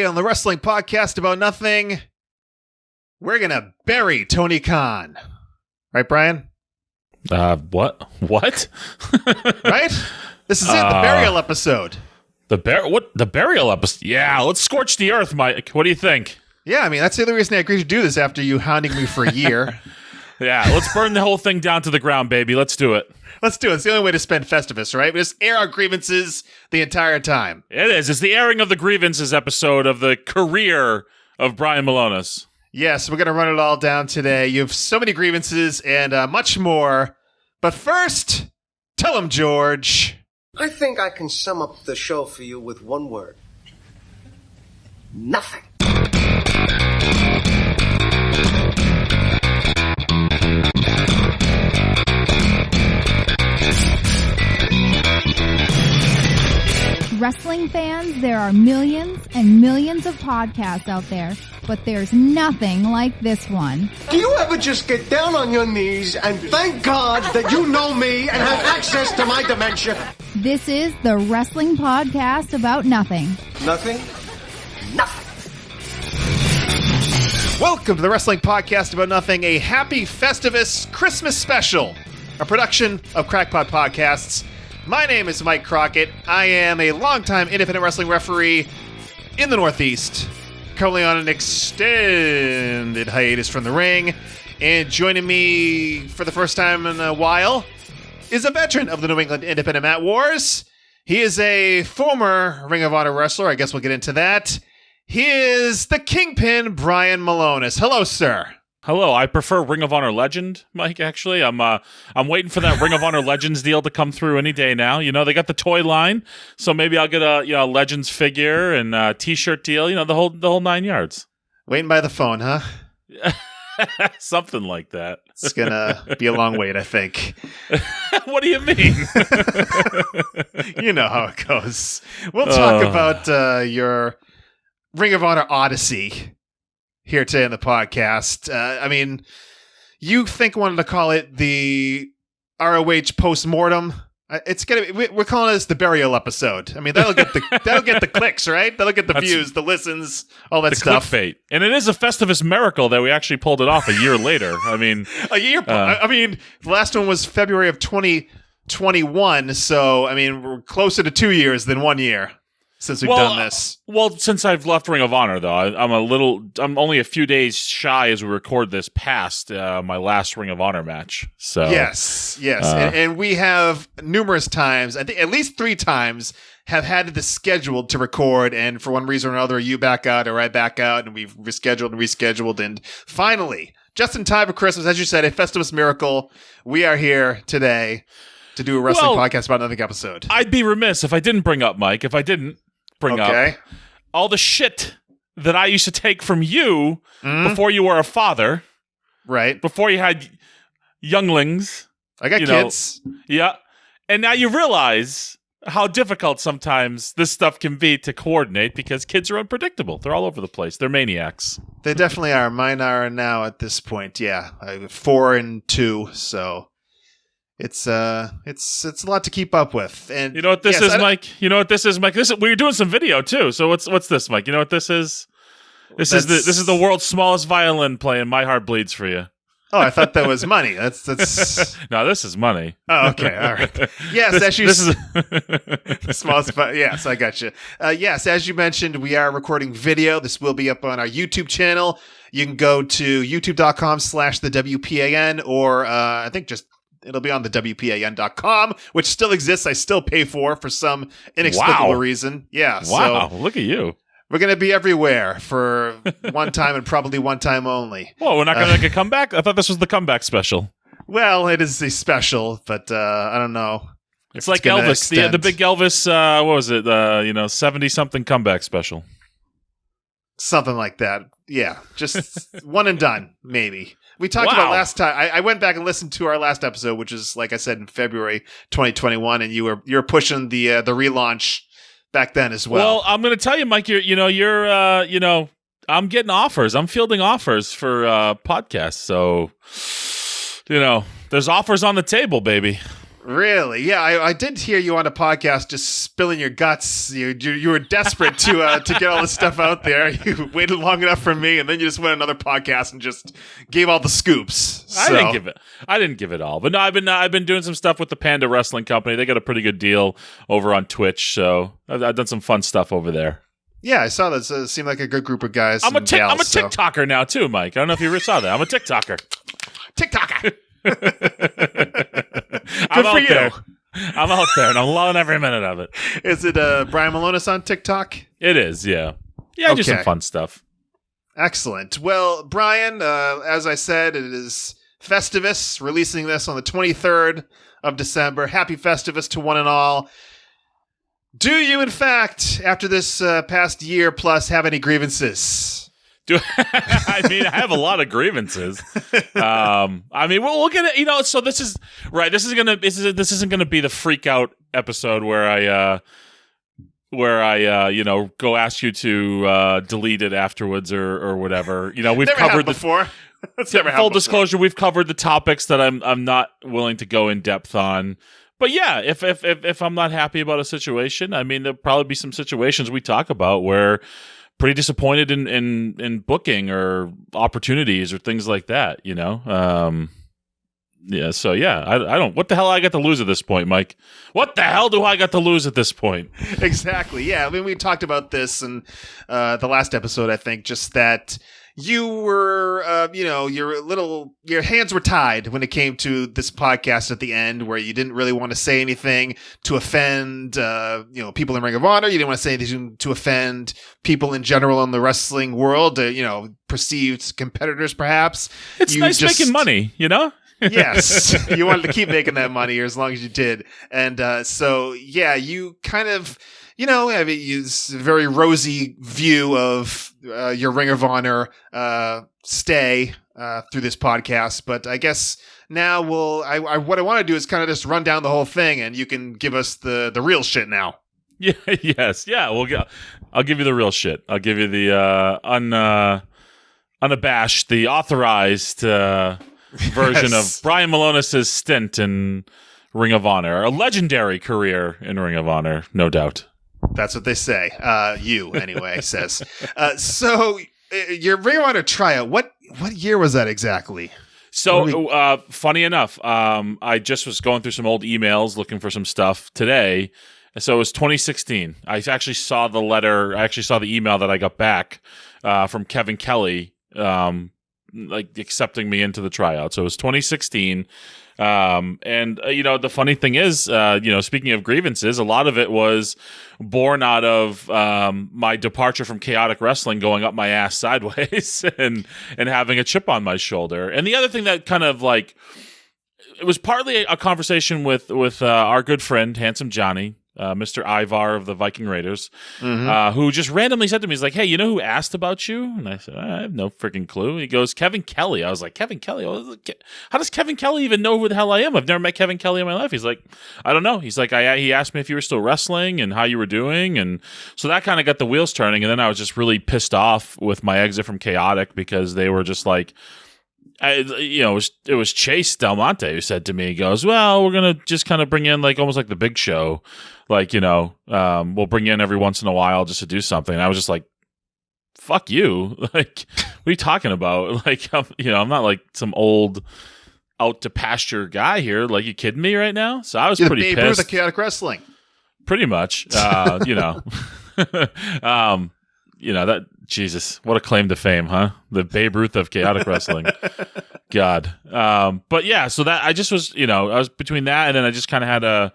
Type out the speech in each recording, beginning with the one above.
on the wrestling podcast about nothing, we're going to bury Tony Khan. Right, Brian? What? Right? This is it, the burial episode. The burial episode? Yeah, let's scorch the earth, Mike. What do you think? Yeah, I mean, that's the other reason I agreed to do this after you hounding me for a year. Yeah, let's burn the whole thing down to the ground, baby. Let's do it. Let's do it. It's the only way to spend Festivus, right? We just air our grievances the entire time. It is. It's the airing of the grievances episode of the career of Brian Milonas. Yes, we're going to run it all down today. You have so many grievances and much more. But first, tell them, George. I think I can sum up the show for you with one word. Nothing. Wrestling fans, there are millions and millions of podcasts out there, but there's nothing like this one. Do you ever just get down on your knees and thank God that you know me and have access to my dementia? This is the wrestling podcast about nothing. Nothing? Nothing. Welcome to the Wrestling Podcast About Nothing, a happy Festivus Christmas special, a production of Crackpot Podcasts. My name is Mike Crockett. I am a longtime independent wrestling referee in the Northeast, currently on an extended hiatus from the ring. And joining me for the first time in a while is a veteran of the New England Independent Mat Wars. He is a former Ring of Honor wrestler. I guess we'll get into that. He is the Kingpin, Brian Milonas. Hello, sir. Hello. I prefer Ring of Honor Legend, Mike. Actually, I'm waiting for that Ring of Honor Legends deal to come through any day now. You know, they got the toy line, so maybe I'll get a Legends figure and a T-shirt deal. You know, the whole 9 yards. Waiting by the phone, huh? Something like that. It's gonna be a long wait, I think. What do you mean? You know how it goes. We'll talk about your Ring of Honor Odyssey here today on the podcast. I mean, you think wanted to call it the ROH Post-Mortem. We're calling this the burial episode. I mean, that'll get the clicks, right? That'll get the views, the listens, all that stuff. Clickbait. And it is a Festivus miracle that we actually pulled it off a year later. I mean, a year. I mean, the last one was February of 2021. So, I mean, we're closer to 2 years than 1 year since we've done this. Well, since I've left Ring of Honor, though, I'm only a few days shy as we record this past my last Ring of Honor match. So yes, and we have numerous times, I think at least 3 times, have had this scheduled to record, and for one reason or another, you back out or I back out, and we've rescheduled, and finally, just in time for Christmas, as you said, a Festivus miracle, we are here today to do a wrestling podcast about another episode. I'd be remiss if I didn't bring up, Mike, bring up all the shit that I used to take from you before you were a father. Right. Before you had younglings. I got kids. Yeah. And now you realize how difficult sometimes this stuff can be to coordinate because kids are unpredictable. They're all over the place. They're maniacs. They definitely are. Mine are now at this point. Yeah. 4 and 2. So it's a lot to keep up with. And you know what this is, Mike? We're doing some video too. So what's this, Mike? You know what this is? This is the world's smallest violin playing "My Heart Bleeds for You." Oh, I thought that was money. That's No, this is money. Oh, okay, all right. Yes, this is the smallest. Yes, I got you. Yes, as you mentioned, we are recording video. This will be up on our YouTube channel. You can go to youtube.com/the WPAN, or I think just. It'll be on the WPAN.com, which still exists. I still pay for some inexplicable reason. Yeah. Wow. So look at you. We're going to be everywhere for one time and probably one time only. Well, we're not going to make a comeback? I thought this was the comeback special. Well, it is a special, but I don't know. It's like Elvis, the big Elvis, what was it? 70-something comeback special. Something like that. Yeah. Just one and done, maybe. We talked about last time. I went back and listened to our last episode, which is, like I said, in February 2021, and you were pushing the relaunch back then as well. Well, I'm going to tell you, Mike. I'm getting offers. I'm fielding offers for podcasts. So, there's offers on the table, baby. Really? Yeah, I did hear you on a podcast just spilling your guts. You were desperate to get all this stuff out there. You waited long enough for me, and then you just went another podcast and just gave all the scoops. I didn't give it all, but no, I've been doing some stuff with the Panda Wrestling Company. They got a pretty good deal over on Twitch, so I've done some fun stuff over there. Yeah, I saw that. It seemed like a good group of guys. I'm a TikToker now too, Mike. I don't know if you saw that. I'm a TikToker. TikToker. I'm for you. There. I'm out there, and I'm loving every minute of it. Is it Brian Milonas on TikTok? It is, yeah. Yeah, I do some fun stuff. Excellent. Well, Brian, as I said, it is Festivus, releasing this on the 23rd of December. Happy Festivus to one and all. Do you, in fact, after this past year plus, have any grievances? I mean, I have a lot of grievances. I mean, we'll get it. So this is right. This isn't gonna be the freak out episode where I go ask you to delete it afterwards or whatever. We've never covered before. That's never full disclosure. We've covered the topics that I'm not willing to go in depth on. But yeah, if I'm not happy about a situation, I mean, there'll probably be some situations we talk about where pretty disappointed in booking or opportunities or things like that, Yeah, so yeah, I don't. What the hell I got to lose at this point, Mike? What the hell do I got to lose at this point? Exactly. Yeah, I mean, we talked about this in the last episode. I think just that you were, your hands were tied when it came to this podcast at the end, where you didn't really want to say anything to offend, people in Ring of Honor. You didn't want to say anything to offend people in general in the wrestling world. Perceived competitors, perhaps. It's nice making money, Yes, you wanted to keep making that money as long as you did. And so, yeah, you kind of, use a very rosy view of your Ring of Honor stay through this podcast. But I guess now what I want to do is kind of just run down the whole thing, and you can give us the real shit now. Yeah, yes, yeah. I'll give you the real shit. I'll give you the unabashed, the authorized version of Brian Milonas' stint in Ring of Honor, a legendary career in Ring of Honor, no doubt. That's what they say. You, anyway, says. So, your Ring of Honor tryout, what year was that exactly? So, funny enough, I just was going through some old emails looking for some stuff today. So, it was 2016. I actually saw the letter, the email that I got back from Kevin Kelly, accepting me into the tryout. So, it was 2016. The funny thing is, speaking of grievances, a lot of it was born out of my departure from chaotic wrestling, going up my ass sideways and having a chip on my shoulder. And the other thing that kind of it was partly a conversation with our good friend, Handsome Johnny, Mr. Ivar of the Viking Raiders, who just randomly said to me, he's like, "Hey, you know who asked about you?" And I said, "I have no freaking clue." He goes, "Kevin Kelly." I was like, "Kevin Kelly? How does Kevin Kelly even know who the hell I am? I've never met Kevin Kelly in my life." He's like, "I don't know." He's like, he asked me if you were still wrestling and how you were doing. And so that kind of got the wheels turning. And then I was just really pissed off with my exit from Chaotic because they were just like, it was Chase Del Monte who said to me, he goes, "Well, we're going to just kind of bring in almost like the Big Show. We'll bring you in every once in a while just to do something." And I was just like, fuck you. What are you talking about? I'm not like some old out to pasture guy here. You kidding me right now? So I was pretty pissed. Babe Ruth of chaotic wrestling. Pretty much. That Jesus, what a claim to fame, huh? The Babe Ruth of chaotic wrestling. God. But yeah, so that I just was, I was between that and then I just kind of had a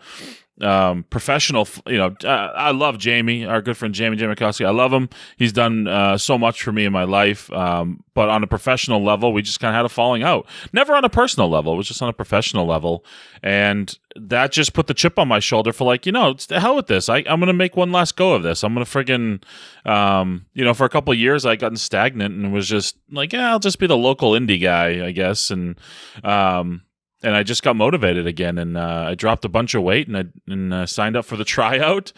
professional, I love Jamie, our good friend Jamie Makowski. I love him. He's done so much for me in my life. But on a professional level, we just kind of had a falling out. Never on a personal level. It was just on a professional level. And that just put the chip on my shoulder for it's the hell with this. I'm going to make one last go of this. I'm going to friggin', for a couple of years, I gotten stagnant and was just I'll just be the local indie guy, I guess. And I just got motivated again, and I dropped a bunch of weight, and I signed up for the tryout,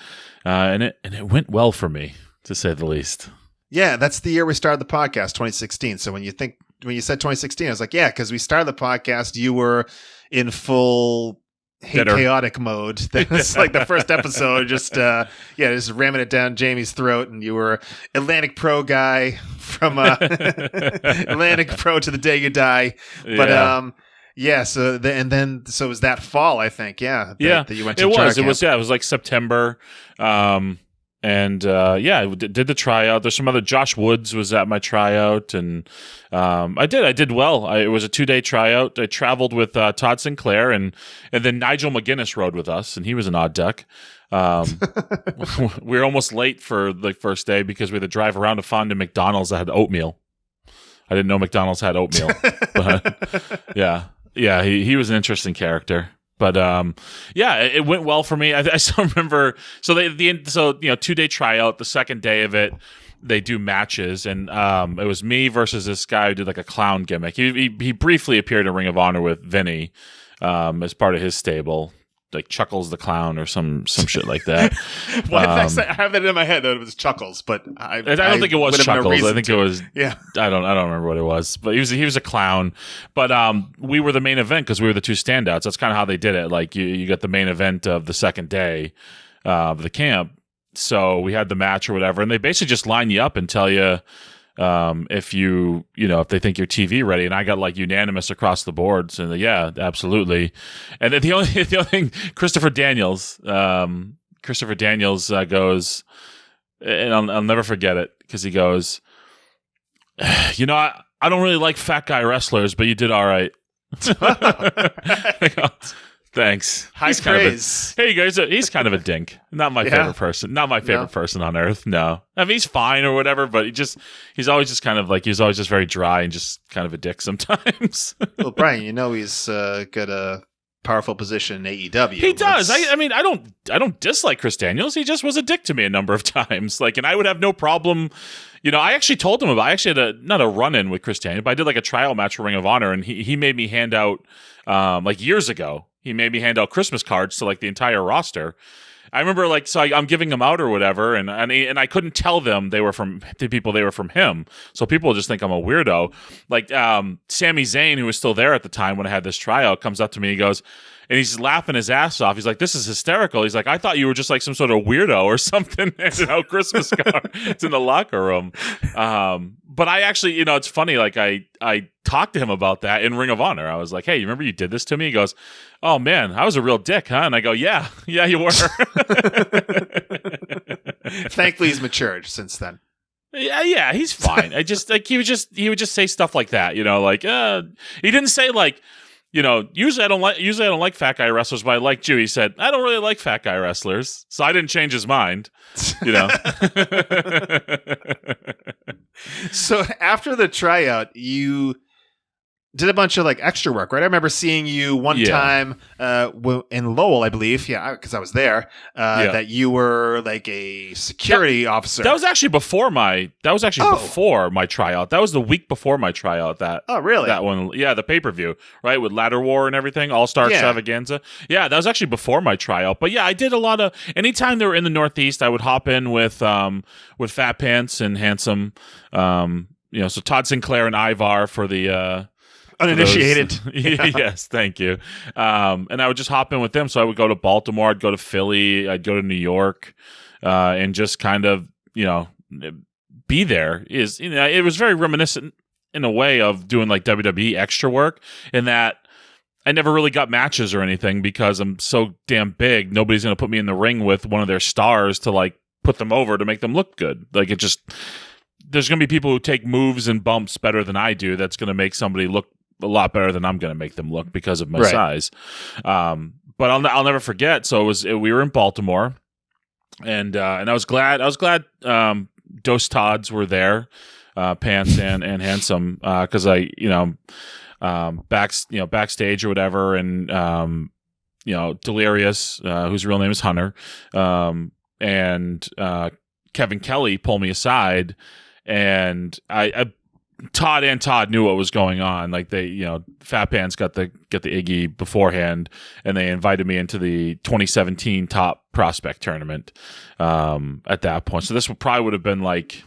and it went well for me, to say the least. Yeah, that's the year we started the podcast, 2016. So when you said 2016, I was like, yeah, because we started the podcast, you were in full chaotic mode. That was like the first episode, just ramming it down Jamie's throat, and you were Atlantic Pro guy from Atlantic Pro to the day you die. But so it was that fall, I think. That you went to it was like September. I did the tryout. There's some other. Josh Woods was at my tryout, and I did well. It was a 2-day tryout. I traveled with Todd Sinclair, and then Nigel McGuinness rode with us, and he was an odd duck. We were almost late for the first day because we had to drive around to find a McDonald's that had oatmeal. I didn't know McDonald's had oatmeal, but he was an interesting character. But it went well for me. I still remember. So 2-day tryout. The second day of it, they do matches, and it was me versus this guy who did like a clown gimmick. He briefly appeared in Ring of Honor with Vinny as part of his stable, like Chuckles the Clown or some shit like that. I have it in my head that it was Chuckles, but I don't think it was Chuckles. I think it was. Yeah, I don't remember what it was, but he was a clown. But we were the main event because we were the two standouts. That's kind of how they did it. Like you got the main event of the second day of the camp, so we had the match or whatever, and they basically just line you up and tell you. If if they think you're TV ready, and I got like unanimous across the board, so yeah, absolutely. And then the only thing, Christopher Daniels goes, and I'll never forget it because he goes, I don't really like fat guy wrestlers, but you did all right. Thanks. High praise. Hey guys, he's kind of a dink. Not my favorite person. Not my favorite person on earth. No, I mean he's fine or whatever, but he's always just kind of like he's always just very dry and just kind of a dick sometimes. Well, Brian, he's got a powerful position in AEW. He does. I don't dislike Chris Daniels. He just was a dick to me a number of times. Like, and I would have no problem. I actually told him I actually had not a run-in with Chris Daniels, but I did like a trial match for Ring of Honor, and he made me hand out like years ago. He made me hand out Christmas cards to like the entire roster. I remember I'm giving them out or whatever, and I couldn't tell them they were from him. So people just think I'm a weirdo. Like Sami Zayn, who was still there at the time when I had this tryout, comes up to me. He goes, and he's laughing his ass off. He's like, "This is hysterical." He's like, "I thought you were just like some sort of weirdo or something." Handing out Christmas cards in the locker room. But I actually, it's funny. Like I talked to him about that in Ring of Honor. I was like, "Hey, you remember you did this to me?" He goes, "Oh man, I was a real dick, huh?" And I go, "Yeah, you were." Thankfully, he's matured since then. Yeah, he's fine. I just like he would just say stuff like that. He didn't say like. Usually I don't like fat guy wrestlers, but I like you. He said, I don't really like fat guy wrestlers. So I didn't change his mind, So after the tryout, you did a bunch of like extra work, right? I remember seeing you one time in Lowell, I believe. Yeah, because I was there. That you were like a security officer. That was actually before my tryout. That was the week before my tryout. Oh, really? That one, yeah, the pay-per-view, right, with Ladder War and everything, All-Star Extravaganza. Yeah, that was actually before my tryout. But yeah, I did a lot of. Anytime they were in the Northeast, I would hop in with Fat Pants and Handsome. So Todd Sinclair and Ivar for the. Uninitiated. Yes, thank you. And I would just hop in with them. So I would go to Baltimore, I'd go to Philly, I'd go to New York, and just kind of, be there. It was very reminiscent in a way of doing like WWE extra work in that I never really got matches or anything because I'm so damn big. Nobody's going to put me in the ring with one of their stars to like put them over to make them look good. Like there's going to be people who take moves and bumps better than I do. That's going to make somebody look a lot better than I'm going to make them look because of my size. But I'll never forget. So we were in Baltimore, and I was glad. Dos Todds were there, Pants and Handsome, because backstage or whatever, and Delirious, whose real name is Hunter, and Kevin Kelly pulled me aside, and Todd knew what was going on. Like Fat Pants got the Iggy beforehand, and they invited me into the 2017 Top Prospect Tournament at that point. So this probably would have been like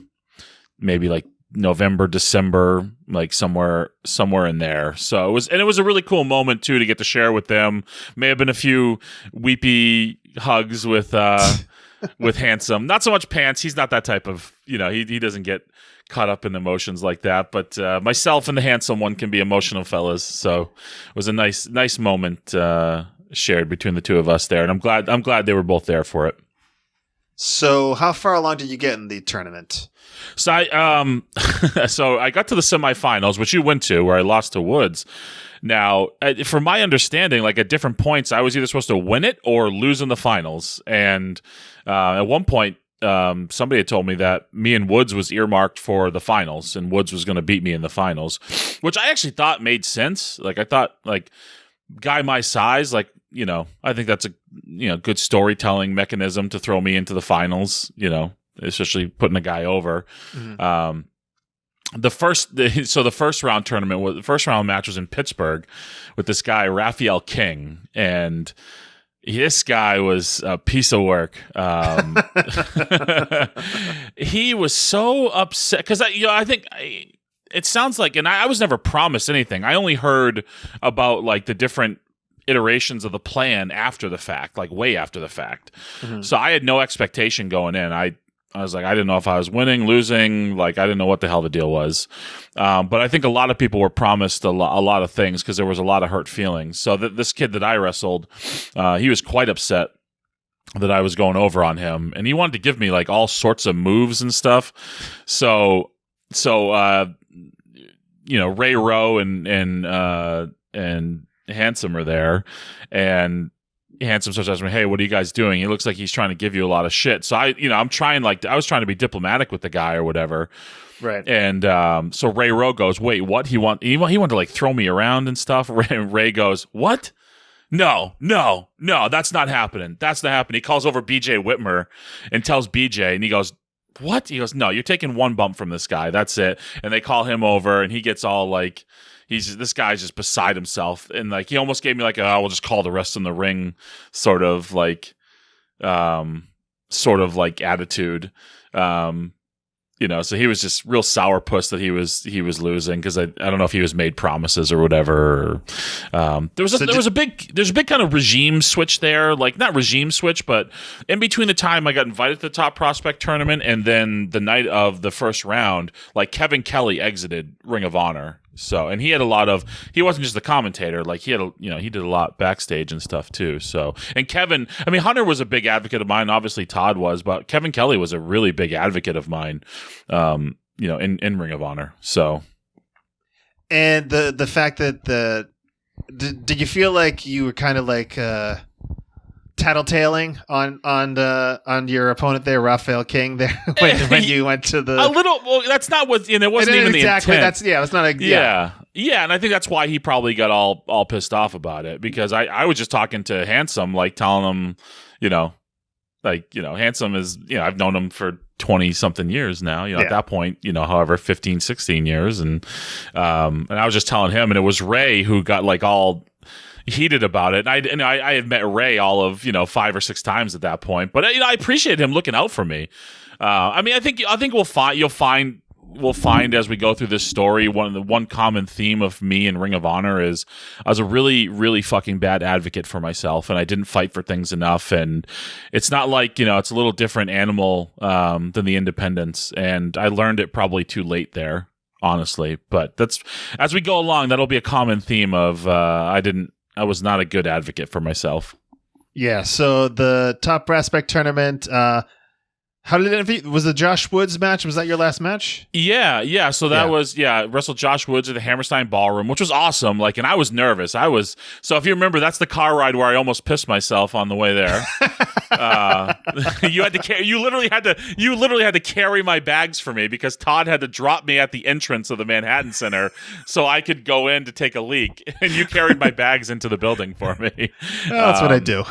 maybe like November, December, like somewhere in there. So it was a really cool moment too to get to share with them. May have been a few weepy hugs with Handsome. Not so much Pants. He's not that type of, he doesn't get caught up in emotions like that. But myself and the Handsome one can be emotional fellas. So it was a nice moment shared between the two of us there, and I'm glad they were both there for it. So how far along did you get in the tournament? So I got to the semifinals, which you went to, where I lost to Woods. Now, from my understanding, like at different points, I was either supposed to win it or lose in the finals. And at one point, somebody had told me that me and Woods was earmarked for the finals, and Woods was going to beat me in the finals, which I actually thought made sense. Like I thought, like guy my size, like I think that's a good storytelling mechanism to throw me into the finals. Especially putting a guy over. Mm-hmm. The first round tournament the first round match was in Pittsburgh with this guy Raphael King, and this guy was a piece of work. He was so upset because I think it sounds like, and I was never promised anything. I only heard about like the different iterations of the plan after the fact, like way after the fact. Mm-hmm. So I had no expectation going in. I was like, I didn't know if I was winning, losing. Like, I didn't know what the hell the deal was. But I think a lot of people were promised a lot of things because there was a lot of hurt feelings. So this kid that I wrestled, he was quite upset that I was going over on him. And he wanted to give me like all sorts of moves and stuff. So Ray Rowe and Handsome are there. And Handsome starts asking me, "Hey, what are you guys doing?" He looks like he's trying to give you a lot of shit. So I was trying to be diplomatic with the guy or whatever, right? And so Ray Rowe goes, "Wait, what? He wanted to like throw me around and stuff." Ray goes, "What? No, that's not happening. That's not happening." He calls over BJ Whitmer and tells BJ, and he goes, "What?" He goes, "No, you're taking one bump from this guy. That's it." And they call him over, and he gets all like. This guy's just beside himself, and like he almost gave me like we'll just call the rest in the ring sort of like attitude. So he was just real sourpuss that he was losing because I don't know if he was made promises or whatever. There's a big kind of regime switch there, like not regime switch, but in between the time I got invited to the Top Prospect tournament and then the night of the first round, like Kevin Kelly exited Ring of Honor. So, and he wasn't just the commentator, like he did a lot backstage and stuff too. So, and Kevin, I mean, Hunter was a big advocate of mine. Obviously Todd was, but Kevin Kelly was a really big advocate of mine, in Ring of Honor. So, and the fact that did you feel like you were kind of like, tattletaling on your opponent there, Raphael King there when you went to the a little. Well, that's not what it wasn't even exactly. The intent. It's not yeah, and I think that's why he probably got all pissed off about it because I was just talking to Handsome, like telling him, Handsome is I've known him for 20 something years now. At that point, however 15, 16 years, and I was just telling him, and it was Ray who got like all heated about it. And I had met Ray all of 5 or 6 times at that point, but I appreciate him looking out for me. I think we'll find as we go through this story one common theme of me in Ring of Honor is I was a really, really fucking bad advocate for myself, and I didn't fight for things enough. And it's not like it's a little different animal than the independents, and I learned it probably too late there, honestly. But that's as we go along, that'll be a common theme of I was not a good advocate for myself. Yeah. So the Top Prospect tournament, how did it end? Was the Josh Woods match? Was that your last match? Yeah. So that was wrestled Josh Woods at the Hammerstein Ballroom, which was awesome. Like, and I was nervous. So if you remember, that's the car ride where I almost pissed myself on the way there. You literally had to carry my bags for me because Todd had to drop me at the entrance of the Manhattan Center so I could go in to take a leak, and you carried my bags into the building for me. That's what I do.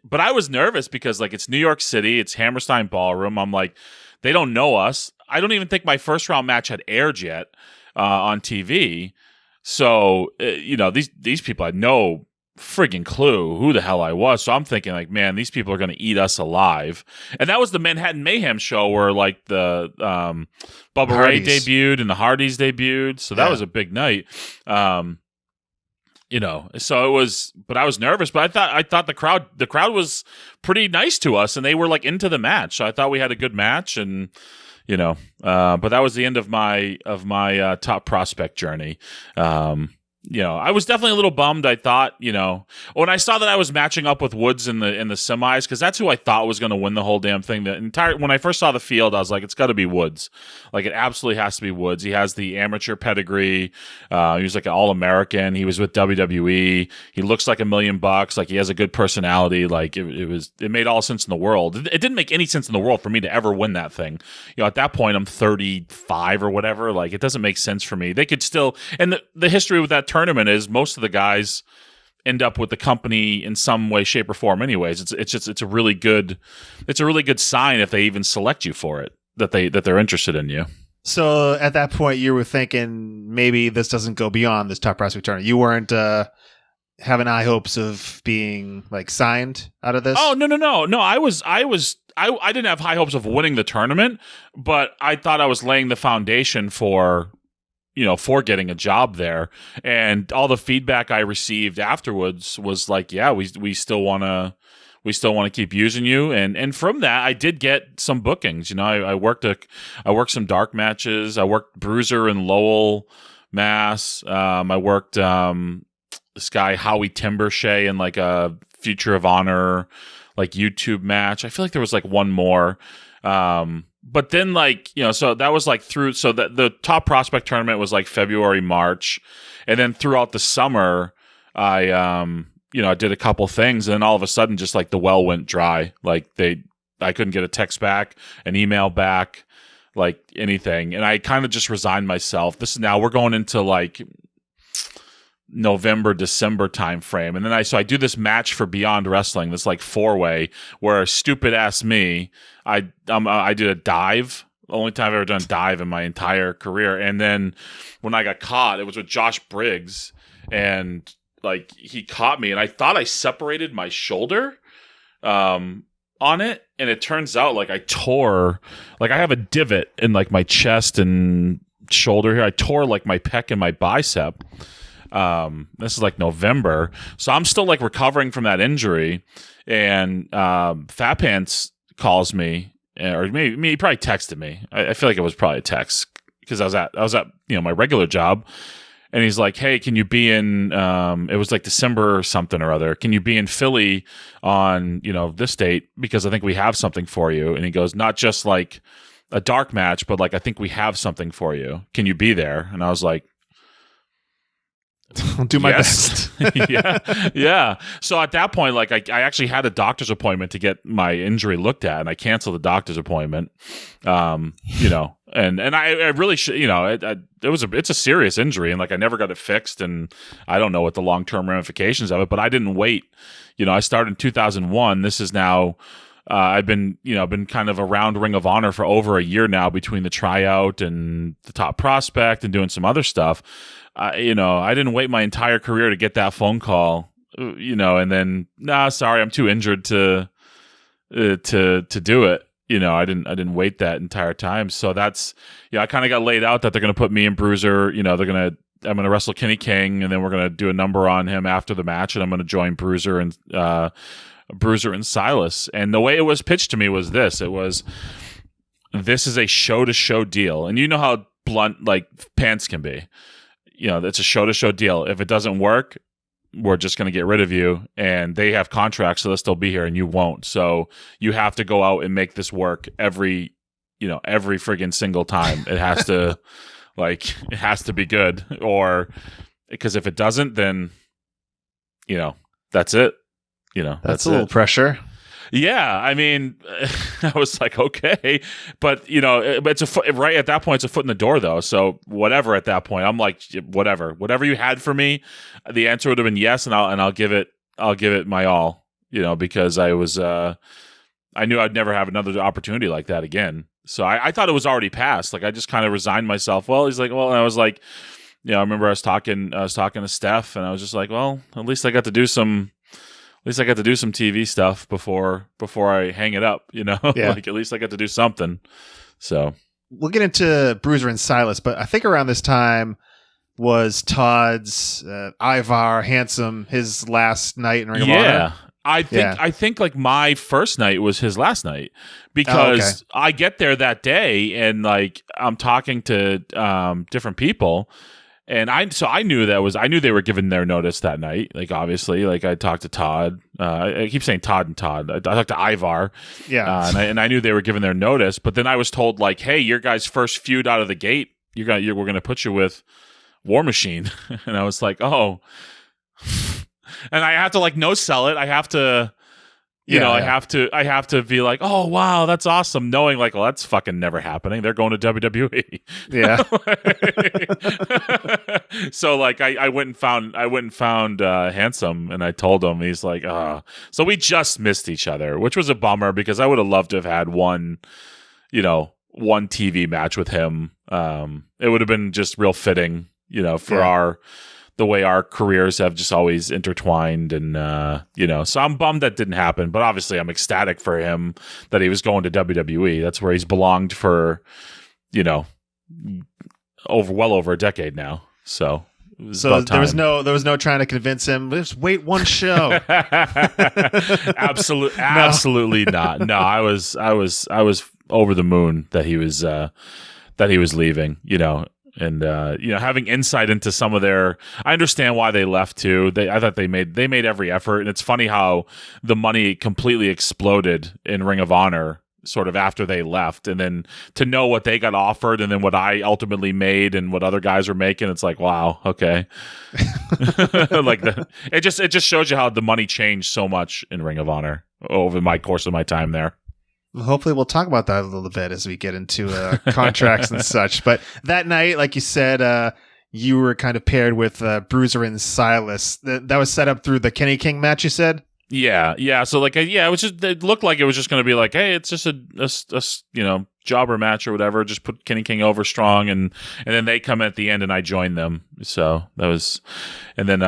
But I was nervous because like it's New York City, it's Hammerstein Ballroom. I'm like, they don't know us. I don't even think my first round match had aired yet on TV. So these people had no friggin' clue who the hell I was. So I'm thinking like, man, these people are going to eat us alive. And that was the Manhattan Mayhem show where like the Bubba Ray debuted and the Hardys debuted. So that was a big night. You know, so it was, but I was nervous, but I thought the crowd was pretty nice to us and they were like into the match. So I thought we had a good match and, you know, but that was the end of my top prospect journey. You know, I was definitely a little bummed. I thought, you know, when I saw that I was matching up with Woods in the semis, because that's who I thought was going to win the whole damn thing. When I first saw the field, I was like, it's got to be Woods. Like, it absolutely has to be Woods. He has the amateur pedigree. He was like an All-American. He was with WWE. He looks like $1 million. Like, he has a good personality. Like, it made all sense in the world. It didn't make any sense in the world for me to ever win that thing. You know, at that point, I'm 35 or whatever. Like, it doesn't make sense for me. They could still, and the history with that tournament is most of the guys end up with the company in some way, shape, or form. Anyways, it's a really good sign if they even select you for it, that they're interested in you. So at that point, you were thinking maybe this doesn't go beyond this top prospect tournament. You weren't having high hopes of being like signed out of this. Oh no! I didn't have high hopes of winning the tournament, but I thought I was laying the foundation for getting a job there. And all the feedback I received afterwards was like, yeah, we still want to keep using you. And from that, I did get some bookings. You know, I worked some dark matches. I worked Bruiser in Lowell, Mass. I worked this guy Howie Timbershea in like a Future of Honor like YouTube match. I feel like there was like one more. But then, like, you know, so that was like so the top prospect tournament was like February, March. And then throughout the summer, I did a couple things. And then all of a sudden, just like the well went dry. Like I couldn't get a text back, an email back, like anything. And I kind of just resigned myself. Now we're going into like November, December time frame. And then I do this match for Beyond Wrestling, this like 4-way where stupid ass me, I did a dive. The only time I've ever done a dive in my entire career. And then when I got caught, it was with Josh Briggs, and like he caught me and I thought I separated my shoulder on it. And it turns out like I tore, like I have a divot in like my chest and shoulder here. I tore like my pec and my bicep. This is like November. So I'm still like recovering from that injury. And Fat Pants calls me, or maybe he probably texted me. I feel like it was probably a text because I was at my regular job. And he's like, hey, can you be in, it was like December or something or other. Can you be in Philly on, this date? Because I think we have something for you. And he goes, not just like a dark match, but like, I think we have something for you. Can you be there? And I was like, I'll do my best. Yeah. So at that point, like I actually had a doctor's appointment to get my injury looked at, and I canceled the doctor's appointment. And I really should, it's a serious injury, and like I never got it fixed, and I don't know what the long-term ramifications of it, but I didn't wait. I started in 2001. This is now, I've been kind of around Ring of Honor for over a year now, between the tryout and the top prospect and doing some other stuff. I didn't wait my entire career to get that phone call, and then, sorry, I'm too injured to do it. I didn't wait that entire time. So that's, I kind of got laid out that they're going to put me and Bruiser, I'm going to wrestle Kenny King, and then we're going to do a number on him after the match, and I'm going to join Bruiser and Silas. And the way it was pitched to me was this is a show-to-show deal. And you know how blunt like Pants can be. It's a show-to-show deal. If it doesn't work, we're just going to get rid of you. And they have contracts, so they'll still be here, and you won't. So you have to go out and make this work every friggin' single time. It has to, it has to be good. Or because if it doesn't, then, that's it. That's a little pressure. Yeah, I mean, I was like, okay, but it's right at that point, it's a foot in the door, though. So whatever. At that point, I'm like, whatever you had for me, the answer would have been yes, and I'll give it my all, because I was, I knew I'd never have another opportunity like that again. So I thought it was already passed. Like I just kind of resigned myself. Well, he's like, well, and I was like, I remember I was talking to Steph, and I was just like, well, at least I got to do some TV stuff before I hang it up, Yeah. Like at least I got to do something. So we'll get into Bruiser and Silas, but I think around this time was Todd's Ivar Handsome, his last night in Ring of Honor. I think like my first night was his last night, because I get there that day and like I'm talking to different people, and I knew they were given their notice that night. Like obviously, like I talked to Todd. I keep saying Todd and Todd. I talked to Ivar. Yeah, and I knew they were given their notice. But then I was told like, hey, your guys' first feud out of the gate, we're gonna put you with War Machine. And I was like, oh. And I have to like no sell it. I have to, I have to be like, oh wow, that's awesome. Knowing like, well, that's fucking never happening. They're going to WWE. Yeah. So like, I went and found Handsome, and I told him. He's like, so we just missed each other, which was a bummer because I would have loved to have had one TV match with him. It would have been just real fitting, for the way our careers have just always intertwined, and so I'm bummed that didn't happen, but obviously I'm ecstatic for him that he was going to WWE. That's where he's belonged for well over a decade now. So there was no trying to convince him, just wait one show. Absolutely not. No, I was over the moon that he was leaving, and having insight into some of their, I understand why they left too. I thought they made every effort, and it's funny how the money completely exploded in Ring of Honor sort of after they left, and then to know what they got offered, and then what I ultimately made, and what other guys were making, it's like, wow, okay. It just shows you how the money changed so much in Ring of Honor over my course of my time there. Hopefully we'll talk about that a little bit as we get into contracts and such. But that night, like you said, you were kind of paired with Bruiser and Silas. That was set up through the Kenny King match, you said? Yeah. So like, it was just, it looked like it was just going to be like, hey, it's just a jobber match or whatever. Just put Kenny King over strong, and then they come at the end, and I joined them. So that was, and then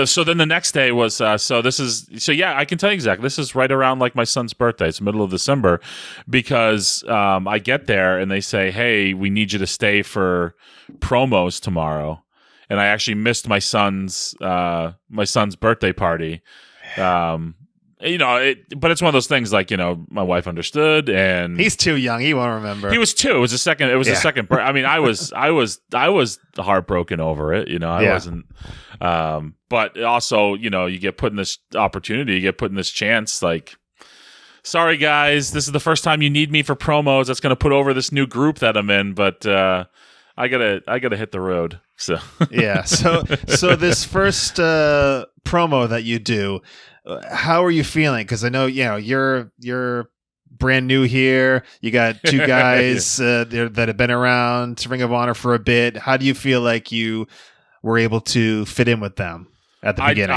so then the next day was I can tell you exactly. This is right around like my son's birthday. It's the middle of December, because I get there and they say, hey, we need you to stay for promos tomorrow, and I actually missed my son's birthday party. But it's one of those things like, my wife understood, and he's too young. He won't remember. He was 2. It was the second. I mean, I was heartbroken over it. I wasn't, but also, you get put in this opportunity, you get put in this chance, like, sorry guys, this is the first time you need me for promos. That's going to put over this new group that I'm in, but, I gotta hit the road. So yeah. So this first promo that you do, how are you feeling? Because I know you're brand new here. You got 2 guys that have been around Ring of Honor for a bit. How do you feel like you were able to fit in with them at the beginning?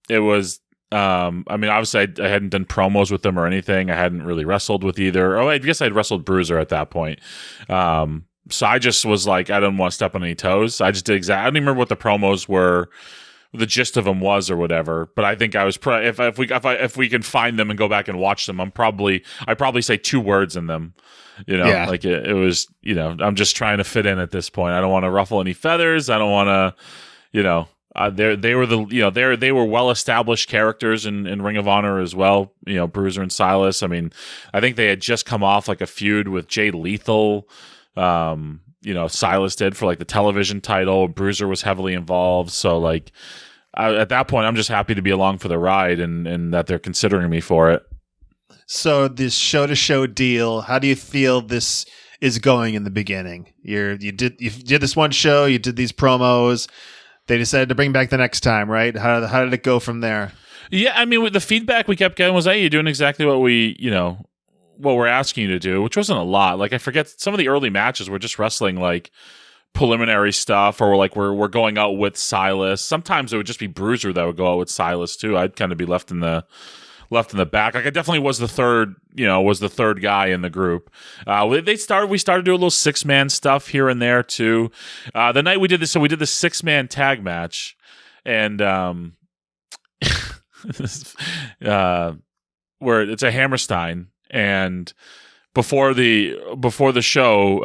It was. I mean, obviously, I hadn't done promos with them or anything. I hadn't really wrestled with either. Oh, I guess I'd wrestled Bruiser at that point. So I just was like, I didn't want to step on any toes. I just did exactly. I don't even remember what the promos were, the gist of them was, or whatever. But I think I was if we can find them and go back and watch them, I probably say 2 words in them. Like it was. I'm just trying to fit in at this point. I don't want to ruffle any feathers. I don't want to. They were they were well established characters in Ring of Honor as well. Bruiser and Silas. I mean, I think they had just come off like a feud with Jay Lethal. Silas did for like the television title. Bruiser was heavily involved. So like at that point, I'm just happy to be along for the ride, and that they're considering me for it. So this show-to-show deal, how do you feel this is going in the beginning? You did this one show, you did these promos. They decided to bring back the next time, right? How did it go from there? Yeah, I mean, with the feedback we kept getting was, hey, you're doing exactly what what we're asking you to do, which wasn't a lot. Like, I forget, some of the early matches were just wrestling like preliminary stuff, or like we're going out with Silas. Sometimes it would just be Bruiser that would go out with Silas too. I'd kind of be left in the left in the back. Like I definitely was the third guy in the group. We started doing a little 6-man stuff here and there too. The night we did this, so we did the 6-man tag match, and where it's a Hammerstein, and before the show,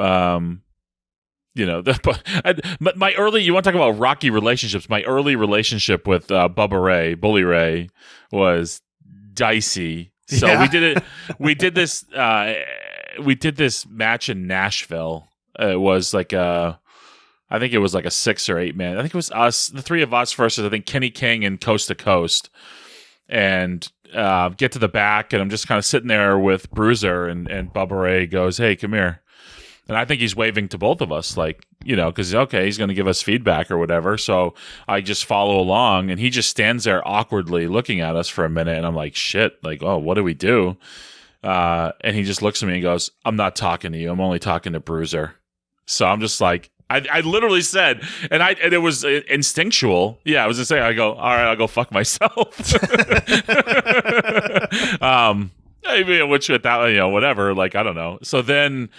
my early, you want to talk about rocky relationships? My early relationship with Bubba Ray, Bully Ray, was dicey. So Yeah. we did this match in Nashville. It was like I think it was like a 6 or 8 man. I think it was us, the three of us versus I think Kenny King and Coast to Coast, and get to the back, and I'm just kind of sitting there with Bruiser, and Bubba Ray goes, "Hey, come here." And I think he's waving to both of us, like, because, okay, he's going to give us feedback or whatever. So I just follow along, and he just stands there awkwardly looking at us for a minute. And I'm like, shit, like, oh, what do we do? And he just looks at me and goes, "I'm not talking to you. I'm only talking to Bruiser." So I'm just like, I literally said, and it was instinctual. Yeah, I was just saying, I go, all right, I'll go fuck myself. Which with that, whatever, like, I don't know. So then,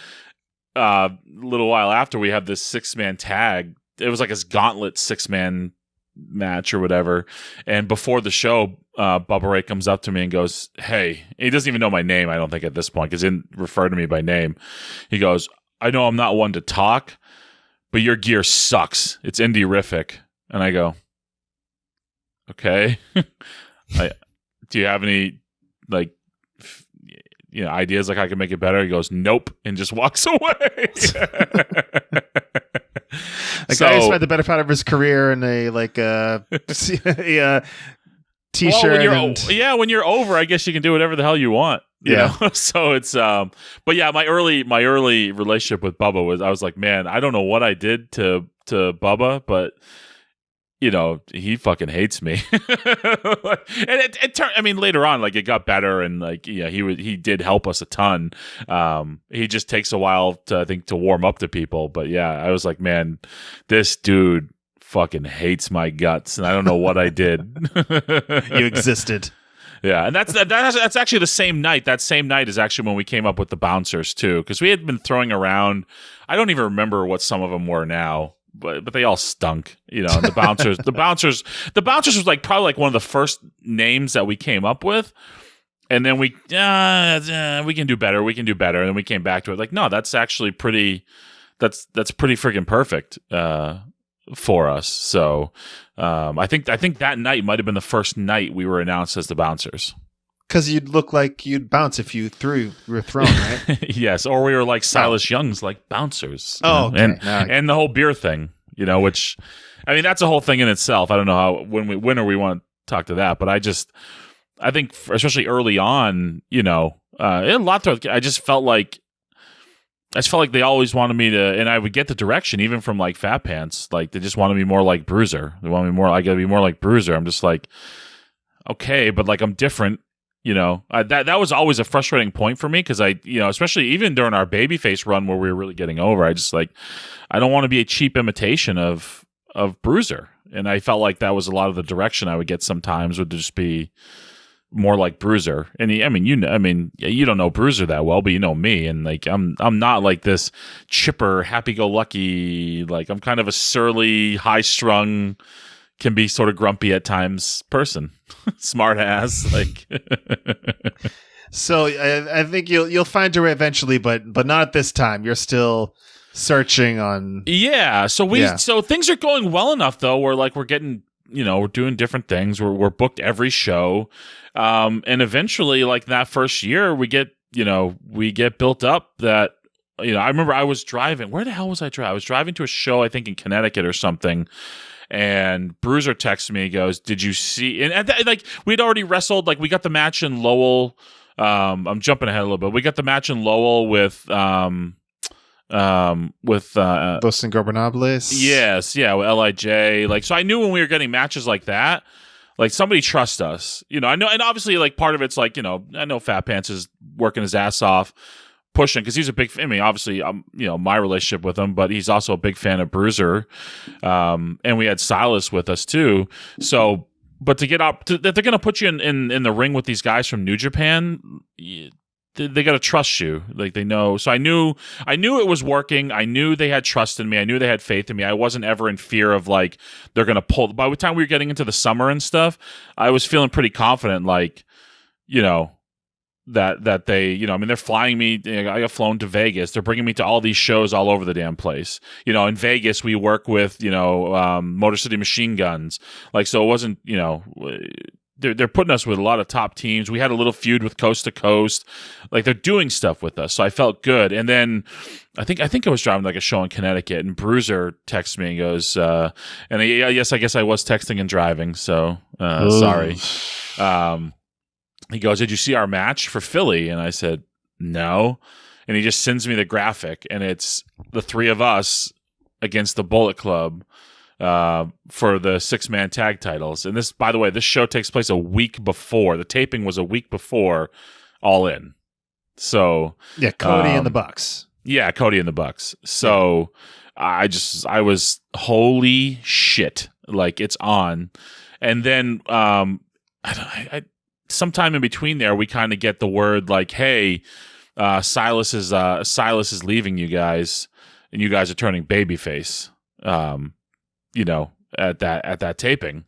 a little while after, we have this 6-man tag. It was like this gauntlet 6-man match or whatever. And before the show, Bubba Ray comes up to me and goes, "Hey," he doesn't even know my name, I don't think, at this point, because he didn't refer to me by name. He goes, "I know I'm not one to talk, but your gear sucks. It's indie-rific." And I go, "Okay." Do you have any, like, ideas like I can make it better? He goes, "Nope," and just walks away. The guy who spent the better part of his career in a t-shirt. When you're over, I guess you can do whatever the hell you want. You know? So it's but yeah, my early relationship with Bubba was, I was like, man, I don't know what I did to Bubba, but he fucking hates me. And it turned, I mean, later on, like, it got better, and like, yeah, he did help us a ton. He just takes a while to warm up to people. But yeah, I was like, man, this dude fucking hates my guts, and I don't know what I did. You existed. Yeah, and that's actually the same night. That same night is actually when we came up with the bouncers too, because we had been throwing around, I don't even remember what some of them were now, but they all stunk. And the bouncers, the bouncers was like probably like one of the first names that we came up with, and then we can do better. We can do better, and then we came back to it like, no, that's actually pretty. That's pretty freaking perfect for us. So I think that night might have been the first night we were announced as the bouncers. Because you'd look like you'd bounce if you were thrown, right? Yes, or we were like Silas Young's, like bouncers. Oh, okay. And the whole beer thing, which, I mean, that's a whole thing in itself. I don't know how when we want to talk to that, but I think especially early on, a lot to, I just felt like they always wanted me to, and I would get the direction even from like Fat Pants, like they just wanted me more like Bruiser. They wanted me more. I got to be more like Bruiser. I'm just like, okay, but like I'm different. That was always a frustrating point for me, because I, especially even during our babyface run where we were really getting over, I just like, I don't want to be a cheap imitation of Bruiser, and I felt like that was a lot of the direction I would get sometimes, would just be more like Bruiser. And you don't know Bruiser that well, but you know me, and like I'm not like this chipper, happy-go-lucky, like I'm kind of a surly, high-strung, can be sort of grumpy at times person. Smart ass, like. So I think you'll find your way eventually, but not at this time. You're still searching on. Yeah. So things are going well enough though, where like we're getting, we're doing different things. We're booked every show, and eventually, like that first year, we get built up. That I remember I was driving. Where the hell was I driving? I was driving to a show, I think in Connecticut or something. And Bruiser texts me, he goes, "Did you see?" And like we'd already wrestled, like we got the match in Lowell. I'm jumping ahead a little bit. We got the match in Lowell with Los Ingobernables. Yes, yeah, with LIJ. Like, so I knew when we were getting matches like that, like somebody trusts us. I know, and obviously, like part of it's like, I know Fat Pants is working his ass off, pushing, because he's a big fan. I mean, obviously, my relationship with him, but he's also a big fan of Bruiser. And we had Silas with us too. So but to get up, that they're going to put you in the ring with these guys from New Japan. They got to trust you, like they know. So I knew it was working. I knew they had trust in me. I knew they had faith in me. I wasn't ever in fear of like they're going to pull. By the time we were getting into the summer and stuff, I was feeling pretty confident, like, you know, that they, you know, I mean, they're flying me. I got flown to Vegas. They're bringing me to all these shows all over the damn place. You know, in Vegas, we work with, you know, Motor City Machine Guns. Like, so it wasn't, you know, they're putting us with a lot of top teams. We had a little feud with Coast to Coast. Like, they're doing stuff with us. So I felt good. And then I think I was driving like a show in Connecticut, and Bruiser texts me and goes, yes, I guess I was texting and driving. So sorry. He goes, did you see our match for Philly? And I said, no. And he just sends me the graphic, and it's the three of us against the Bullet Club for the 6-man tag titles. And this, by the way, this show takes place a week before. The taping was a week before All In. So yeah, Cody and the Bucks. Yeah, Cody and the Bucks. So I was, holy shit, like it's on. And then I sometime in between there, we kind of get the word like, hey, Silas is leaving you guys, and you guys are turning babyface. You know, at that taping.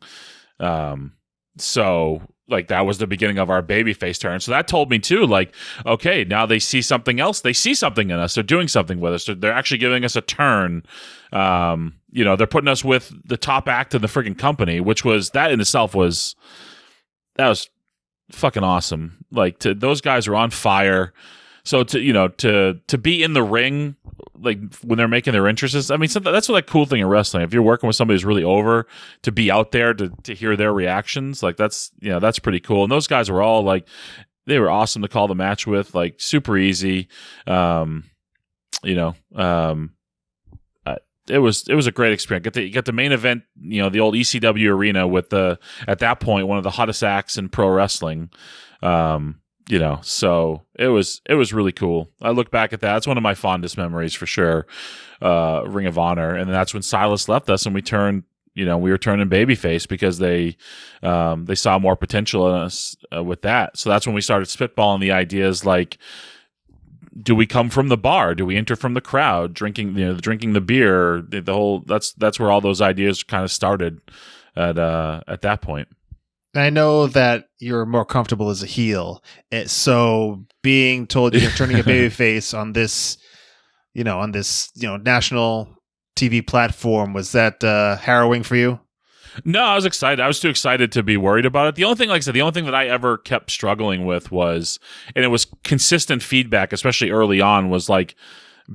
So like that was the beginning of our babyface turn. So that told me too, like, okay, now they see something else. They see something in us. They're doing something with us. They're actually giving us a turn. You know, they're putting us with the top act in the friggin' company, which was, that in itself was fucking awesome. Like, those guys are on fire. So to be in the ring, like when they're making their entrances, I mean, that's what that cool thing in wrestling. If you're working with somebody who's really over, to be out there to hear their reactions, like that's pretty cool. And those guys were all like, they were awesome to call the match with, like super easy. It was a great experience. Get the main event, you know, the old ECW arena with at that point one of the hottest acts in pro wrestling. You know, so it was really cool. I look back at that. That's one of my fondest memories for sure. Ring of Honor, and that's when Silas left us, and we were turning babyface because they saw more potential in us with that. So that's when we started spitballing the ideas like, do we come from the bar? Do we enter from the crowd? Drinking the beer, the whole. That's where all those ideas kind of started at that point. I know that you're more comfortable as a heel, so being told you're turning a babyface on this national TV platform, was that harrowing for you? No, I was excited. I was too excited to be worried about it. The only thing, like I said, the only thing that I ever kept struggling with was, and it was consistent feedback, especially early on, was like,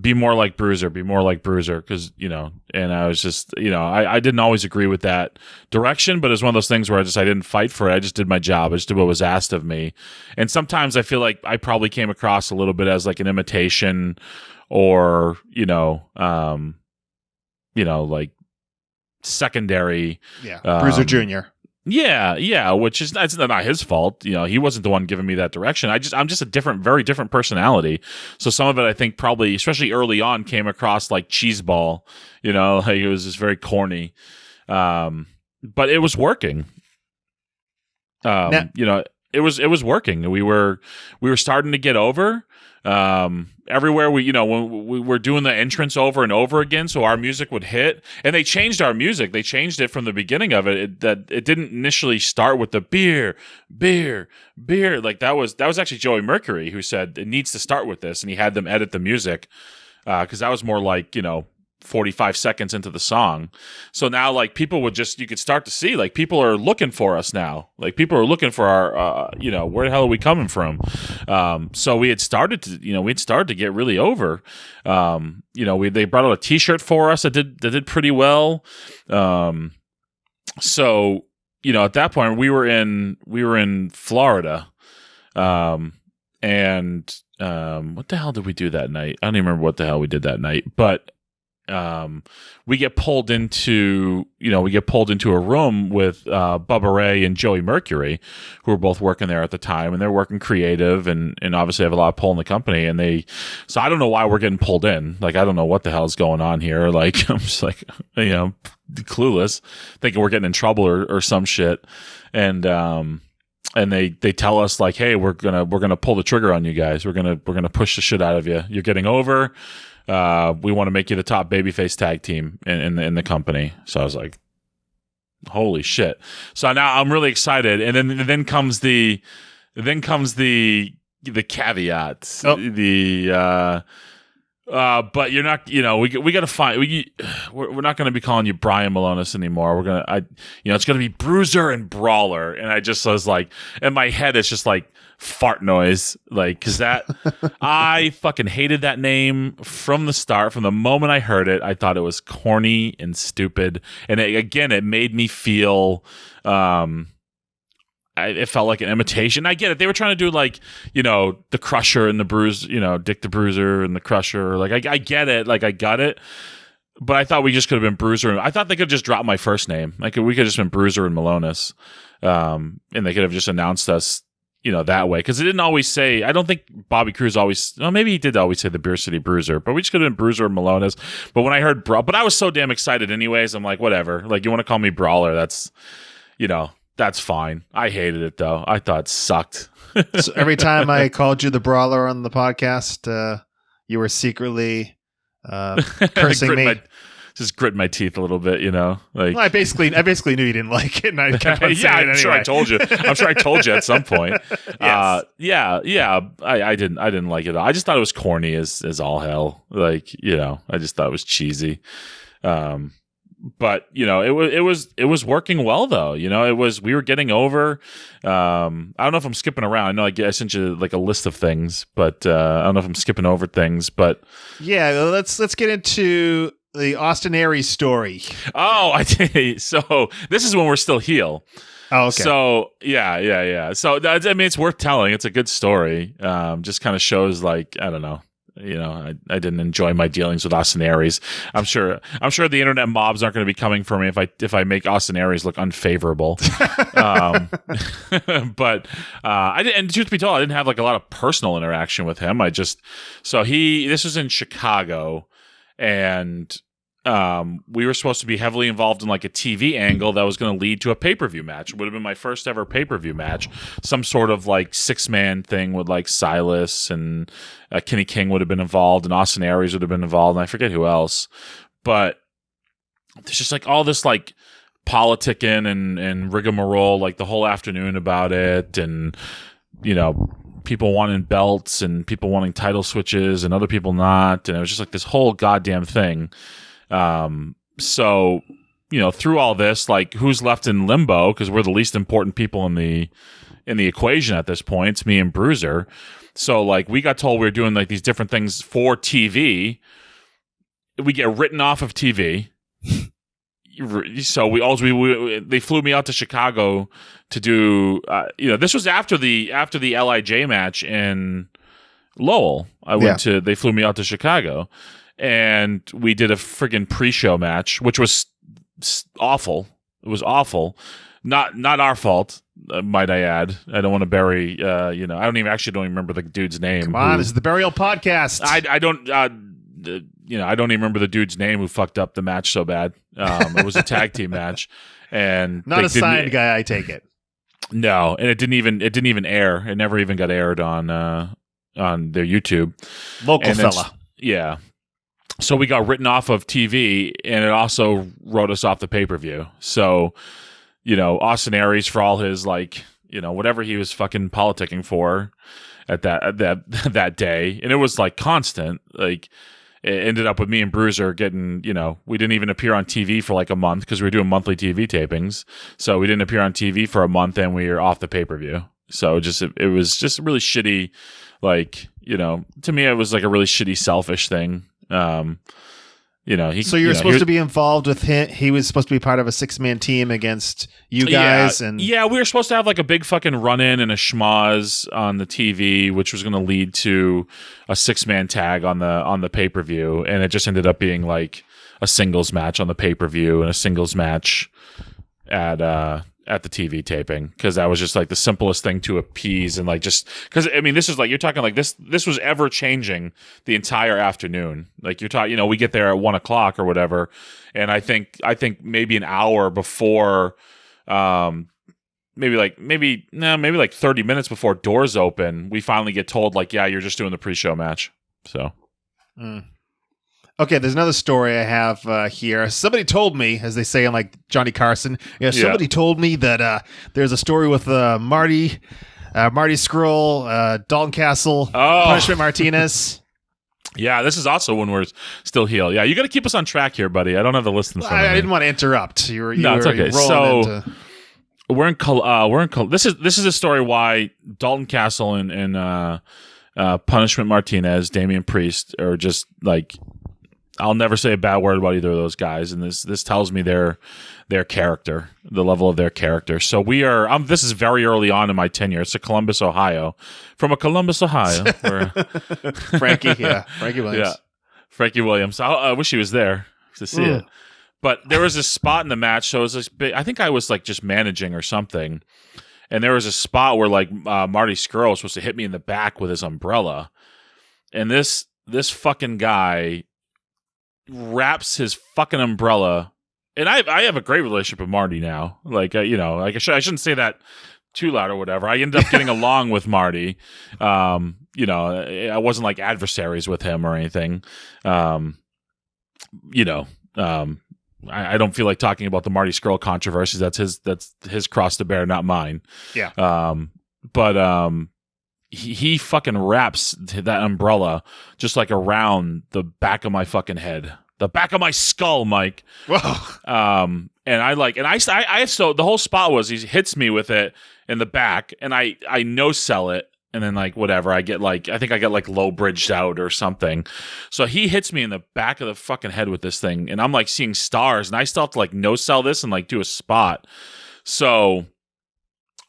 be more like Bruiser, because, you know, and I was just, you know, I didn't always agree with that direction, but it's one of those things where I didn't fight for it. I just did my job. I just did what was asked of me. And sometimes I feel like I probably came across a little bit as like an imitation, or, like secondary. Yeah. Bruiser Jr. Yeah, which is that's not his fault. You know, he wasn't the one giving me that direction. I'm just a very different personality. So some of it, I think, probably, especially early on, came across like cheeseball. You know, like it was just very corny. But it was working. You know, it was working. We were starting to get over. Everywhere when we were doing the entrance over and over again, so our music would hit, and they changed our music. They changed it from the beginning of it. It didn't initially start with the beer. Like that was actually Joey Mercury who said it needs to start with this, and he had them edit the music because that was more like 45 seconds into the song. So now like people you could start to see like people are looking for us now. Like people are looking for our where the hell are we coming from? So we had started to get really over. They brought out a t-shirt for us that did pretty well. So at that point we were in Florida. And what the hell did we do that night? I don't even remember what the hell we did that night, but we get pulled into a room with Bubba Ray and Joey Mercury, who were both working there at the time, and they're working creative and obviously have a lot of pull in the company. And so I don't know why we're getting pulled in. Like, I don't know what the hell's going on here. Like, I'm just like, clueless, thinking we're getting in trouble or some shit. And they tell us like, hey, we're gonna pull the trigger on you guys. We're gonna push the shit out of you. You're getting over. We want to make you the top babyface tag team in the company. So I was like, holy shit. So now I'm really excited. And then comes the caveat. Oh. But you're not, we got to find, we're not going to be calling you Brian Milonas anymore. We're going to, it's going to be Bruiser and Brawler. And I was like, in my head, it's just like fart noise. Like, cause I fucking hated that name from the start. From the moment I heard it, I thought it was corny and stupid. And it made me feel, it felt like an imitation. I get it. They were trying to do like, the Crusher and the Bruise, Dick the Bruiser and the Crusher. Like, I get it. Like, I got it. But I thought we just could have been Bruiser. I thought they could have just dropped my first name. Like, we could have just been Bruiser and Milonas. And they could have just announced us, that way. Because it didn't always say, I don't think Bobby Cruz maybe he did always say the Beer City Bruiser. But we just could have been Bruiser and Milonas. But when I heard but I was so damn excited anyways. I'm like, whatever. Like, you want to call me Brawler? That's, that's fine. I hated it though. I thought it sucked. So every time I called you the Brawler on the podcast, you were secretly cursing me. Just gritting my teeth a little bit, Like, well, I basically knew you didn't like it, and I kept on saying it anyway. Sure I told you. I'm sure I told you at some point. Yes. I didn't like it. I just thought it was corny as all hell. Like, I just thought it was cheesy. But it was working well though. We were getting over. I don't know if I'm skipping around. I know I sent you like a list of things, but I don't know if I'm skipping over things. But yeah, let's get into the Austin Aries story. Oh, I did. So this is when we're still heel. Oh, okay. So yeah. So it's worth telling. It's a good story. Just kind of shows like, I don't know. I didn't enjoy my dealings with Austin Aries. I'm sure the internet mobs aren't going to be coming for me if I make Austin Aries look unfavorable. But I didn't. And truth be told, I didn't have like a lot of personal interaction with him. This was in Chicago, and we were supposed to be heavily involved in like a TV angle that was going to lead to a pay-per-view match. It would have been my first ever pay-per-view match. Some sort of like 6-man thing with like Silas and Kenny King would have been involved, and Austin Aries would have been involved, and I forget who else. But there's just like all this like politicking and rigmarole like the whole afternoon about it, and people wanting belts and people wanting title switches and other people not, and it was just like this whole goddamn thing. So, through all this, like, who's left in limbo? Because we're the least important people in the equation at this point. It's me and Bruiser. So, like, we got told we were doing like these different things for TV. We get written off of TV. So they flew me out to Chicago to do. This was after the LIJ match in Lowell. They flew me out to Chicago. And we did a friggin' pre-show match, which was awful. It was awful. Not our fault, might I add. I don't want to bury. I don't even remember the dude's name. Come on, this is the Burial Podcast. I don't. I don't even remember the dude's name who fucked up the match so bad. It was a tag team match, and not a signed guy. I take it. No, and it didn't even air. It never even got aired on their YouTube. Local fella. Yeah. So we got written off of TV, and it also wrote us off the pay-per-view. So, Austin Aries, for all his like, whatever he was fucking politicking for at that day, and it was like constant. Like, it ended up with me and Bruiser getting, we didn't even appear on TV for like a month because we were doing monthly TV tapings. So we didn't appear on TV for a month, and we were off the pay-per-view. So it was just a really shitty, like, to me it was like a really shitty, selfish thing. So you're supposed to be involved with him. He was supposed to be part of a 6-man team against you guys. We were supposed to have like a big fucking run-in and a schmoz on the TV, which was going to lead to a 6-man tag on the pay-per-view. And it just ended up being like, a singles match on the pay-per-view and a singles match at the TV taping, because that was just like the simplest thing to appease, and like just because I mean, this is like, you're talking like this was ever changing the entire afternoon. Like you're talking, we get there at 1 o'clock or whatever, and I think maybe an hour before, maybe like 30 minutes before doors open, we finally get told like, yeah, you're just doing the pre-show match. So. Okay, there's another story I have here. Somebody told me, as they say on like Johnny Carson, somebody told me that there's a story with Marty Scurll, Dalton Castle, Punishment Martinez. Yeah, this is also when we're still heel. Yeah, you got to keep us on track here, buddy. I don't have the list in front of me. I didn't want to interrupt. No, it's okay. So we're in. This is a story why Dalton Castle and Punishment Martinez, Damian Priest, are just like, I'll never say a bad word about either of those guys, and this tells me their character, the level of their character. So we are. this is very early on in my tenure. It's Columbus, Ohio. From Columbus, Ohio. Frankie Williams. Yeah, Frankie Williams. I wish he was there to see it. But there was a spot in the match. So it was this big, I think I was like just managing or something, and there was a spot where like Marty Scurll was supposed to hit me in the back with his umbrella, and this fucking guy wraps his fucking umbrella, and I have a great relationship with Marty now. Like like I shouldn't say that too loud or whatever. I ended up getting along with Marty. I wasn't like adversaries with him or anything. I don't feel like talking about the Marty Scurll controversies. That's his cross to bear, not mine. Yeah. He fucking wraps that umbrella just like around the back of my fucking head, the back of my skull, Mike. Whoa. So the whole spot was he hits me with it in the back, and I no sell it, and then like whatever, I think I get like low bridged out or something. So he hits me in the back of the fucking head with this thing, and I'm like seeing stars, and I still have to like no sell this and like do a spot. So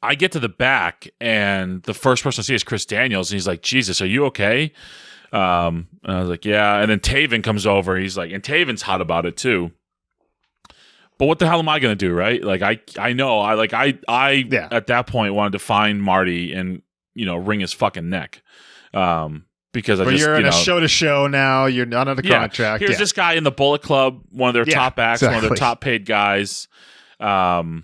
I get to the back, and the first person I see is Chris Daniels, and he's like, "Jesus, are you okay?" And I was like, "Yeah." And then Taven comes over. He's like, and Taven's hot about it too. But what the hell am I going to do, right? Like, I know, at that point wanted to find Marty and wring his fucking neck, because you're in a show now. You're not on a contract. Here's this guy in the Bullet Club, one of their top acts, one of their top paid guys. And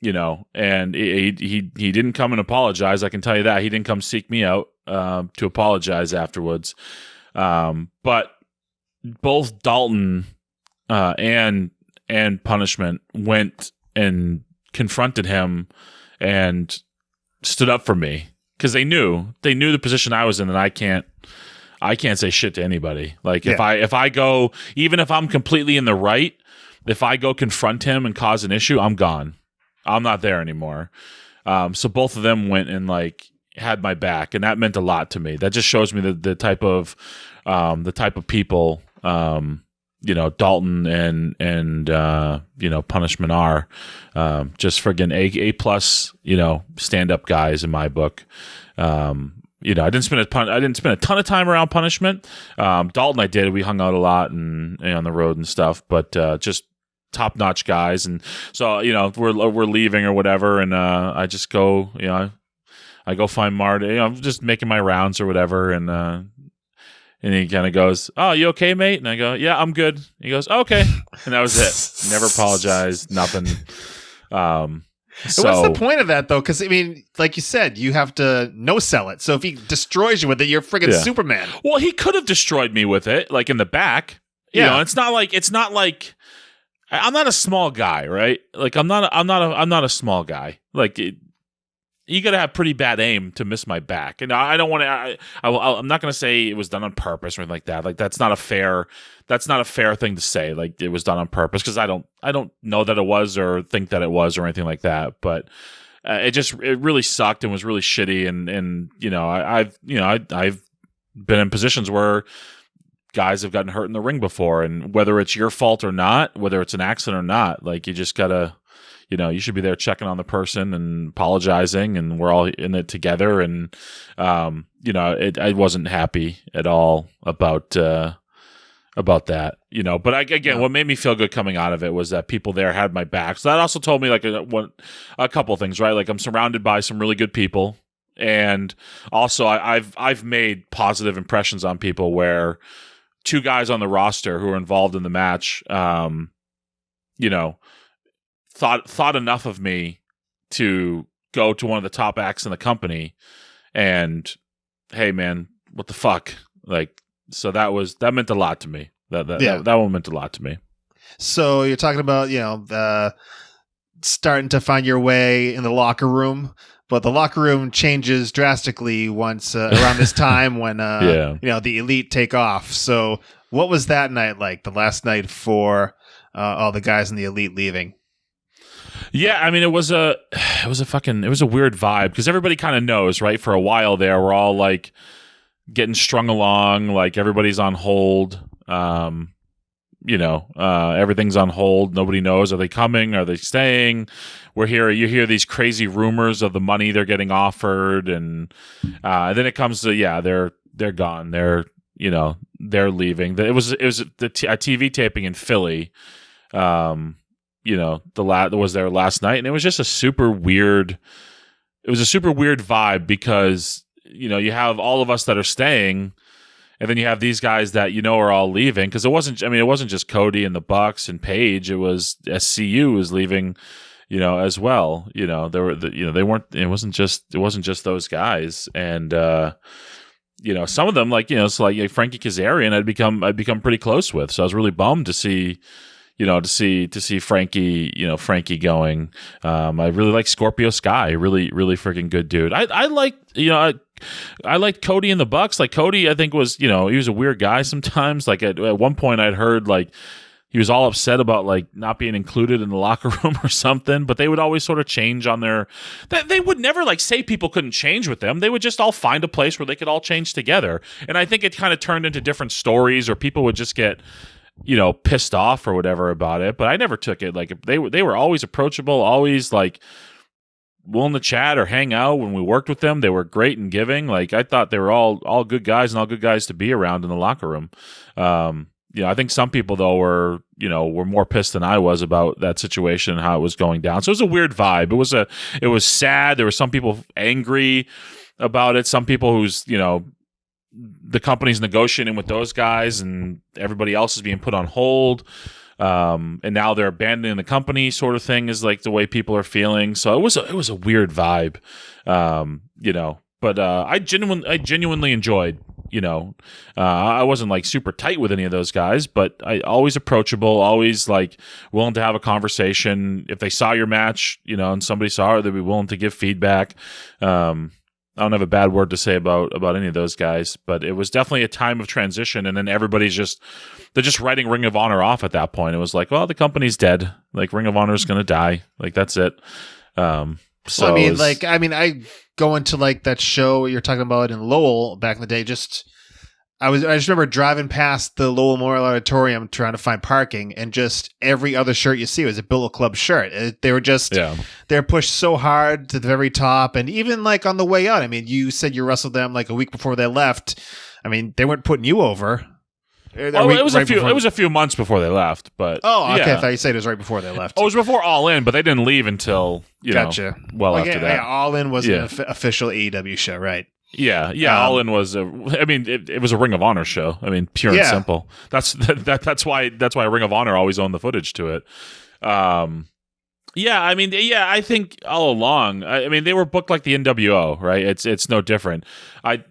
he didn't come and apologize. I can tell you that. He didn't come seek me out to apologize afterwards. But both Dalton and Punishment went and confronted him and stood up for me, because they knew the position I was in, and I can't say shit to anybody. Like if I go, even if I'm completely in the right, if I go confront him and cause an issue, I'm gone. I'm not there anymore. So both of them went and like had my back, and that meant a lot to me. That just shows me the type of people Dalton and Punishment are. Just friggin' A plus stand up guys in my book. I didn't spend a ton of time around Punishment. Dalton I did. We hung out a lot and on the road and stuff, but just top-notch guys. And so we're leaving or whatever, and I just go I go find Marty. I'm just making my rounds or whatever, and he kind of goes, "Oh, you okay, mate?" And I go, "Yeah, I'm good." He goes, "Okay," and that was it. Never apologized, nothing. So what's the point of that, though? Because I mean, like you said, you have to no sell it. So if he destroys you with it, you're friggin' Superman. Well, he could have destroyed me with it, like in the back. It's not like I'm not a small guy, right? Like I'm not a small guy. Like you got to have pretty bad aim to miss my back, and I don't want to. I'm not going to say it was done on purpose or anything like that. Like that's not a fair thing to say. Like it was done on purpose, because I don't know that it was or think that it was or anything like that. But it really sucked and was really shitty. And I've been in positions where guys have gotten hurt in the ring before, and whether it's your fault or not, whether it's an accident or not, like you just gotta. You should be there checking on the person and apologizing, and we're all in it together. And, I wasn't happy at all about about that, But again, what made me feel good coming out of it was that people there had my back. So that also told me like a couple of things, right? Like I'm surrounded by some really good people, and also I've made positive impressions on people where two guys on the roster who were involved in the match, thought enough of me to go to one of the top acts in the company, and hey, man, what the fuck, like. So that meant a lot to me. That one meant a lot to me. So you're talking about starting to find your way in the locker room, but the locker room changes drastically once around this time when the Elite take off. So what was that night like? The last night for all the guys in the Elite leaving. Yeah, I mean it was a weird vibe because everybody kind of knows, right? For a while there, we're all like getting strung along, like everybody's on hold. Everything's on hold. Nobody knows. Are they coming? Are they staying? You hear these crazy rumors of the money they're getting offered, and then it comes to they're gone. They're leaving. It was a TV taping in Philly. Was there last night, and it was just a super weird. It was a super weird vibe because you have all of us that are staying, and then you have these guys that are all leaving because it wasn't just Cody and the Bucks and Paige. It was SCU was leaving, as well. There were they weren't. It wasn't just those guys, and some of them like Frankie Kazarian I'd become pretty close with. So I was really bummed to see. To see Frankie, Frankie going. I really like Scorpio Sky, really, really freaking good dude. I liked Cody and the Bucks. Like Cody, I think was, he was a weird guy sometimes. Like at one point I'd heard like he was all upset about like not being included in the locker room or something, but they would always sort of change on they would never like say people couldn't change with them. They would just all find a place where they could all change together. And I think it kind of turned into different stories, or people would just get pissed off or whatever about it, but I never took it. Like they were always approachable, always like willing to chat or hang out when we worked with them. They were great and giving. Like I thought they were all good guys and all good guys to be around in the locker room. I think some people though were more pissed than I was about that situation and how it was going down. So it was a weird vibe. It was sad. There were some people angry about it. Some people who's, the company's negotiating with those guys and everybody else is being put on hold. And now they're abandoning the company, sort of thing, is like the way people are feeling. So it was a weird vibe, but I genuinely enjoyed, I wasn't like super tight with any of those guys, but I always approachable, always like willing to have a conversation. If they saw your match, and somebody saw it, they'd be willing to give feedback. I don't have a bad word to say about any of those guys, but it was definitely a time of transition. And then everybody's they're just writing Ring of Honor off at that point. It was like, well, the company's dead. Like Ring of Honor is going to die. Like that's it. I go into like that show you're talking about in Lowell back in the day. I just remember driving past the Lowell Memorial Auditorium trying to find parking, and just every other shirt you see was a Billet Club shirt. They were they're pushed so hard to the very top, and even like on the way out. I mean, you said you wrestled them like a week before they left. I mean, they weren't putting you over. It was a few months before they left, but okay. I thought you said it was right before they left. Oh, it was before All In, but they didn't leave until gotcha. After that. Yeah, All In was an official AEW show, right? Yeah. All In was it was a Ring of Honor show. I mean, pure and simple. That's why Ring of Honor always owned the footage to it. I think all along, they were booked like the NWO, right? It's no different. I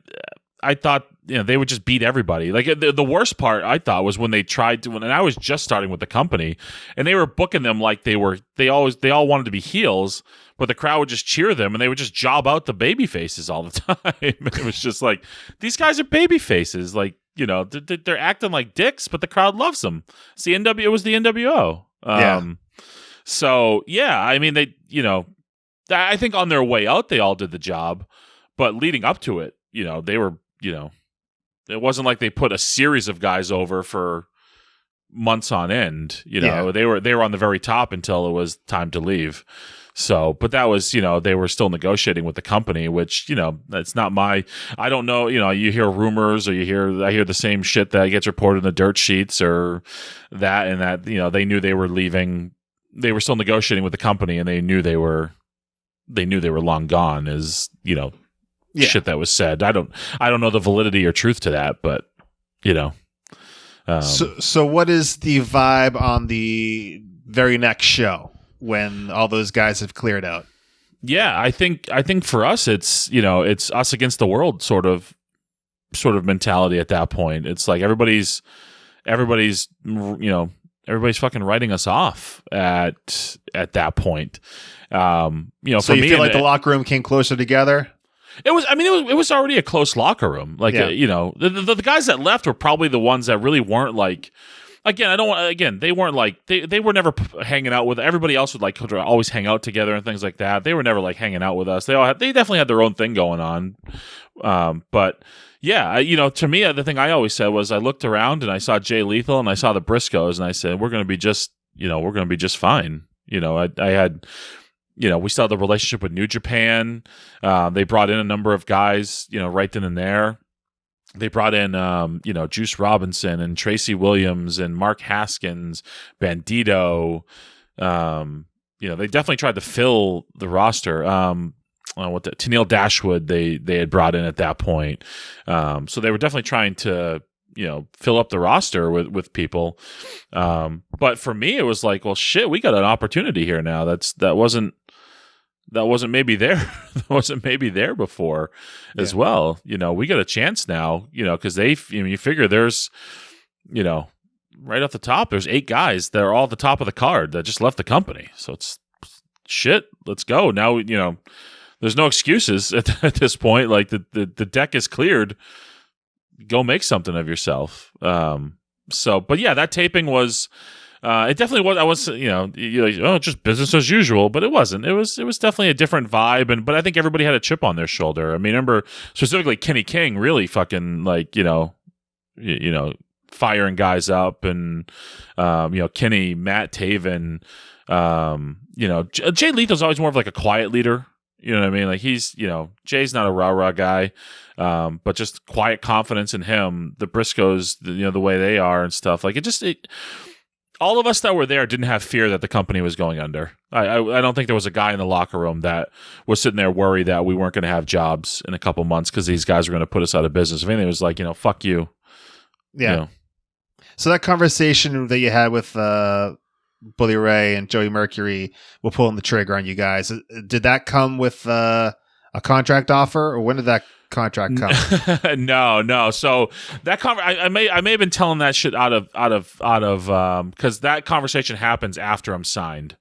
thought they would just beat everybody. Like the worst part I thought was when they tried to, and I was just starting with the company, and they were booking them like they all wanted to be heels, but the crowd would just cheer them, and they would just job out the baby faces all the time. It was just like, these guys are baby faces. Like, they're acting like dicks, but the crowd loves them. It was the NWO. So I think on their way out, they all did the job, but leading up to it, they were, it wasn't like they put a series of guys over for months on end. They were on the very top until it was time to leave. So, but that was, they were still negotiating with the company, which, that's not I don't know, you hear rumors or I hear the same shit that gets reported in the dirt sheets or that, and that, they knew they were leaving. They were still negotiating with the company, and they knew they were long gone shit that was said. I don't know the validity or truth to that, but So what is the vibe on the very next show when all those guys have cleared out? Yeah, I think for us it's it's us against the world sort of mentality at that point. It's like everybody's fucking writing us off at that point. So for you me, feel like the locker room came closer together? It was already a close locker room. Like, the guys that left were probably the ones that really weren't like, they weren't like, they were never hanging out with everybody else would like always hang out together and things like that. They were never like hanging out with us. They definitely had their own thing going on. But yeah, to me, the thing I always said was I looked around and I saw Jay Lethal and I saw the Briscoes and I said, we're going to be just fine. I had, we still had the relationship with New Japan. They brought in a number of guys, right then and there. They brought in, Juice Robinson and Tracy Williams and Mark Haskins, Bandito. They definitely tried to fill the roster. Tennille Dashwood they had brought in at that point. So they were definitely trying to, fill up the roster with people. But for me, it was like, well, shit, we got an opportunity here now. That wasn't maybe there. That wasn't maybe there before as well. We got a chance now, because you figure there's, right off the top, there's 8 guys that are all at the top of the card that just left the company. So it's shit. Let's go. Now, there's no excuses at this point. Like the deck is cleared. Go make something of yourself. But yeah, that taping was, it definitely was. I was, you're like, oh, just business as usual, but it wasn't. It was definitely a different vibe, but I think everybody had a chip on their shoulder. I mean, remember specifically Kenny King really fucking like, firing guys up, and Kenny, Matt Taven, Jay Lethal's always more of like a quiet leader. You know what I mean? Like he's, Jay's not a rah-rah guy, but just quiet confidence in him. The Briscoes, the way they are and stuff. Like all of us that were there didn't have fear that the company was going under. I don't think there was a guy in the locker room that was sitting there worried that we weren't going to have jobs in a couple months because these guys were going to put us out of business. If anything, it was like, fuck you. Yeah. So that conversation that you had with Bully Ray and Joey Mercury were pulling the trigger on you guys. Did that come with a contract offer, or when did that contract come? No. So that I may have been telling that shit out of because that conversation happens after I'm signed.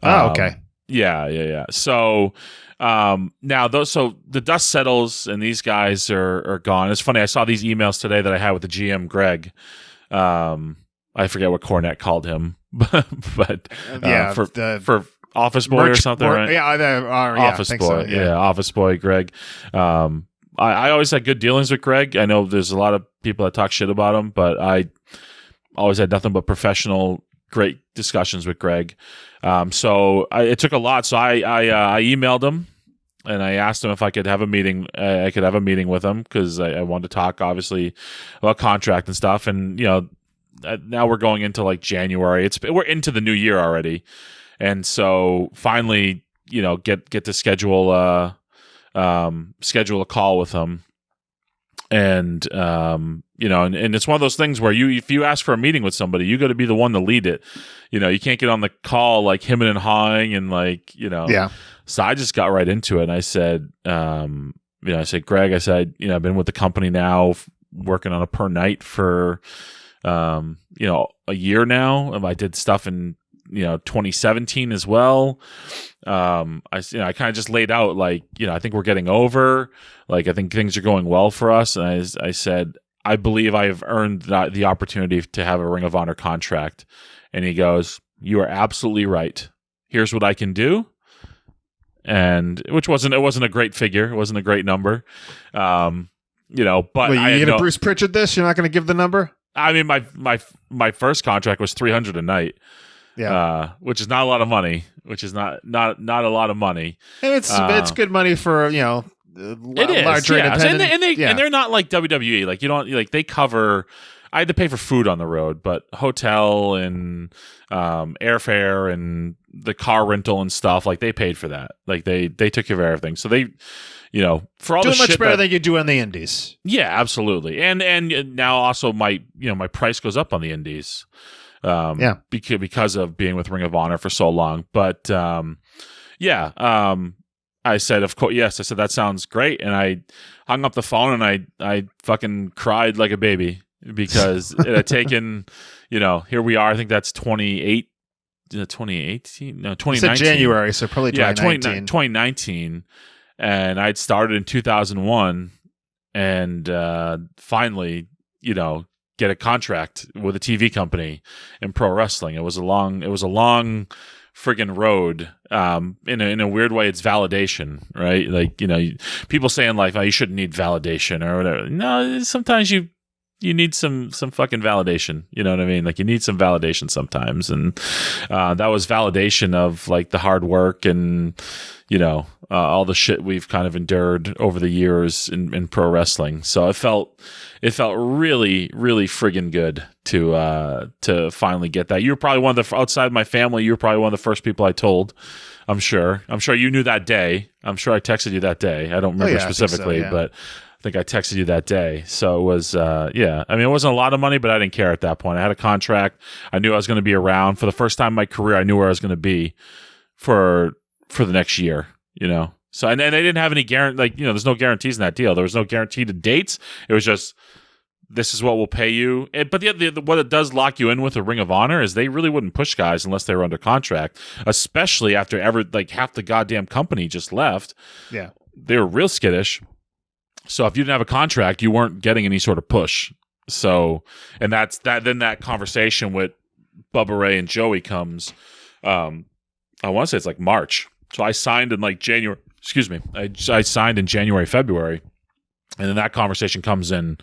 Oh, okay. Yeah. So now so the dust settles and these guys are gone. It's funny. I saw these emails today that I had with the GM Greg. I forget what Cornette called him, but for office boy or something, right? Office boy. So, yeah, office boy Greg. I always had good dealings with Greg. I know there's a lot of people that talk shit about him, but I always had nothing but professional, great discussions with Greg. So it took a lot. So I emailed him and I asked him if I could have a meeting. I could have a meeting with him because I wanted to talk, obviously, about contract and stuff. And now we're going into like January. We're into the new year already, and so finally, get to schedule a call with him, and and it's one of those things where if you ask for a meeting with somebody, you got to be the one to lead it. You can't get on the call like him and hawing and like Yeah. So I just got right into it, and I said, I said, Greg, I've been with the company now, working on a per night for a year now. I did stuff in 2017 as well. I kind of just laid out like, I think we're getting over. Like, I think things are going well for us. And I said, I believe I have earned the opportunity to have a Ring of Honor contract. And he goes, you are absolutely right. Here's what I can do. And it wasn't a great figure. It wasn't a great number. But you going to Bruce Pritchard this? You're not going to give the number? I mean, my first contract was $300 a night. which is not a lot of money. Which is not a lot of money. And it's good money for it is, larger independent, and they're not like WWE. Like you don't like they cover. I had to pay for food on the road, but hotel and airfare and the car rental and stuff, like they paid for that. Like they took care of everything. So they, for all doing the much shit better than you do on the indies. Yeah, absolutely. And now also my price goes up on the indies. Because of being with Ring of Honor for so long. But I said, of course, yes. I said that sounds great, and I hung up the phone and I fucking cried like a baby because it had taken, here we are. I think that's 2018. No, 2019. You said January, so probably 2019. 2019, and I'd started in 2001, and finally, get a contract with a TV company in pro wrestling. It was a long friggin' road. In a weird way, it's validation, right? Like, people say in life, oh, you shouldn't need validation or whatever. No, sometimes you need some fucking validation. You know what I mean? Like you need some validation sometimes. And that was validation of like the hard work and, all the shit we've kind of endured over the years in pro wrestling. So it felt really, really friggin' good to finally get that. You were probably one of the, outside my family, you were probably one of the first people I told. I'm sure you knew that day. I'm sure I texted you that day. I don't remember specifically, but I think I texted you that day. So it was, I mean, it wasn't a lot of money, but I didn't care at that point. I had a contract. I knew I was going to be around for the first time in my career. I knew where I was going to be for the next year, So, and they didn't have any guarantee, there's no guarantees in that deal. There was no guarantee to dates. It was just, this is what we'll pay you. But what it does lock you in with a Ring of Honor is they really wouldn't push guys unless they were under contract, especially after half the goddamn company just left. Yeah. They were real skittish. So if you didn't have a contract, you weren't getting any sort of push. So, and that's that. Then that conversation with Bubba Ray and Joey comes. I want to say it's like March. So I signed in like January. Excuse me. I signed in January, February, and then that conversation comes in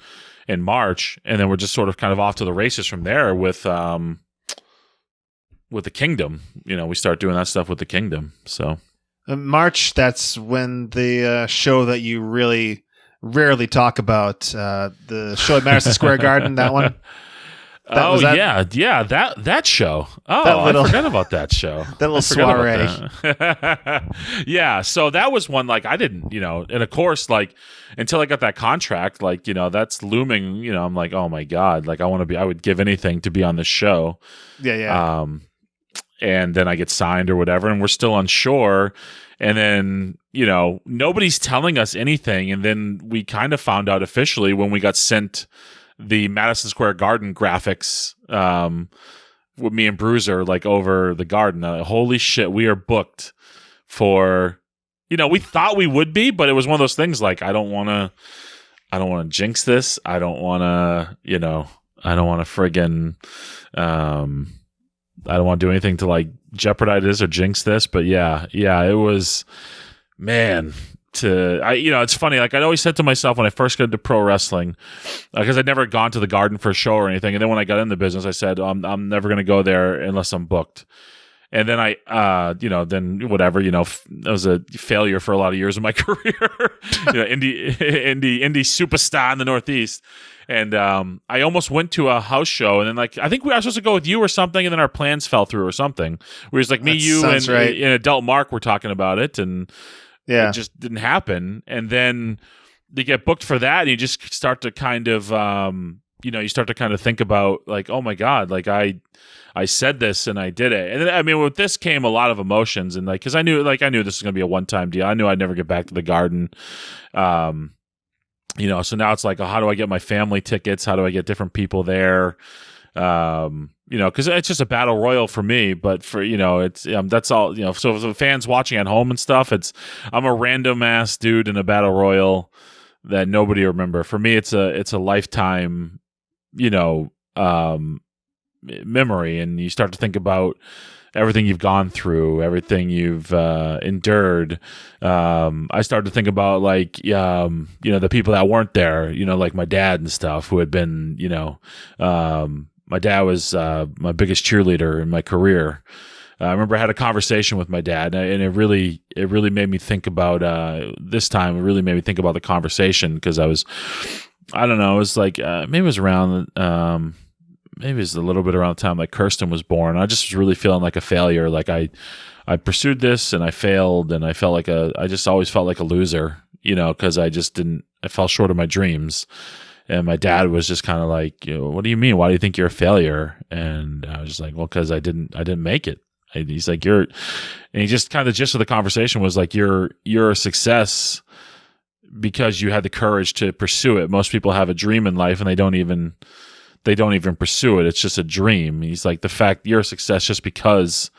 March, and then we're just sort of kind of off to the races from there with the Kingdom. We start doing that stuff with the Kingdom. So March. That's when the show that you really rarely talk about, the show at Madison Square Garden. That one. That show. Oh, I forgot about that show. That little soiree. Yeah, so that was one like I didn't, and of course, like until I got that contract, like that's looming. I'm like, oh my god, like I would give anything to be on this show. Yeah. And then I get signed or whatever, and we're still unsure. And then nobody's telling us anything, and then we kind of found out officially when we got sent the Madison Square Garden graphics with me and Bruiser like over the Garden. Holy shit, we are booked for. We thought we would be, but it was one of those things like I don't want to jinx this. I don't want to. I don't want to friggin'. I don't want to do anything to like jeopardize this or jinx this. But yeah, it was, man. It's funny. Like I always said to myself when I first got into pro wrestling, because I'd never gone to the Garden for a show or anything, and then when I got in the business, I said I'm never going to go there unless I'm booked. And then then whatever, that was a failure for a lot of years of my career. Indie superstar in the Northeast. And I almost went to a house show, and then like I think we were supposed to go with you or something, and then our plans fell through or something. Whereas like me, you, and Adult Mark were talking about it, and it just didn't happen. And then they get booked for that, and you just start to kind of think about like, oh my god, like I said this and I did it. And then, I mean, with this came a lot of emotions, and like because I knew this was going to be a one-time deal. I knew I'd never get back to the Garden. So now it's like, oh, how do I get my family tickets? How do I get different people there? Because it's just a battle royal for me, but for, it's, that's all, so for the fans watching at home and stuff, I'm a random ass dude in a battle royal that nobody will remember. For me, it's a lifetime, memory. And you start to think about everything you've gone through, everything you've endured. I started to think about like, the people that weren't there, like my dad and stuff who had been, my dad was my biggest cheerleader in my career. I remember I had a conversation with my dad, and it really made me think about this time. It really made me think about the conversation because I don't know, it was like maybe it was around maybe it was a little bit around the time like Kirsten was born. I just was really feeling like a failure. Like I pursued this and I failed, and I felt like I just always felt like a loser, because I fell short of my dreams. And my dad was just kind of like, what do you mean? Why do you think you're a failure? And I was just like, well, because I didn't make it. He's like, and he just kind of the gist of the conversation was like, you're a success because you had the courage to pursue it. Most people have a dream in life and they don't even pursue it. It's just a dream. He's like, the fact you're a success just because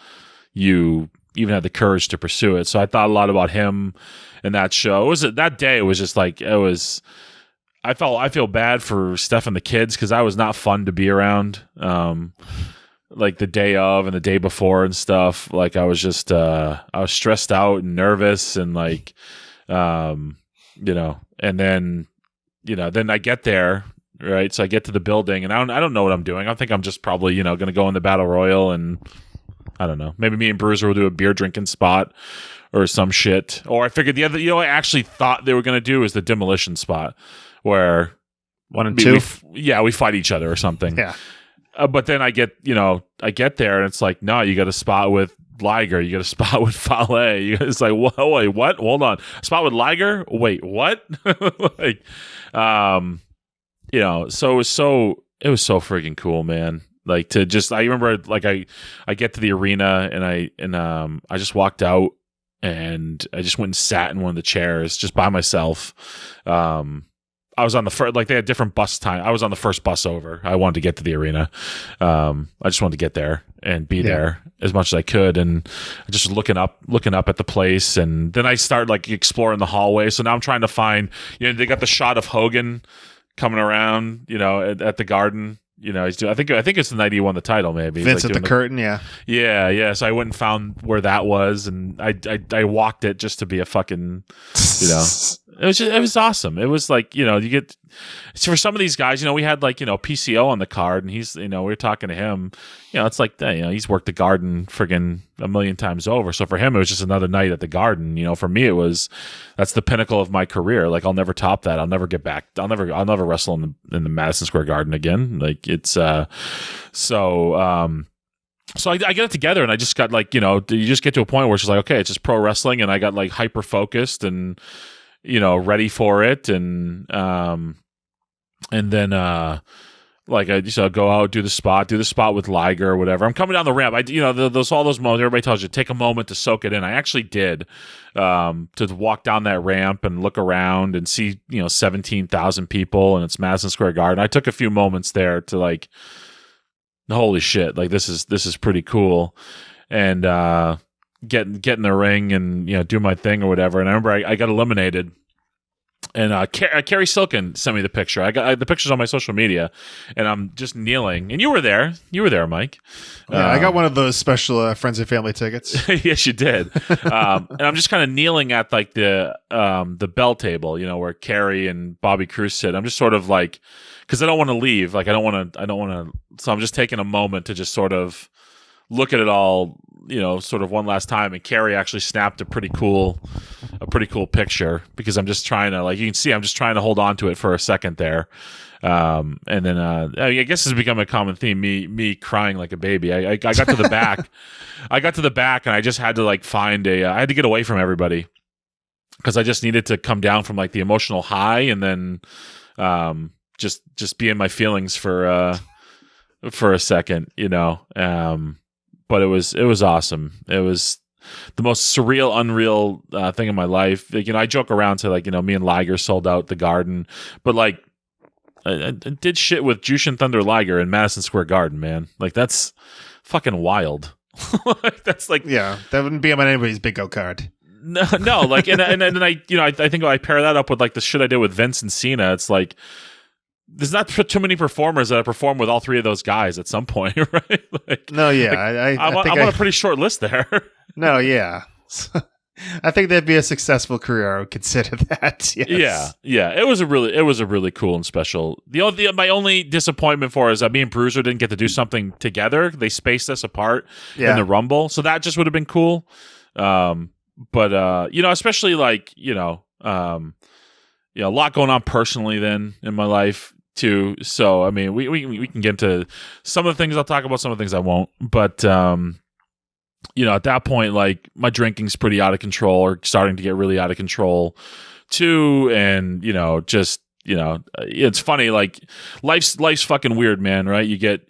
you even had the courage to pursue it. So I thought a lot about him in that show. That day? It was just like, I feel bad for Steph and the kids because I was not fun to be around. Like the day of and the day before and stuff. Like I was just I was stressed out and nervous and like and then then I get there, right? So I get to the building and I don't know what I'm doing. I think I'm just probably going to go in the battle royal, and I don't know. Maybe me and Bruiser will do a beer drinking spot or some shit. Or I figured the other I actually thought they were going to do is the demolition spot where 1 and 2 we fight each other or something. Yeah. But then I get there and it's like, no, you got a spot with Liger. You got a spot with Fale. It's like, whoa, wait, what? Hold on. Spot with Liger? Wait, what? Like, so it was so freaking cool, man. Like to just, I remember like I get to the arena and I just walked out and I just went and sat in one of the chairs just by myself. I was on the first, like they had different bus time. I was on the first bus over. I wanted to get to the arena. I just wanted to get there and be there as much as I could. And just looking up at the place. And then I started like exploring the hallway. So now I'm trying to find, they got the shot of Hogan coming around, at the Garden. He's doing, I think it's the night he won the title, maybe. Vince like at the curtain, yeah. Yeah. So I went and found where that was, and I walked it just to be a fucking, It was awesome. It was like, you get, for some of these guys, we had like, PCO on the card, and he's, we were talking to him, it's like, he's worked the Garden friggin' a million times over. So for him, it was just another night at the Garden. For me, that's the pinnacle of my career. Like I'll never top that. I'll never get back. I'll never wrestle in the Madison Square Garden again. Like it's, so I get it together, and I just got like, you just get to a point where it's just like, okay, it's just pro wrestling, and I got like hyper focused and, ready for it. And then, like I just go out, do the spot with Liger or whatever. I'm coming down the ramp. Those all those moments, everybody tells you, take a moment to soak it in. I actually did, to walk down that ramp and look around and see, 17,000 people, and it's Madison Square Garden. I took a few moments there to like, holy shit, like this is pretty cool. And, get in the ring and do my thing or whatever. And I remember I got eliminated, and Carrie Silken sent me the picture. I got the pictures on my social media, and I'm just kneeling. And you were there, Mike. Yeah, I got one of those special friends and family tickets. Yes, you did. And I'm just kind of kneeling at like the bell table, where Carrie and Bobby Cruz sit. I'm just sort of like, because I don't want to leave. Like I don't want to. So I'm just taking a moment to just sort of look at it all, sort of one last time. And Carrie actually snapped a pretty cool picture, because I'm just trying to, like, you can see, I'm just trying to hold on to it for a second there. And then, I guess it's become a common theme, me crying like a baby. I got to the back, and I just had to like find I had to get away from everybody, because I just needed to come down from like the emotional high, and then, just be in my feelings for a second, but it was awesome. It was the most surreal, unreal thing in my life. Like, I joke around to like, me and Liger sold out the Garden, but like I did shit with Jushin Thunder Liger in Madison Square Garden, man. Like that's fucking wild. Like, that's like, yeah, that wouldn't be on anybody's bingo card. No, like, and then I think I pair that up with like the shit I did with Vince and Cena. It's like, there's not too many performers that I perform with all three of those guys at some point, right? Like, no, yeah, like, I'm on a pretty short list there. No, yeah. I think that'd be a successful career. I would consider that. Yes. Yeah. It was a really cool and special. My only disappointment for is that me and Bruiser didn't get to do something together. They spaced us apart in the Rumble, so that just would have been cool. But especially like a lot going on personally then in my life too. So I mean, we can get into some of the things I'll talk about, some of the things I won't. But at that point, like my drinking's pretty out of control, or starting to get really out of control too. And it's funny. Like life's fucking weird, man. Right? You get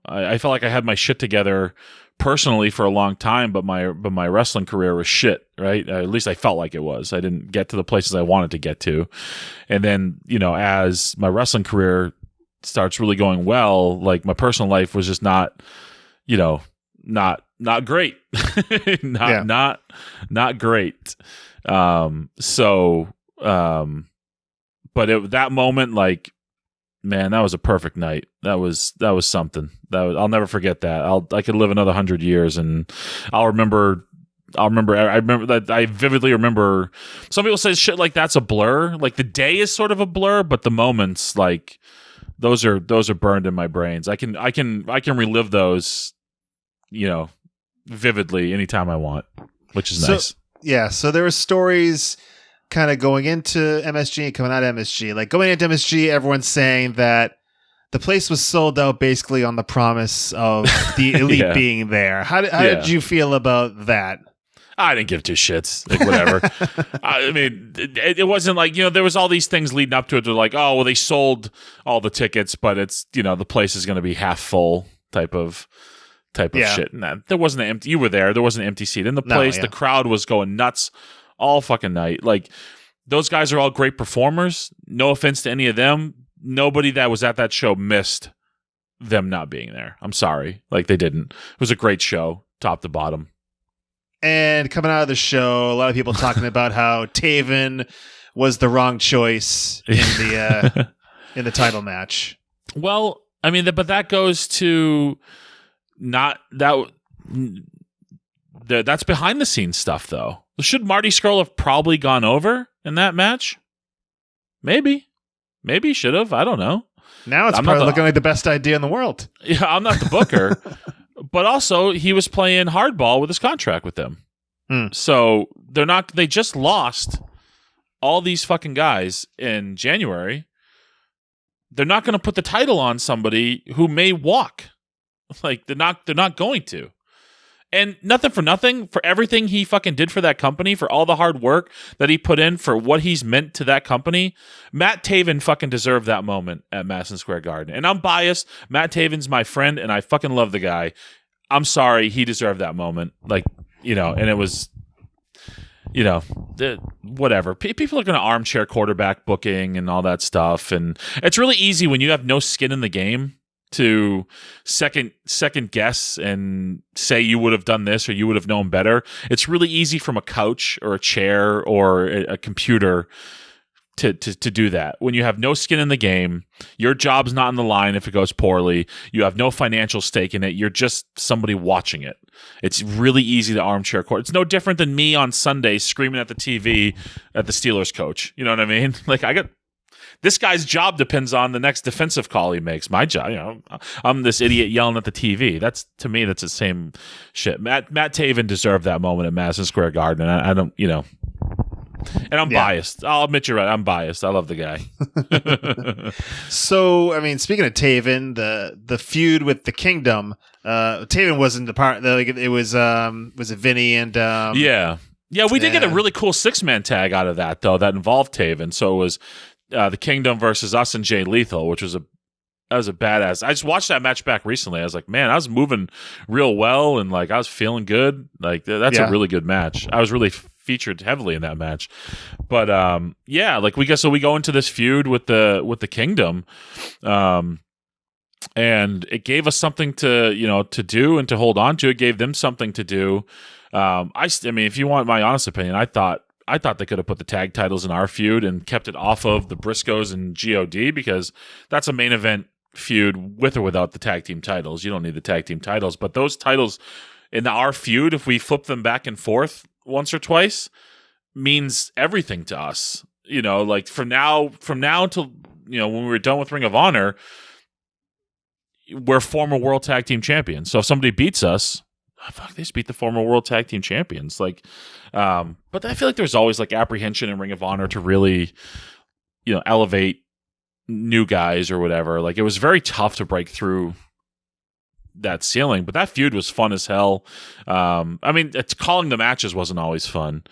I felt like I had my shit together personally for a long time, but my wrestling career was shit, right? At least I felt like it was. I didn't get to the places I wanted to get to. And then, as my wrestling career starts really going well, like my personal life was just not great. not great. But that moment, like, man, that was a perfect night. That was something. I'll never forget that. I could live another 100 years, and I remember that. I vividly remember. Some people say shit like that's a blur. Like the day is sort of a blur, but the moments, like those are burned in my brains. I can relive those, vividly anytime I want, which is nice. Yeah. So there were stories kind of going into MSG and coming out of MSG. Like going into MSG, everyone's saying that the place was sold out basically on the promise of the elite being there. How did you feel about that? I didn't give two shits. Like, whatever. I mean, it wasn't like, there was all these things leading up to it. They're like, oh, well, they sold all the tickets, but it's, the place is going to be half full type of shit. And there wasn't an empty, you were there. There wasn't an empty seat in the place. The crowd was going nuts all fucking night. Like, those guys are all great performers. No offense to any of them. Nobody that was at that show missed them not being there. I'm sorry. Like, they didn't. It was a great show, top to bottom. And coming out of the show, a lot of people talking about how Taven was the wrong choice in the title match. Well, I mean, but that goes to not that. That's behind the scenes stuff, though. Should Marty Scurll have probably gone over in that match? Maybe he should have. I don't know. Now it's probably looking like the best idea in the world. Yeah, I'm not the booker. But also, he was playing hardball with his contract with them. So they just lost all these fucking guys in January. They're not going to put the title on somebody who may walk. Like, they're not going to. And nothing for nothing, for everything he fucking did for that company, for all the hard work that he put in, for what he's meant to that company, Matt Taven fucking deserved that moment at Madison Square Garden. And I'm biased. Matt Taven's my friend, and I fucking love the guy. I'm sorry, he deserved that moment. Like, and it was, whatever. People are going to armchair quarterback booking and all that stuff. And it's really easy when you have no skin in the game to second guess and say you would have done this or you would have known better. It's really easy from a couch or a chair or a computer to do that. When you have no skin in the game, your job's not on the line if it goes poorly. You have no financial stake in it. You're just somebody watching it. It's really easy to armchair court. It's no different than me on Sunday screaming at the TV at the Steelers coach. You know what I mean? Like, this guy's job depends on the next defensive call he makes. My job, I'm this idiot yelling at the TV. That's, to me, that's the same shit. Matt Taven deserved that moment at Madison Square Garden, and I don't, and I'm biased. I'll admit you're right. I'm biased. I love the guy. So, I mean, speaking of Taven, the feud with the Kingdom, Taven wasn't the part. It was it Vinny and yeah. We did get a really cool 6-man tag out of that though. That involved Taven. So it was the Kingdom versus us and Jay Lethal, which was a badass. I just watched that match back recently. I was like, man, I was moving real well and like I was feeling good. Like that's a really good match. I was really featured heavily in that match. But like we go into this feud with the Kingdom. And it gave us something to do and to hold on to. It gave them something to do. I mean, if you want my honest opinion, I thought they could have put the tag titles in our feud and kept it off of the Briscoes and GOD, because that's a main event feud with or without the tag team titles. You don't need the tag team titles, but those titles in our feud, if we flip them back and forth, once or twice means everything to us. You know, like from now until, you know, when we were done with Ring of Honor, we're former World Tag Team Champions. So if somebody beats us, they just beat the former World Tag Team Champions. Like, but I feel like there's always like apprehension in Ring of Honor to really, you know, elevate new guys or whatever. Like, it was very tough to break through that ceiling, but that feud was fun as hell. I mean, calling the matches wasn't always fun.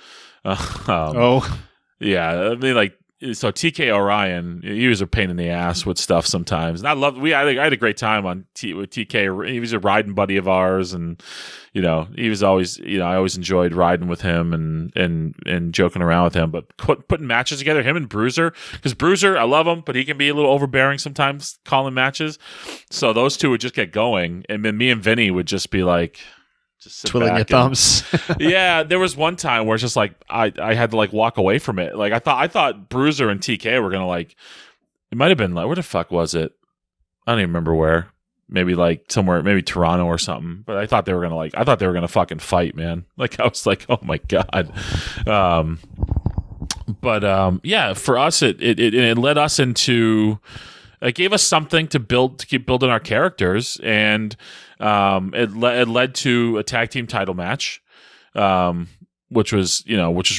Yeah, I mean, like, so TK Orion, he was a pain in the ass with stuff sometimes. And I had a great time with TK. He was a riding buddy of ours, and you know, he was always, you know, I always enjoyed riding with him and joking around with him. But putting matches together, him and Bruiser, because Bruiser, I love him, but he can be a little overbearing sometimes calling matches. So those two would just get going, and then me and Vinny would just be like, just twiddling your thumbs. Yeah, there was one time where it's just like I had to like walk away from it. Like I thought Bruiser and TK were gonna, like, it might have been like, where the fuck was it? I don't even remember where. Maybe like somewhere, maybe Toronto or something. But I thought they were gonna fucking fight, man. Like, I was like, oh my god. Yeah, for us, it led us into. It gave us something to keep building our characters, and it led to a tag team title match, which was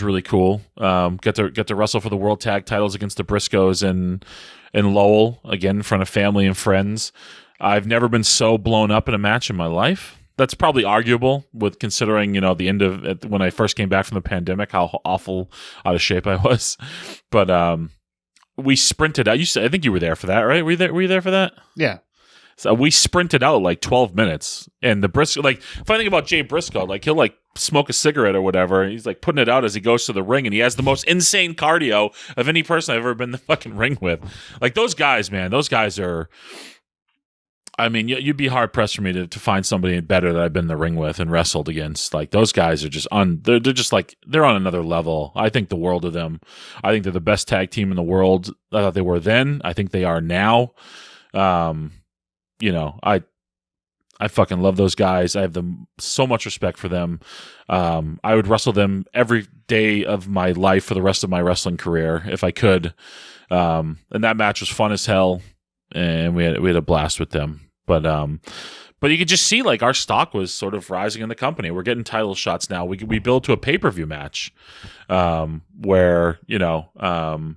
really cool. Get to wrestle for the world tag titles against the Briscoes and Lowell, again in front of family and friends. I've never been so blown up in a match in my life. That's probably arguable with considering, you know, the end of it, when I first came back from the pandemic, how awful out of shape I was. But we sprinted out. I think you were there for that, right? Were you there for that? Yeah. So we sprinted out like 12 minutes, and the Briscoe, like, funny thing about Jay Briscoe, like, he'll like smoke a cigarette or whatever. He's like putting it out as he goes to the ring, and he has the most insane cardio of any person I've ever been in the fucking ring with. Like, those guys, man, those guys are. I mean, you'd be hard pressed for me to find somebody better that I've been in the ring with and wrestled against. Like, those guys are just they're just like, they're on another level. I think the world of them. I think they're the best tag team in the world. I thought they were then. I think they are now. You know, I fucking love those guys. I have so much respect for them. I would wrestle them every day of my life for the rest of my wrestling career if I could. And that match was fun as hell, and we had a blast with them. But you could just see, like, our stock was sort of rising in the company. We're getting title shots now. We build to a pay-per-view match, where, you know,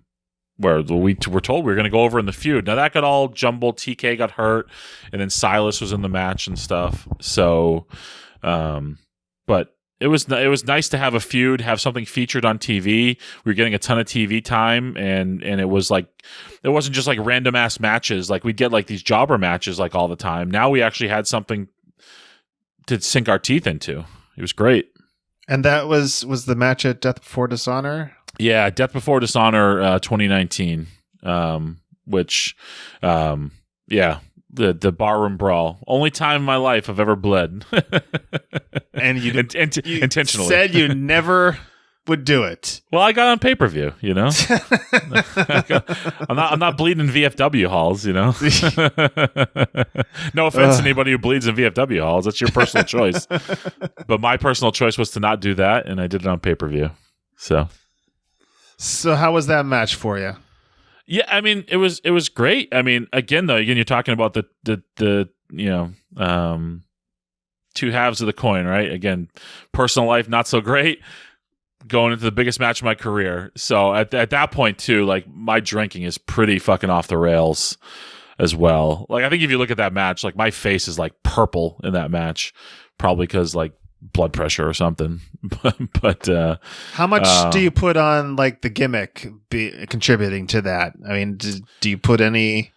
where we were told we were going to go over in the feud. Now that got all jumbled. TK got hurt, and then Silas was in the match and stuff. So, but it was nice to have a feud, have something featured on TV. We were getting a ton of TV time, and it was like, it wasn't just like random ass matches. Like, we'd get like these jobber matches like all the time. Now we actually had something to sink our teeth into. It was great. And that was the match at Death Before Dishonor? Yeah, Death Before Dishonor 2019, which, yeah, the barroom brawl. Only time in my life I've ever bled. And you intentionally said you never would do it. Well, I got on pay-per-view, you know. I'm not bleeding in VFW halls, you know. No offense to anybody who bleeds in VFW halls. That's your personal choice. But my personal choice was to not do that, and I did it on pay-per-view. So how was that match for you? Yeah, I mean, it was great. I mean, again, you're talking about the you know, two halves of the coin, right? Again, personal life not so great, going into the biggest match of my career. So at that point too, like, my drinking is pretty fucking off the rails as well. Like, I think if you look at that match, like, my face is like purple in that match, probably because like blood pressure or something. But how much do you put on, like, the gimmick contributing to that? I mean, do you put any?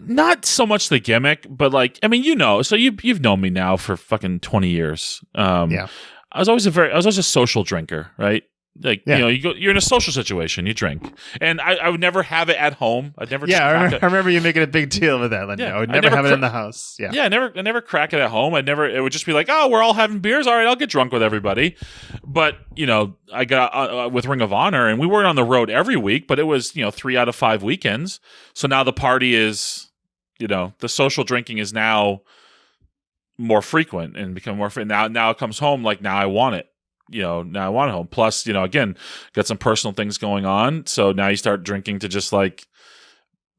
Not so much the gimmick, but, like, I mean, you know, so you've known me now for fucking 20 years. Yeah. I was always a social drinker, right? Like, yeah. You know, you're in a social situation, you drink, and I would never have it at home. I'd never. Yeah, I remember you making a big deal with that. Yeah, I would never have it in the house. Yeah, yeah, I never crack it at home. It would just be like, oh, we're all having beers. All right, I'll get drunk with everybody. But, you know, I got with Ring of Honor, and we weren't on the road every week, but it was, you know, 3 out of 5 weekends. So now the party is, you know, the social drinking is now more frequent and become more. Now it comes home, like, now I want it. now I want a home. Plus, again, got some personal things going on. So now you start drinking to just like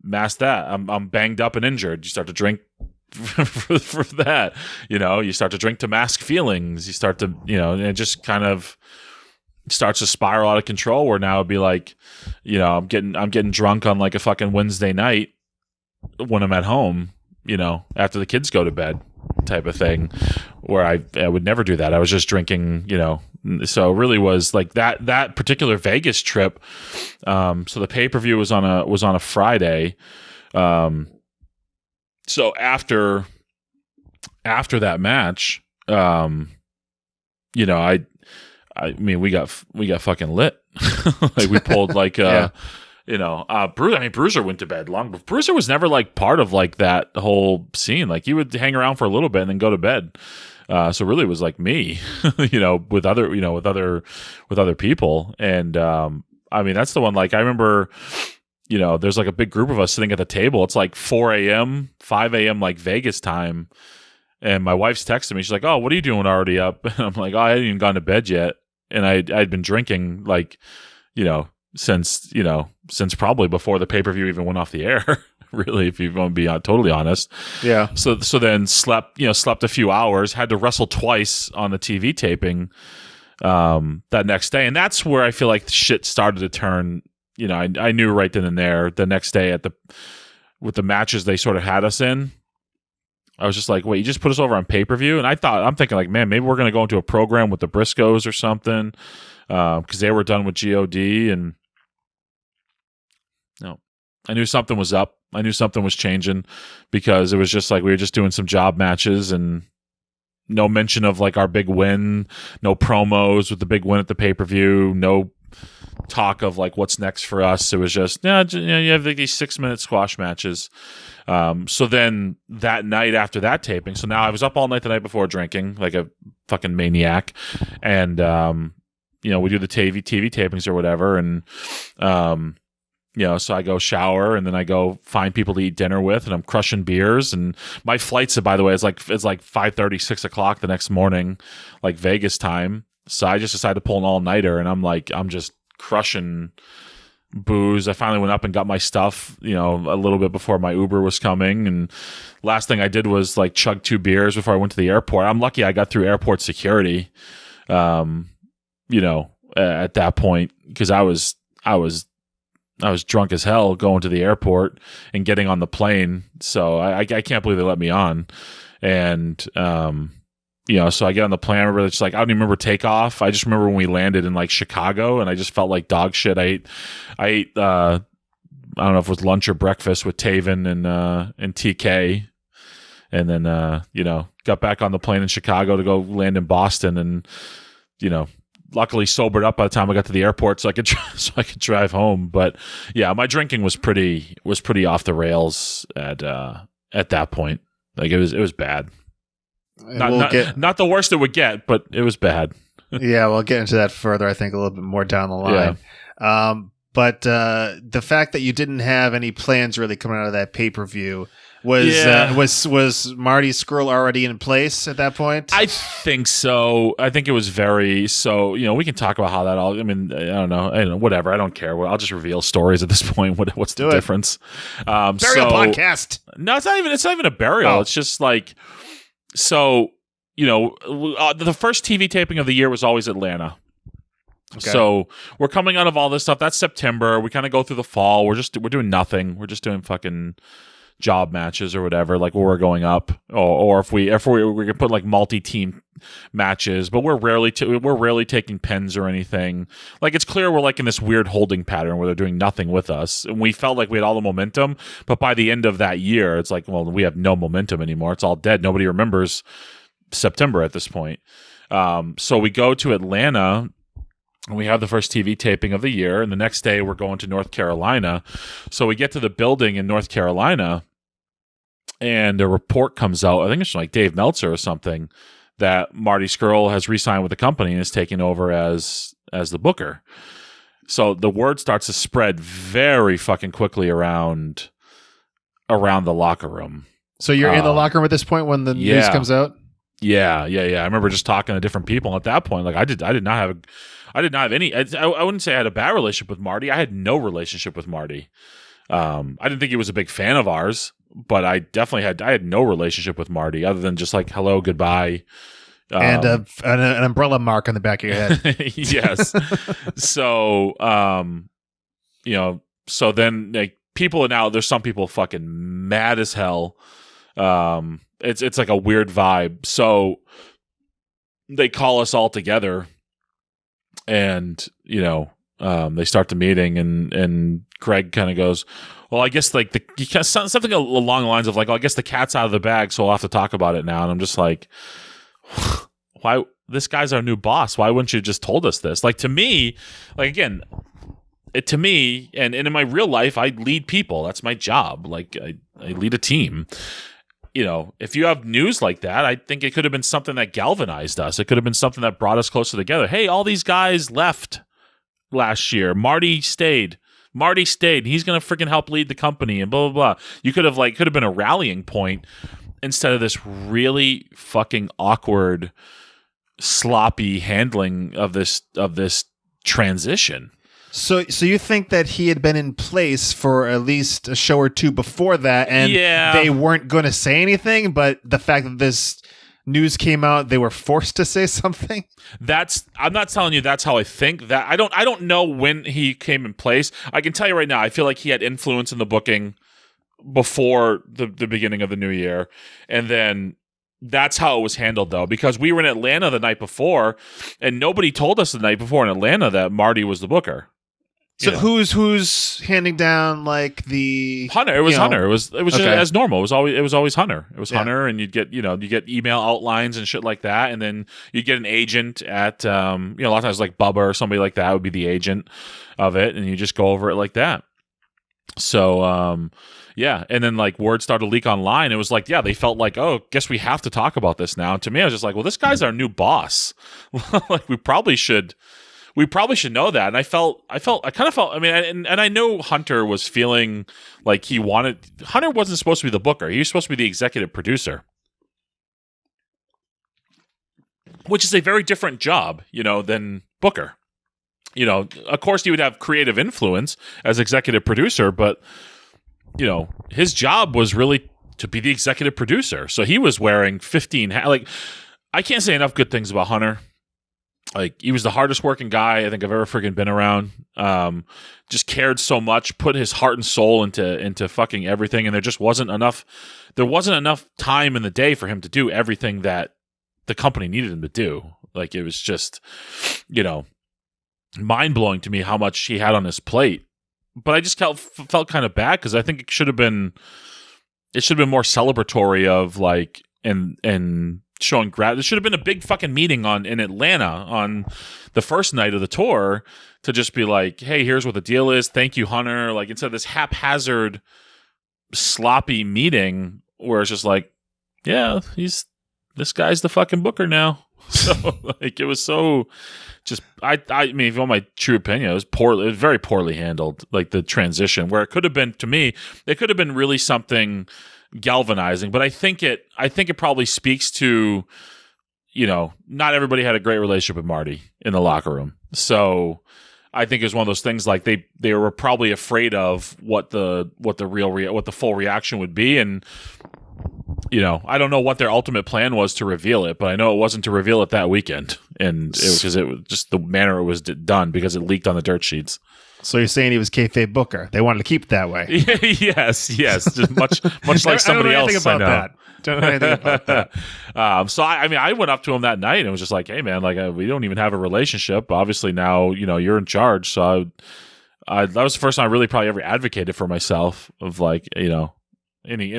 mask that. I'm banged up and injured. You start to drink for that. You start to drink to mask feelings. You start to, and it just kind of starts to spiral out of control where now it'd be like, I'm getting drunk on like a fucking Wednesday night when I'm at home, after the kids go to bed type of thing, where I would never do that. I was just drinking, so it really was like that particular Vegas trip. So the pay-per-view was on a Friday. So after that match, I mean, we got fucking lit. Like we pulled like Bruiser went to bed long. Bruiser was never like part of like that whole scene. Like he would hang around for a little bit and then go to bed. So really it was like me, with other people. And I mean, that's the one. Like I remember, there's like a big group of us sitting at the table. It's like 4 a.m., 5 a.m. like Vegas time. And my wife's texting me. She's like, "Oh, what are you doing already up?" And I'm like, "Oh, I hadn't even gone to bed yet." And I'd been drinking like, since probably before the pay-per-view even went off the air. Really, if you want to be totally honest. Yeah. So then slept a few hours, had to wrestle twice on the TV taping that next day. And that's where I feel like shit started to turn. I knew right then and there the next day with the matches they sort of had us in. I was just like, wait, you just put us over on pay-per-view? And I'm thinking like, man, maybe we're going to go into a program with the Briscoes or something, because they were done with GOD. And no, I knew something was up. I knew something was changing, because it was just like we were just doing some job matches and no mention of like our big win, no promos with the big win at the pay-per-view, no talk of like what's next for us. It was just, you have like these 6-minute squash matches. So then that night after that taping, so now I was up all night the night before drinking like a fucking maniac. And, we do the TV tapings or whatever. And, so I go shower and then I go find people to eat dinner with, and I'm crushing beers. And my flights, by the way, is like 5:30, 6 o'clock the next morning, like Vegas time. So I just decided to pull an all-nighter, and I'm just crushing booze. I finally went up and got my stuff, a little bit before my Uber was coming. And last thing I did was like chug 2 beers before I went to the airport. I'm lucky I got through airport security, at that point, because I was drunk as hell going to the airport and getting on the plane. So I can't believe they let me on. And, so I get on the plane. I remember it's like, I don't even remember takeoff. I just remember when we landed in like Chicago, and I just felt like dog shit. I ate I don't know if it was lunch or breakfast with Taven and TK. And then, got back on the plane in Chicago to go land in Boston, and, luckily sobered up by the time I got to the airport so I could drive home. But yeah, my drinking was pretty off the rails at that point. Like it was bad. Not the worst it would get, but it was bad. Yeah, we'll get into that further, I think, a little bit more down the line. Yeah. But the fact that you didn't have any plans really coming out of that pay-per-view was Marty Scurll already in place at that point? I think so. I think it was we can talk about how that all, I mean, I don't know, whatever. I don't care. I'll just reveal stories at this point. What's the difference? Burial podcast. No, it's not even a burial. Oh. It's just like, the first TV taping of the year was always Atlanta. Okay. So we're coming out of all this stuff. That's September. We kind of go through the fall. We're doing nothing. We're just doing fucking job matches or whatever, like where we're going up, or if we can put like multi-team matches, but we're rarely taking pens or anything. Like it's clear we're like in this weird holding pattern where they're doing nothing with us, and we felt like we had all the momentum, but by the end of that year, it's like, well, we have no momentum anymore. It's all dead. Nobody remembers September at this point. So we go to Atlanta. And we have the first TV taping of the year, and the next day we're going to North Carolina. So we get to the building in North Carolina, and a report comes out, I think it's from like Dave Meltzer or something, that Marty Scurll has re-signed with the company and is taking over as the booker. So the word starts to spread very fucking quickly around the locker room. So you're in the locker room at this point when the news comes out? Yeah. I remember just talking to different people at that point. Like I did not have any. I wouldn't say I had a bad relationship with Marty. I had no relationship with Marty. I didn't think he was a big fan of ours, but I had no relationship with Marty other than just like hello, goodbye, and an umbrella mark on the back of your head. Yes. So so then like people are now, there's some people fucking mad as hell. It's like a weird vibe. So they call us all together and, they start the meeting and Greg kind of goes, well, I guess like something along the lines of like, I guess the cat's out of the bag, so we'll have to talk about it now. And I'm just like, why? This guy's our new boss. Why wouldn't you just told us this? Like to me, like again, to me, and in my real life, I lead people. That's my job. Like I lead a team. If you have news like that, I think it could have been something that galvanized us. It could have been something that brought us closer together. Hey, all these guys left last year. Marty stayed. He's going to freaking help lead the company and blah, blah, blah. You could have been a rallying point instead of this really fucking awkward, sloppy handling of this transition. So you think that he had been in place for at least a show or two before that, and they weren't going to say anything, but the fact that this news came out, they were forced to say something? I'm not telling you that's how I think. That I don't know when he came in place. I can tell you right now, I feel like he had influence in the booking before the beginning of the new year, and then that's how it was handled, though, because we were in Atlanta the night before, and nobody told us the night before in Atlanta that Marty was the booker. So who's handing down like the Hunter? It was Hunter. It was just as normal. It was always Hunter. It was Hunter, and you get email outlines and shit like that, and then you get an agent at a lot of times like Bubba or somebody like that would be the agent of it, and you just go over it like that. So and then like word started to leak online. It was like they felt like, oh, guess we have to talk about this now. And to me, I was just like, well, this guy's our new boss. Like we probably should know that. And I kind of felt, I mean, and I know Hunter was feeling like Hunter wasn't supposed to be the booker. He was supposed to be the executive producer, which is a very different job, than booker. Of course you would have creative influence as executive producer, but his job was really to be the executive producer. So he was wearing 15 like, I can't say enough good things about Hunter. Like, he was the hardest working guy I think I've ever freaking been around. Just cared so much, put his heart and soul into fucking everything, and there wasn't enough time in the day for him to do everything that the company needed him to do. Like, it was just, mind-blowing to me how much he had on his plate. But I just felt kind of bad because I think it should have been more celebratory of like and showing gratitude. There should have been a big fucking meeting in Atlanta on the first night of the tour to just be like, hey, here's what the deal is. Thank you, Hunter. Like, instead of this haphazard, sloppy meeting where it's just like, yeah, this guy's the fucking booker now. So like, it was so just, I mean, if you want my true opinion, it was very poorly handled. Like the transition where it could have been, to me, it could have been really something galvanizing, but I think it probably speaks to, not everybody had a great relationship with Marty in the locker room. So I think it was one of those things like they were probably afraid of what the full reaction would be. And, I don't know what their ultimate plan was to reveal it, but I know it wasn't to reveal it that weekend. And it was just the manner it was done because it leaked on the dirt sheets. So you're saying he was kayfabe booker? They wanted to keep it that way. Yes. Just much like somebody else. I know. Don't know anything about that. So I went up to him that night and was just like, "Hey, man, like we don't even have a relationship. Obviously now, you're in charge." So that was the first time I really probably ever advocated for myself. Of like, and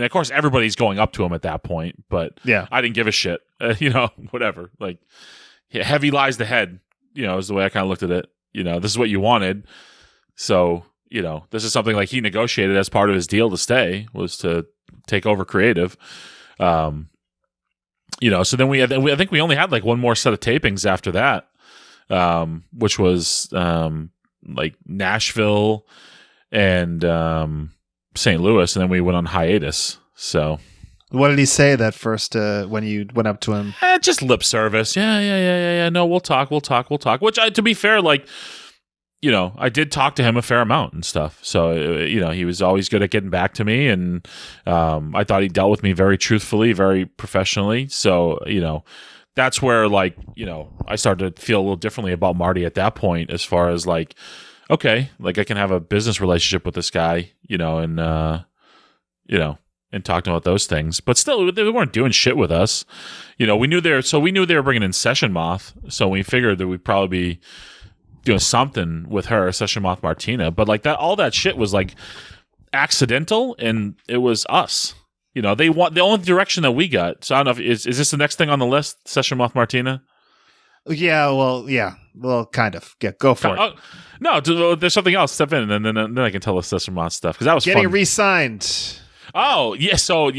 of course everybody's going up to him at that point. But yeah, I didn't give a shit. Whatever. Like, heavy lies the head. Is the way I kind of looked at it. This is what you wanted. So, this is something like he negotiated as part of his deal to stay, was to take over creative. So then I think we only had like one more set of tapings after that, which was like Nashville and St. Louis, and then we went on hiatus. So What did he say that first when you went up to him? Just lip service. Yeah. No, we'll talk. Which, to be fair, like, you know, I did talk to him a fair amount and stuff. So, you know, he was always good at getting back to me, and I thought he dealt with me very truthfully, very professionally. So, you know, that's where, like, you know, I started to feel a little differently about Marty at that point, as far as like, okay, like I can have a business relationship with this guy, you know, and and talk about those things. But still, they weren't doing shit with us. You know, we knew they were bringing in Session Moth, so we figured that we'd probably be doing something with her, Session Moth Martina. But like that, all that shit was like accidental, and it was us. You know, they want the only direction that we got. So I don't know if is this the next thing on the list, Session Moth Martina? Yeah, well, kind of. Yeah, go for it. No, there's something else. Step in, and then I can tell the Session Moth stuff, because that was getting fun. re-signed. Oh yeah, so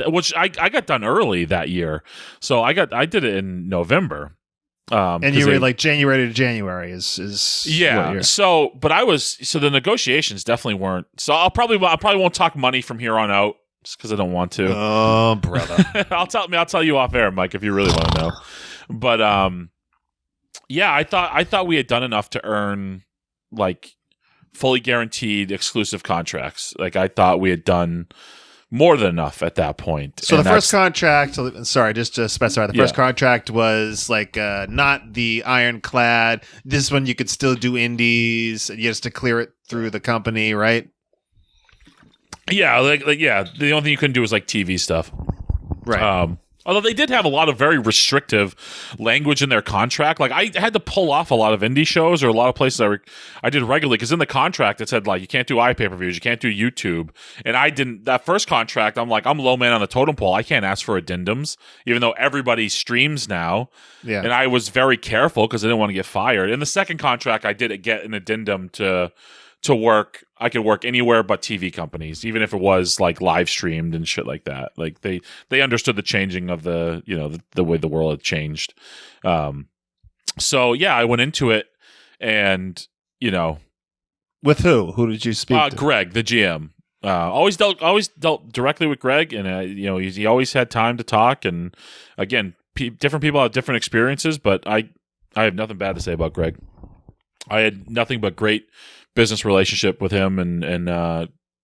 which I got done early that year. So I did it in November. And you were like January to January is So the negotiations definitely weren't. So I probably won't talk money from here on out, just because I don't want to. Oh, brother. I'll tell you off air, Mike, if you really want to know. But yeah, I thought we had done enough to earn like fully guaranteed exclusive contracts. Like I thought we had done more than enough at that point. So the first contract, sorry, just to specify, the first contract was like not the ironclad. This one you could still do indies. You just to clear it through the company, right? Yeah, like the only thing you couldn't do was like TV stuff, right? Although they did have a lot of very restrictive language in their contract. Like I had to pull off a lot of indie shows, or a lot of places I did regularly, because in the contract it said like you can't do iPay-per-views, you can't do YouTube. And I didn't. That first contract, I'm like, I'm low man on the totem pole. I can't ask for addendums, even though everybody streams now. Yeah. And I was very careful because I didn't want to get fired. In the second contract, I did get an addendum to work. I could work anywhere but TV companies, even if it was like live streamed and shit like that. Like they understood the changing of the, you know, the way the world had changed. So yeah, I went into it, and you know, with who did you speak to? Greg, the GM. Always dealt directly with Greg, and you know, he always had time to talk. And again, different people have different experiences, but I have nothing bad to say about Greg. I had nothing but great business relationship with him, and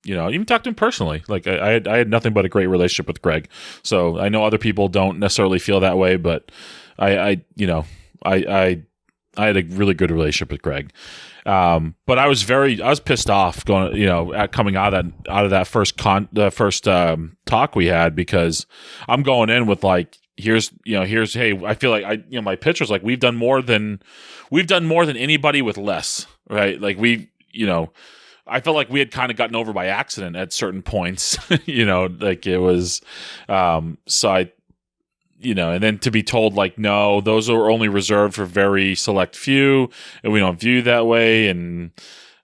you know, even talked to him personally. Like I had nothing but a great relationship with Greg. So I know other people don't necessarily feel that way, but I had a really good relationship with Greg. But I was pissed off going, you know, coming out of that first talk we had, because I'm going in with like, here's hey, I feel like my pitch was like, we've done more than anybody with less, right? Like I felt like we had kind of gotten over by accident at certain points, you know, like it was, so I, you know, and then to be told like, no, those are only reserved for very select few, and we don't view that way. And,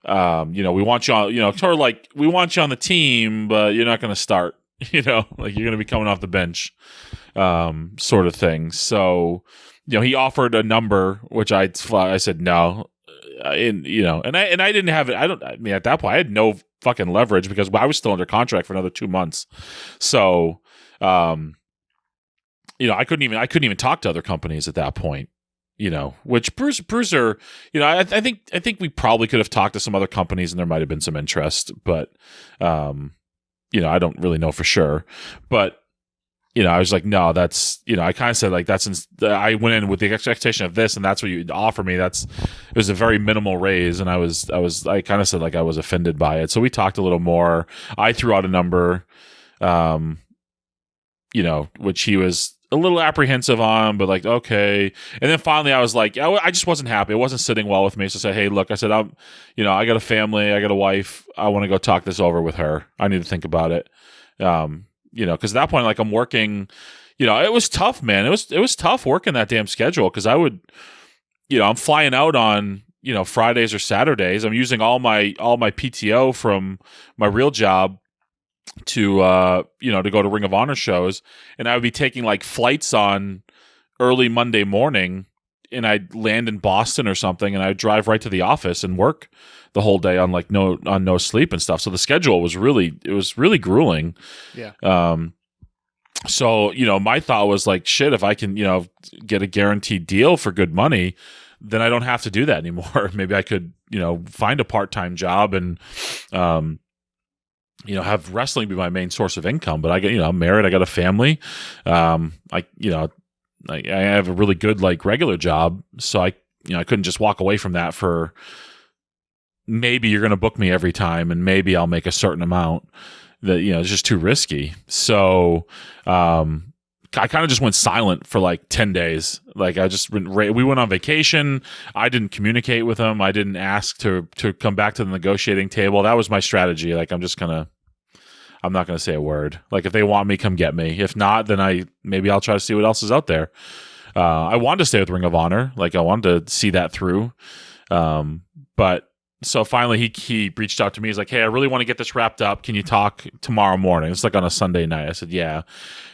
you know, we want you on, you know, sort of like, we want you on the team, but you're not going to start, you know, like you're going to be coming off the bench, sort of thing. So, you know, he offered a number, which I said no. And you know, and I didn't have it. I mean, at that point, I had no fucking leverage because I was still under contract for another 2 months. So, you know, I couldn't even talk to other companies at that point. You know, which Bruiser, you know, I think we probably could have talked to some other companies and there might have been some interest, but you know, I don't really know for sure. But you know, I was like, no, that's, you know, I kind of said like, I went in with the expectation of this, and that's what you offer me. It was a very minimal raise. And I kind of said like, I was offended by it. So we talked a little more. I threw out a number, you know, which he was a little apprehensive on, but like, okay. And then finally I was like, I just wasn't happy. It wasn't sitting well with me. So I said, hey, look, I said, you know, I got a family, I got a wife. I want to go talk this over with her. I need to think about it. You know, because at that point, like I'm working, you know, it was tough, man. It was tough working that damn schedule, because I would, you know, I'm flying out on, you know, Fridays or Saturdays. I'm using all my PTO from my real job to, you know, to go to Ring of Honor shows, and I would be taking like flights on early Monday morning I'd land in Boston or something, and I'd drive right to the office and work the whole day on like no sleep and stuff. So the schedule was really grueling. Yeah. So, my thought was like, shit, if I can, get a guaranteed deal for good money, then I don't have to do that anymore. Maybe I could, find a part-time job and, have wrestling be my main source of income. But I get, I'm married, I got a family. I have a really good like regular job. So I couldn't just walk away from that for maybe you're going to book me every time and maybe I'll make a certain amount. That it's just too risky. So I kind of just went silent for like 10 days. Like we went on vacation. I didn't communicate with them. I didn't ask to come back to the negotiating table. That was my strategy. Like I'm not gonna say a word. Like if they want me, come get me. If not, then maybe I'll try to see what else is out there. I wanted to stay with Ring of Honor. Like I wanted to see that through. But so finally he reached out to me. He's like, hey, I really want to get this wrapped up. Can you talk tomorrow morning? It's like on a Sunday night. I said, yeah.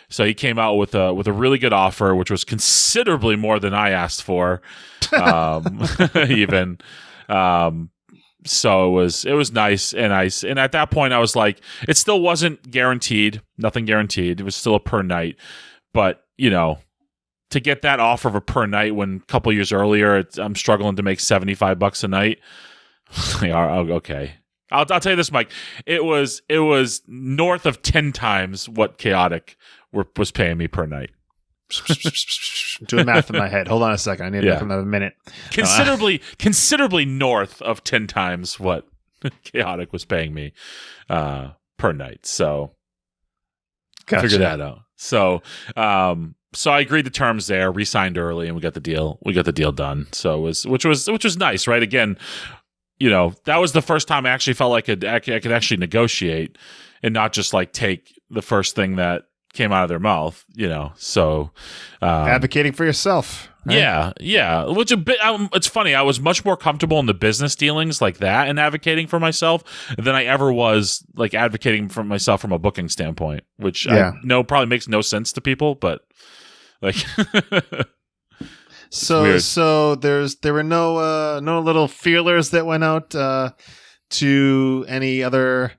So he came out with a really good offer, which was considerably more than I asked for. Even. So it was nice. And at that point I was like, it still wasn't guaranteed, nothing guaranteed. It was still a per night, but to get that offer of a per night when a couple years earlier, I'm struggling to make $75 a night. Okay. I'll tell you this, Mike. It was north of 10 times what Chaotic was paying me per night. Doing math in my head. Hold on a second. I need another minute. Considerably north of 10 times what Chaotic was paying me per night. So gotcha. Figure that out. So so I agreed to terms there, re-signed early, and we got the deal done. So which was nice, right? Again, that was the first time I actually felt like I could actually negotiate and not just like take the first thing that came out of their mouth, So advocating for yourself. Right? Yeah. Which it's funny. I was much more comfortable in the business dealings like that and advocating for myself than I ever was like advocating for myself from a booking standpoint, which I know probably makes no sense to people, but like. So there were no little feelers that went out to any other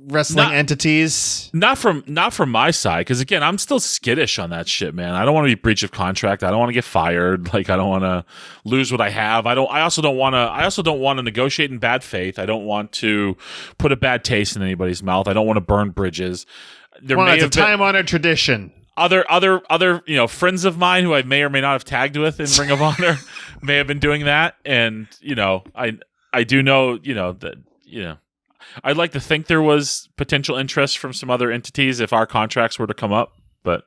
wrestling entities. Not from my side, because again, I'm still skittish on that shit, man. I don't want to be breach of contract. I don't want to get fired. Like I don't want to lose what I have. I also don't want to negotiate in bad faith. I don't want to put a bad taste in anybody's mouth. I don't want to burn bridges. It's a time-honored tradition. Other friends of mine who I may or may not have tagged with in Ring of Honor may have been doing that, and I do know that I'd like to think there was potential interest from some other entities if our contracts were to come up, but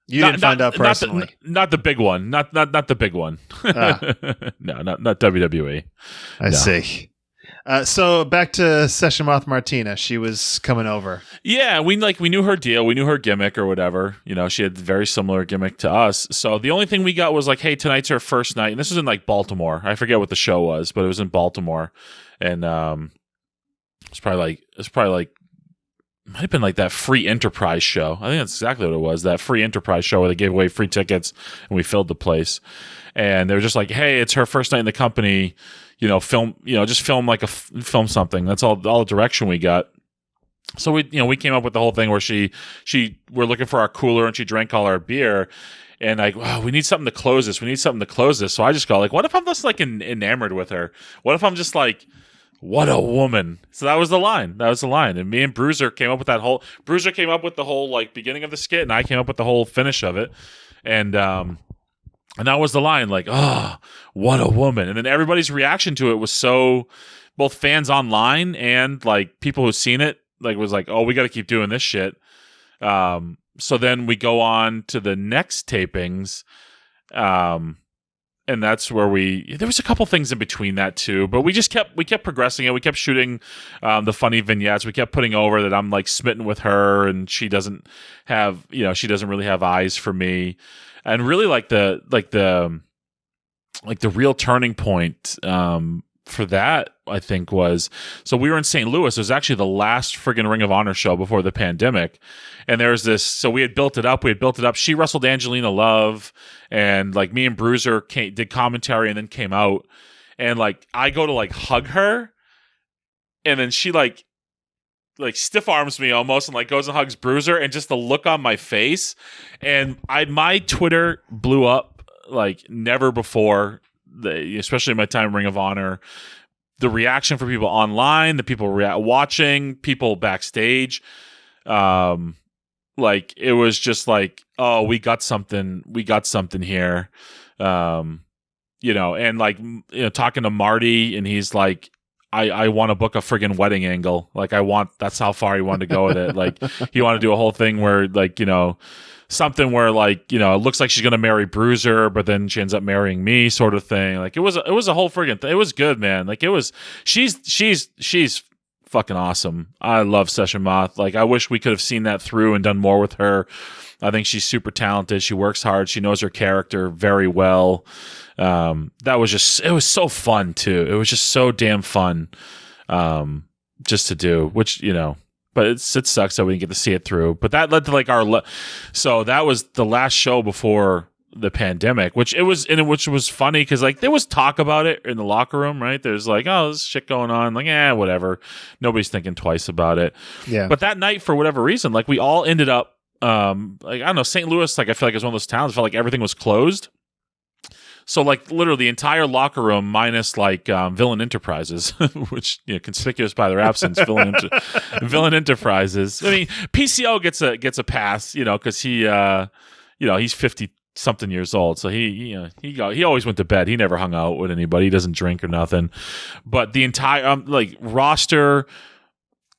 you didn't find out personally. Not the big one, not the big one. No, not WWE. I see. So back to Session Moth Martina. She was coming over. Yeah, we knew her deal. We knew her gimmick or whatever. She had a very similar gimmick to us. So the only thing we got was like, hey, tonight's her first night. And this was in like Baltimore. I forget what the show was, but it was in Baltimore. And it's probably like might have been like that free enterprise show. I think that's exactly what it was. That free enterprise show where they gave away free tickets and we filled the place. And they were just like, hey, it's her first night in the company. Film something. That's all the direction we got. So we came up with the whole thing where we're looking for our cooler and she drank all our beer. And like, wow, we need something to close this. So I just go like, what if I'm just like enamored with her? What if I'm just like, what a woman. So that was the line. And me and Bruiser came up with the whole like beginning of the skit, and I came up with the whole finish of it. And that was the line, like, oh, what a woman. And then everybody's reaction to it was so, both fans online and like people who've seen it, like was like, oh, we got to keep doing this shit. So then we go on to the next tapings. And that's where there was a couple things in between that too, but we kept progressing it. We kept shooting the funny vignettes. We kept putting over that I'm like smitten with her and she doesn't really have eyes for me. And really like the real turning point for that, I think was, so we were in St. Louis. It was actually the last friggin' Ring of Honor show before the pandemic. And there's this, so we had built it up. She wrestled Angelina Love, and like me and Bruiser did commentary and then came out. And like, I go to like hug her, and then she like stiff arms me almost, and like goes and hugs Bruiser, and just the look on my face. And my Twitter blew up like never before. Especially in my time in Ring of Honor, the reaction from people online, the people watching, people backstage, like it was just like, oh, we got something here, and like, talking to Marty, and he's like, I want to book a friggin' wedding angle, like that's how far he wanted to go with it, like he wanted to do a whole thing where like, something where like, it looks like she's gonna marry Bruiser, but then she ends up marrying me, sort of thing. Like it was a whole friggin' thing. It was good, man. Like it was, she's fucking awesome. I love Session Moth. Like I wish we could have seen that through and done more with her. I think she's super talented. She works hard. She knows her character very well. That was just, it was so fun too. It was just so damn fun, just to do, which, but it sucks that we didn't get to see it through. But that led to like so that was the last show before the pandemic, which was funny because like there was talk about it in the locker room, right? There's like, oh, there's shit going on, like, whatever. Nobody's thinking twice about it. Yeah. But that night, for whatever reason, like we all ended up, like I don't know, St. Louis, like I feel like it's one of those towns. I felt like everything was closed. So like literally the entire locker room minus like Villain Enterprises, which conspicuous by their absence. Villain Enterprises. I mean, PCO gets a pass, because he he's 50-something years old, so he always went to bed. He never hung out with anybody. He doesn't drink or nothing. But the entire like roster,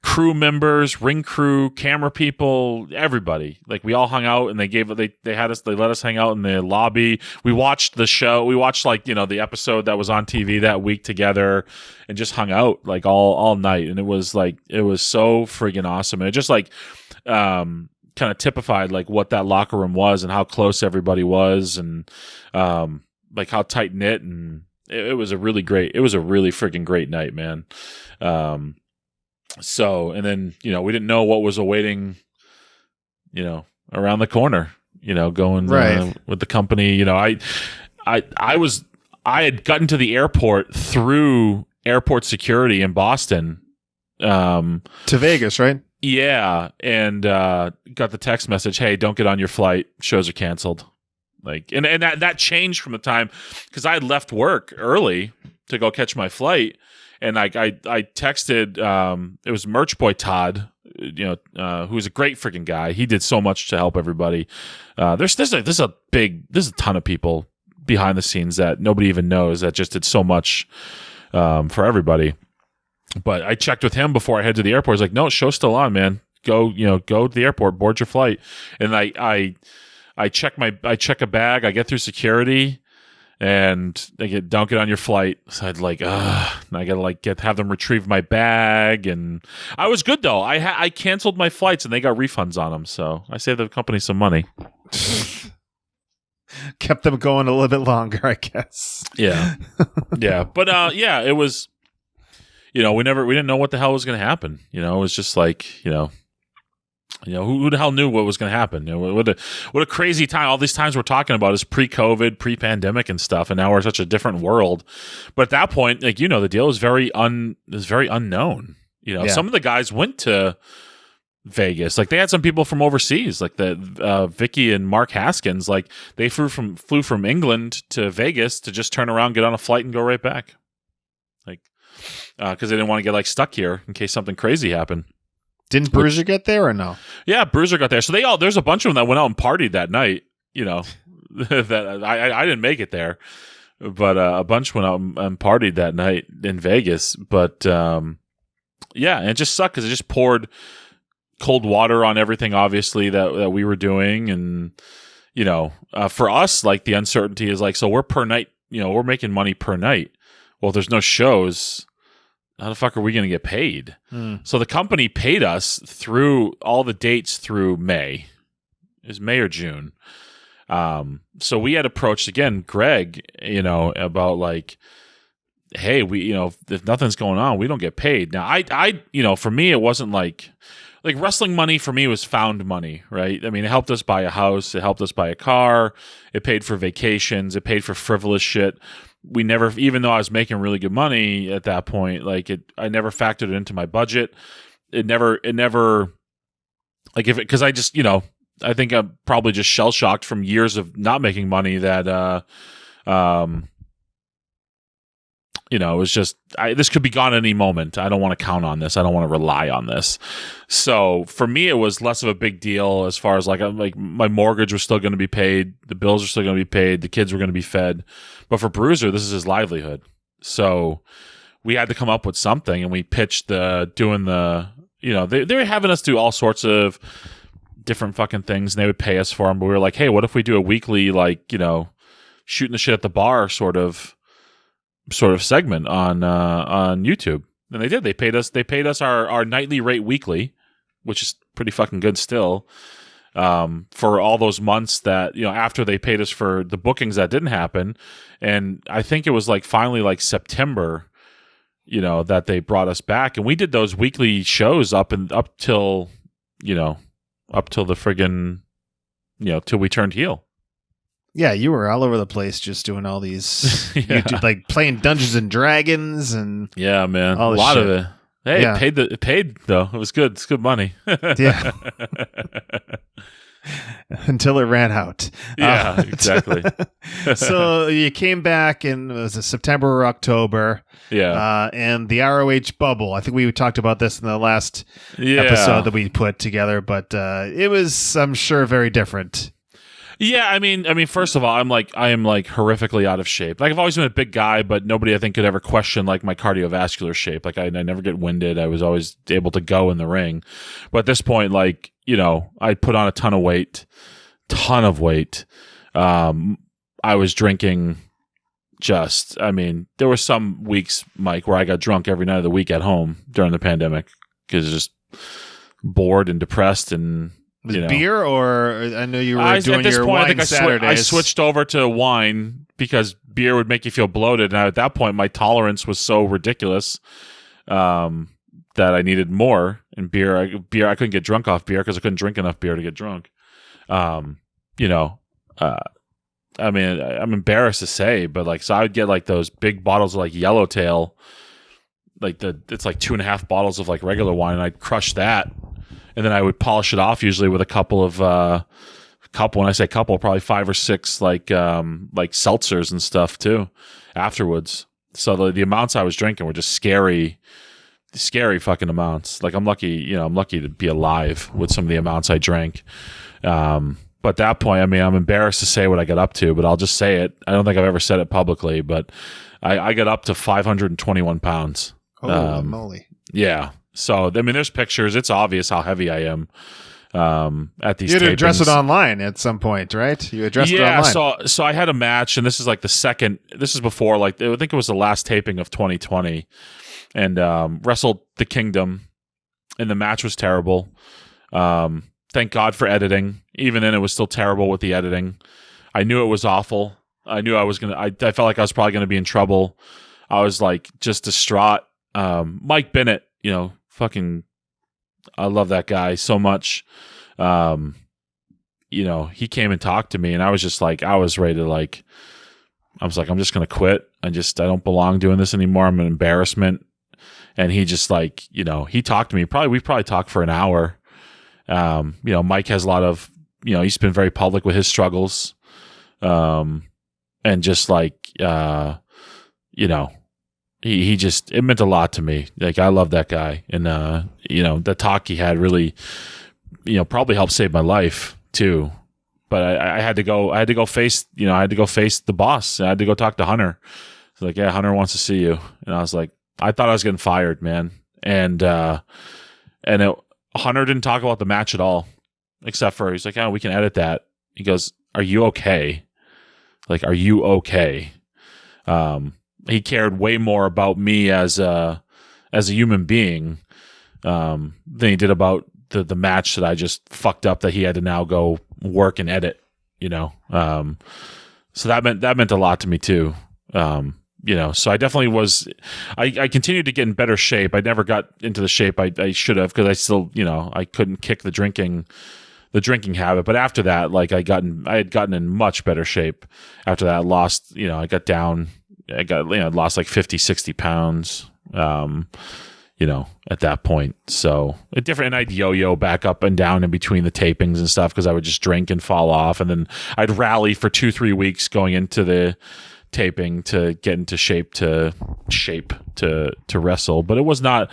crew members, ring crew, camera people, everybody, like we all hung out, and they let us hang out in the lobby. We watched the show. We watched like, the episode that was on TV that week together, and just hung out like all night. And it was so friggin' awesome. And it just like, kind of typified like what that locker room was and how close everybody was, and, like how tight knit. And it was a really friggin' great night, man. So, and then, we didn't know what was awaiting, around the corner, going right. With the company. I had gotten to the airport through airport security in Boston. To Vegas, right? Yeah. And got the text message, hey, don't get on your flight. Shows are canceled. Like, and that changed from the time, because I had left work early to go catch my flight. And I texted, it was Merch Boy Todd, who's a great freaking guy. He did so much to help everybody. There's a ton of people behind the scenes that nobody even knows that just did so much for everybody. But I checked with him before I head to the airport. He's like, no, show's still on, man. Go to the airport, board your flight. And I check a bag. I get through security. And they don't get on your flight. So I'd like, I gotta have them retrieve my bag. And I was good though. I canceled my flights and they got refunds on them. So I saved the company some money. Kept them going a little bit longer, I guess. Yeah. Yeah. But it was, we didn't know what the hell was going to happen. It was just like, who the hell knew what was going to happen? What a crazy time. All these times we're talking about is pre-COVID, pre-pandemic and stuff, and now we're such a different world. But at that point, like, the deal is very unknown. Some of the guys went to Vegas. Like, they had some people from overseas, like the Vicky and Mark Haskins. Like, they flew from England to Vegas to just turn around, get on a flight, and go right back. Like, because they didn't want to get like stuck here in case something crazy happened. Didn't Bruiser get there or no? Yeah, Bruiser got there. So there's a bunch of them that went out and partied that night. That I didn't make it there, but a bunch went out and partied that night in Vegas. But and it just sucked because it just poured cold water on everything, obviously that we were doing, and for us, like the uncertainty is like, so we're per night, we're making money per night. Well, if there's no shows, how the fuck are we going to get paid? So the company paid us through all the dates through May. It was May or June. So we had approached, again, Greg, about like, hey, we, if nothing's going on, we don't get paid. Now, I for me, it wasn't like wrestling money for me was found money, right? I mean, it helped us buy a house, it helped us buy a car, it paid for vacations, it paid for frivolous shit. We never, even though I was making really good money at that point, I never factored it into my budget. It never, because I just, I think I'm probably just shell shocked from years of not making money that, it was just, this could be gone at any moment. I don't want to count on this. I don't want to rely on this. So for me, it was less of a big deal as far as my mortgage was still going to be paid. The bills were still going to be paid. The kids were going to be fed. But for Bruiser, this is his livelihood. So we had to come up with something, and we pitched doing the, they were having us do all sorts of different fucking things, and they would pay us for them. But we were like, hey, what if we do a weekly, shooting the shit at the bar sort of segment on YouTube? And they did. They paid us our nightly rate weekly, which is pretty fucking good still, for all those months that, after they paid us for the bookings that didn't happen. And I think it was finally September, that they brought us back, and we did those weekly shows up till the friggin', till we turned heel. Yeah, you were all over the place just doing all these YouTube, playing Dungeons and Dragons and yeah, man, a lot of it. Hey, it paid though. It was good. It's good money. Yeah. Until it ran out. Yeah, exactly. So you came back in, was it September or October? Yeah. And the ROH Bubble. I think we talked about this in the last episode that we put together, but it was, I'm sure, very different. Yeah, I mean, first of all, I am horrifically out of shape. I've always been a big guy, but nobody I think could ever question my cardiovascular shape. I never get winded. I was always able to go in the ring. But at this point, I put on a ton of weight. I was drinking there were some weeks, Mike, where I got drunk every night of the week at home during the pandemic because just bored and depressed and beer, or I know you were doing your wine Saturdays. I switched over to wine because beer would make you feel bloated, and at that point, my tolerance was so ridiculous that I needed more. And beer, I couldn't get drunk off beer because I couldn't drink enough beer to get drunk. I'm embarrassed to say, but so I would get those big bottles of Yellowtail, it's 2.5 bottles of regular wine, and I'd crush that. And then I would polish it off usually with a couple of when I say couple, probably 5 or 6 seltzers and stuff too afterwards. So the amounts I was drinking were just scary fucking amounts. I'm lucky to be alive with some of the amounts I drank. But at that point, I'm embarrassed to say what I got up to, but I'll just say it. I don't think I've ever said it publicly, but I got up to 521 pounds. Holy moly. Yeah. So, there's pictures. It's obvious how heavy I am at these tapings. You had to address it online at some point, right? You addressed it online. Yeah, so I had a match, and this is this is before, I think it was the last taping of 2020, and wrestled the Kingdom, and the match was terrible. Thank God for editing. Even then, it was still terrible with the editing. I knew it was awful. I knew I felt like I was probably going to be in trouble. I was, just distraught. Mike Bennett, fucking, I love that guy so much. He came and talked to me, and I was just I was ready to I'm just going to quit. I don't belong doing this anymore. I'm an embarrassment. And he just he talked to me. We probably talked for an hour. Mike has a lot of, he's been very public with his struggles. And just he just, it meant a lot to me. I love that guy. And, the talk he had really, probably helped save my life too. But I had to go face the boss. I had to go talk to Hunter. It's yeah, Hunter wants to see you. And I was I thought I was getting fired, man. And Hunter didn't talk about the match at all, except for he's we can edit that. He goes, "Are you okay? Are you okay?" He cared way more about me as a human being than he did about the match that I just fucked up that he had to now go work and edit. So that meant a lot to me too. So I definitely was. I continued to get in better shape. I never got into the shape I should have, because I still, I couldn't kick the drinking habit. But after that, like I had gotten in much better shape. After that, I lost. I got down. Lost like 50, 60 pounds. At that point. So and I'd yo-yo back up and down in between the tapings and stuff, because I would just drink and fall off, and then I'd rally for 2-3 weeks going into the taping to get into shape to wrestle. But it was not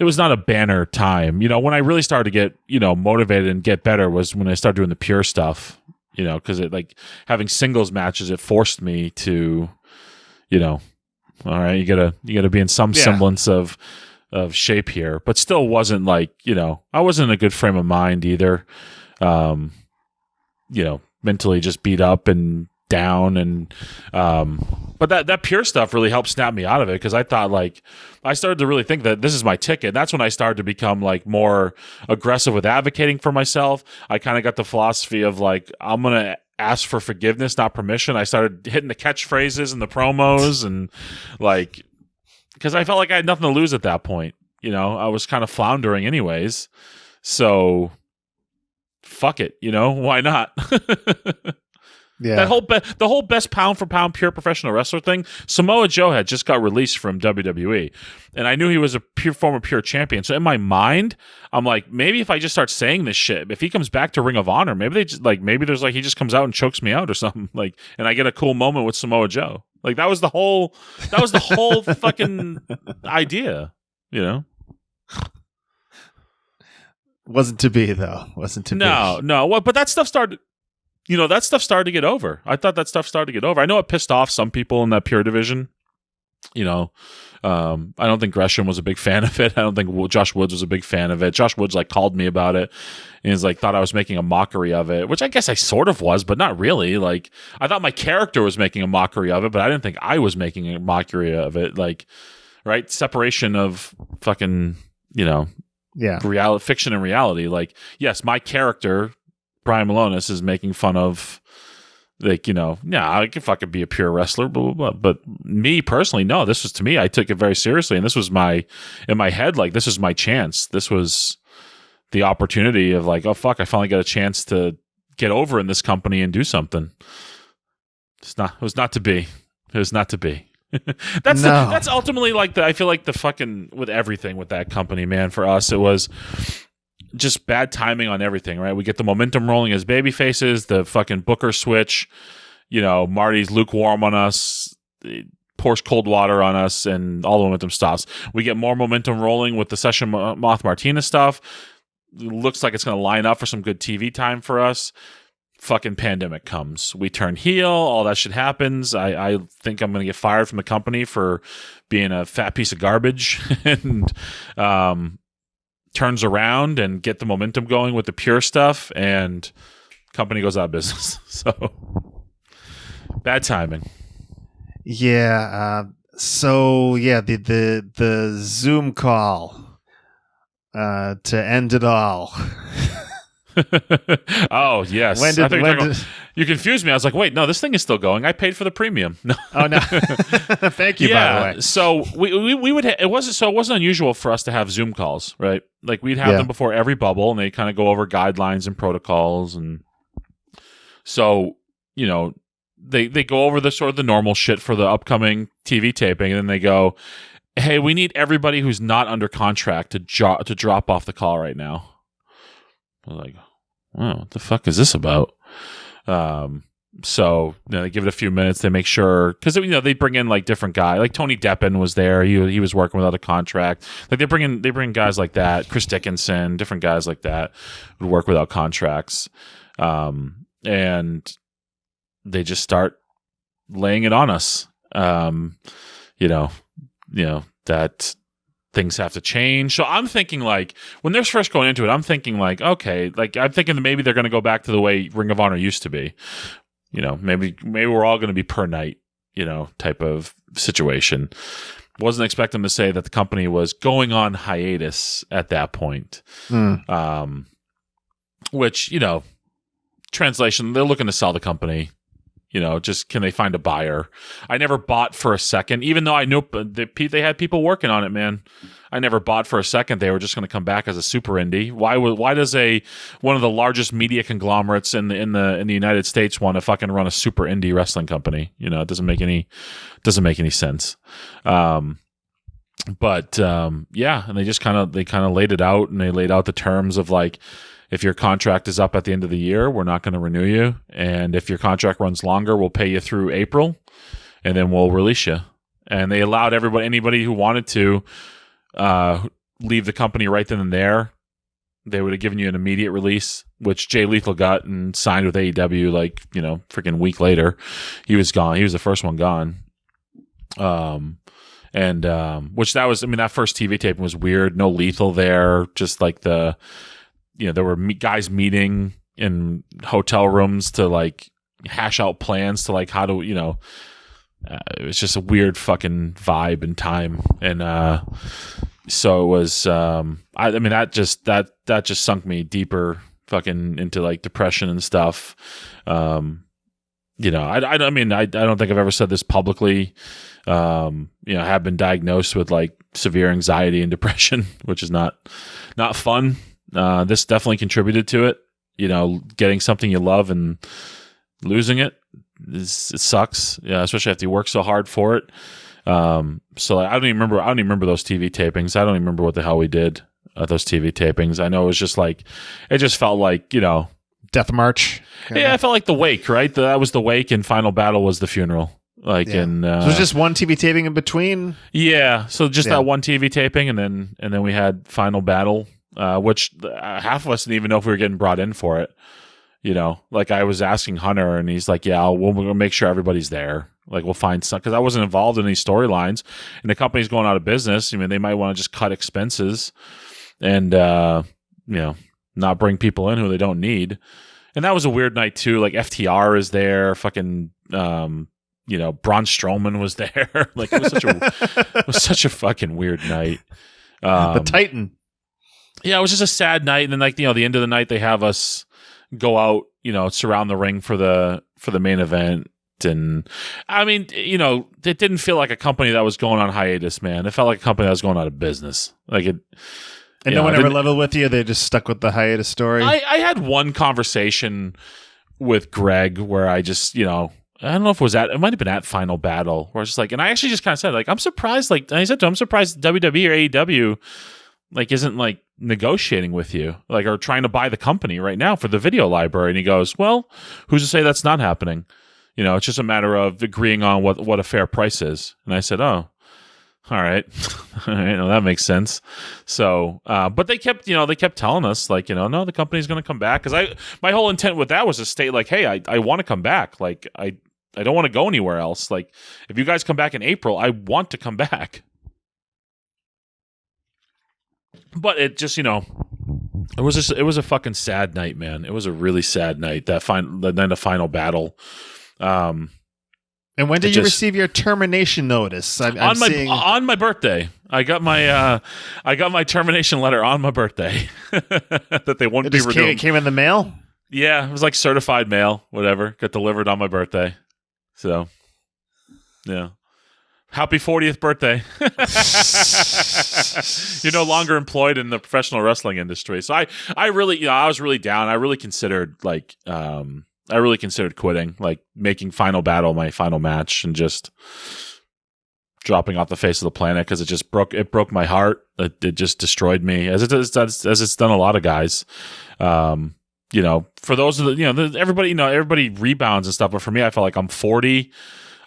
a banner time. When I really started to get motivated and get better was when I started doing the pure stuff. Because it, like, having singles matches, it forced me to all right, you gotta be in some semblance of shape here, but still wasn't like, I wasn't in a good frame of mind either. Mentally just beat up and down, and but that pure stuff really helped snap me out of it, because I thought, like, I started to really think that this is my ticket. That's when I started to become like more aggressive with advocating for myself. I kind of got the philosophy of like, I'm gonna ask for forgiveness, not permission. I started hitting the catchphrases and the promos, and like, because I felt like I had nothing to lose at that point. I was kind of floundering anyways. So fuck it. Why not? Yeah. The whole best pound for pound pure professional wrestler thing, Samoa Joe had just got released from WWE, and I knew he was a former pure champion. So in my mind, I'm like, maybe if I just start saying this shit, if he comes back to Ring of Honor, maybe he just comes out and chokes me out or something, like, and I get a cool moment with Samoa Joe. Like, that was the whole fucking idea, Wasn't to be, though. Wasn't to be. No. Well, but that stuff started. That stuff started to get over. I thought that stuff started to get over. I know it pissed off some people in that pure division. I don't think Gresham was a big fan of it. I don't think Josh Woods was a big fan of it. Josh Woods like called me about it, and he's like, thought I was making a mockery of it, which I guess I sort of was, but not really. Like, I thought my character was making a mockery of it, but I didn't think I was making a mockery of it. Like, right? Separation of fucking, reality, fiction and reality. Like, yes, my character, Brian Milonas, is making fun of, like, I can fucking be a pure wrestler, blah, blah, blah. But me personally, no, this was, to me, I took it very seriously. And this was in my head, like, this was my chance. This was the opportunity of like, oh, fuck, I finally got a chance to get over in this company and do something. It was not to be. It was not to be. That's ultimately like I feel like the fucking, with everything with that company, man, for us, it was just bad timing on everything, right? We get the momentum rolling as baby faces, the fucking Booker switch, Marty's lukewarm on us, pours cold water on us, and all the momentum stops. We get more momentum rolling with the session Moth Martina stuff. It looks like it's going to line up for some good TV time for us. Fucking pandemic comes. We turn heel. All that shit happens. I think I'm going to get fired from the company for being a fat piece of garbage, and turns around and get the momentum going with the pure stuff, and company goes out of business. So bad timing. Yeah. The Zoom call to end it all. Oh, yes. You confused me. I was like, wait, no, this thing is still going. I paid for the premium. No. Oh, no. Thank you, by the way. So we would it wasn't unusual for us to have Zoom calls, right? Like, we'd have them before every bubble, and they kind of go over guidelines and protocols, and so they go over the sort of the normal shit for the upcoming TV taping, and then they go, hey, we need everybody who's not under contract to drop off the call right now. I was like, oh, what the fuck is this about? So they give it a few minutes. They make sure, because they bring in like different guys. Like Tony Deppen was there. He was working without a contract. Like they bring guys like that. Chris Dickinson, different guys like that would work without contracts, and they just start laying it on us. That things have to change. So I'm thinking, like, when they're first going into it, I'm thinking like, okay, like I'm thinking that maybe they're going to go back to the way Ring of Honor used to be. Maybe we're all going to be per night, type of situation. Wasn't expecting them to say that the company was going on hiatus at that point. Which, translation, they're looking to sell the company. just can they find a buyer? I never bought for a second, even though I knew they had people working on it, man. I never bought for a second they were just going to come back as a super indie. Why does one of the largest media conglomerates in the United States want to fucking run a super indie wrestling company? It doesn't make any sense. But and they just kind of laid it out, and they laid out the terms of like, if your contract is up at the end of the year, we're not going to renew you. And if your contract runs longer, we'll pay you through April, and then we'll release you. And they allowed anybody who wanted to leave the company right then and there. They would have given you an immediate release, which Jay Lethal got and signed with AEW freaking week later. He was gone. He was the first one gone. Which that first TV taping was weird. No Lethal there, just like there were guys meeting in hotel rooms to like hash out plans to like how to, it was just a weird fucking vibe and time. And so it was, that just sunk me deeper fucking into like depression and stuff. I don't think I've ever said this publicly. Have been diagnosed with like severe anxiety and depression, which is not fun. This definitely contributed to it. Getting something you love and losing it sucks. Yeah, especially after you work so hard for it. So I don't even remember those TV tapings. I don't even remember what the hell we did at those TV tapings. I know it was just like, it just felt like, Death March. Yeah, I felt like the wake, right? That was the wake, and Final Battle was the funeral. Like, yeah. So it was just one TV taping in between. Yeah, so just that one TV taping, and then we had Final Battle, which half of us didn't even know if we were getting brought in for it. Like I was asking Hunter, and he's like, "Yeah, we'll make sure everybody's there. Like we'll find some," because I wasn't involved in any storylines, and the company's going out of business. They might want to just cut expenses, and not bring people in who they don't need. And that was a weird night too. Like FTR is there, fucking. Braun Strowman was there. Like it was such a fucking weird night. The Titan. Yeah, it was just a sad night. And then the end of the night they have us go out, surround the ring for the main event. And it didn't feel like a company that was going on hiatus, man. It felt like a company that was going out of business. Like it. And no one ever leveled with you. They just stuck with the hiatus story. I had one conversation with Greg where I just, I don't know if it might have been at Final Battle, where I was just like, and I actually just kind of said, like, I'm surprised, like, I said to him, I'm surprised WWE or AEW, like, isn't, like, negotiating with you, like, or trying to buy the company right now for the video library. And he goes, well, who's to say that's not happening? It's just a matter of agreeing on what a fair price is. And I said, oh, all right. All right, well, that makes sense. So, but they kept telling us, like, no, the company's going to come back. Because my whole intent with that was to state, like, hey, I want to come back. Like, I don't want to go anywhere else. Like, if you guys come back in April, I want to come back. But it just, it was a fucking sad night, man. It was a really sad night. The night of Final Battle. And when did you receive your termination notice? On my birthday. I got my termination letter on my birthday that they wouldn't be renewing. It came in the mail? Yeah, it was like certified mail, whatever. Got delivered on my birthday. So, yeah. Happy 40th birthday. You're no longer employed in the professional wrestling industry. So I really, I was really down. I really considered quitting, like making Final Battle my final match and just dropping off the face of the planet, because it broke my heart. It just destroyed me, as it's done a lot of guys. For those of the, everybody rebounds and stuff, but for me, I felt like I'm 40.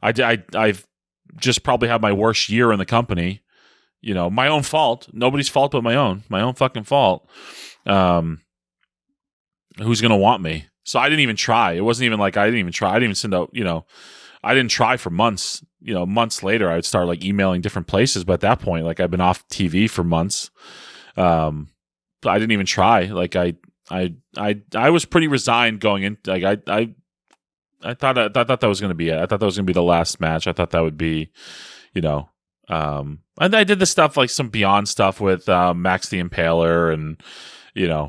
I've just probably had my worst year in the company. My own fault. Nobody's fault but my own fucking fault. Who's gonna want me? So I didn't even try. It wasn't even like I didn't even try. I didn't even send out, I didn't try for months. Months later, I would start like emailing different places. But at that point, like I've been off TV for months. I didn't even try. Like I was pretty resigned going in. Like I thought that was going to be it. I thought that was going to be the last match. I thought that would be, and I did the stuff like some Beyond stuff with Max the Impaler and.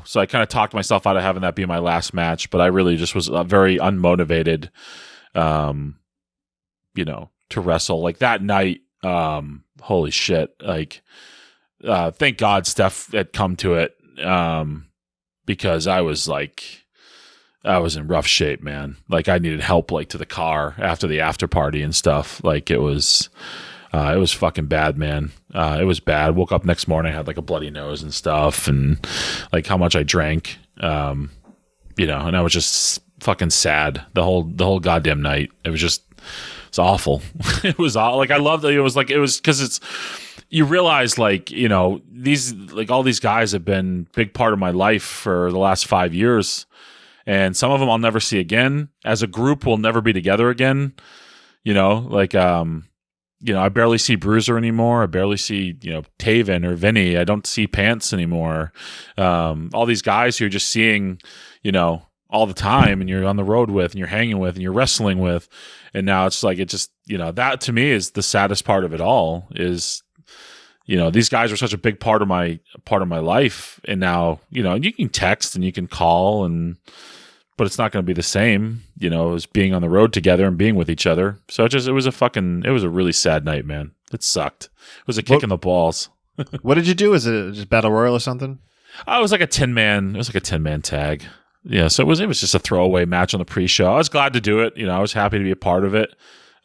So I kind of talked myself out of having that be my last match, but I really just was very unmotivated you know, to wrestle. Like that night, holy shit. Like, thank God Steph had come to it, because I was in rough shape, man. Like I needed help, like to the car after the after party and stuff. Like it was fucking bad, man. It was bad. Woke up next morning, had like a bloody nose and stuff, and like how much I drank, you know, and I was just fucking sad the whole goddamn night. It's awful. It was all like, I loved it. It was because you realize, like, you know, all these guys have been a big part of my life for the last 5 years, and some of them I'll never see again. As a group, we'll never be together again. You know, like, you know, I barely see Bruiser anymore. I barely see, you know, Taven or Vinny. I don't see Pants anymore. All these guys who you're just seeing, you know, all the time, and you're on the road with, and you're hanging with, and you're wrestling with, and now it's like, it just, you know, that to me is the saddest part of it all. Is, you know, these guys were such a big part of my life, and now, you know, you can text and you can call, but it's not going to be the same, you know, as being on the road together and being with each other. So it was a really sad night, man. It sucked. It was a kick in the balls. What did you do? Is it just Battle Royal or something? It was like a 10-man tag. Yeah, so it was just a throwaway match on the pre-show. I was glad to do it. You know, I was happy to be a part of it.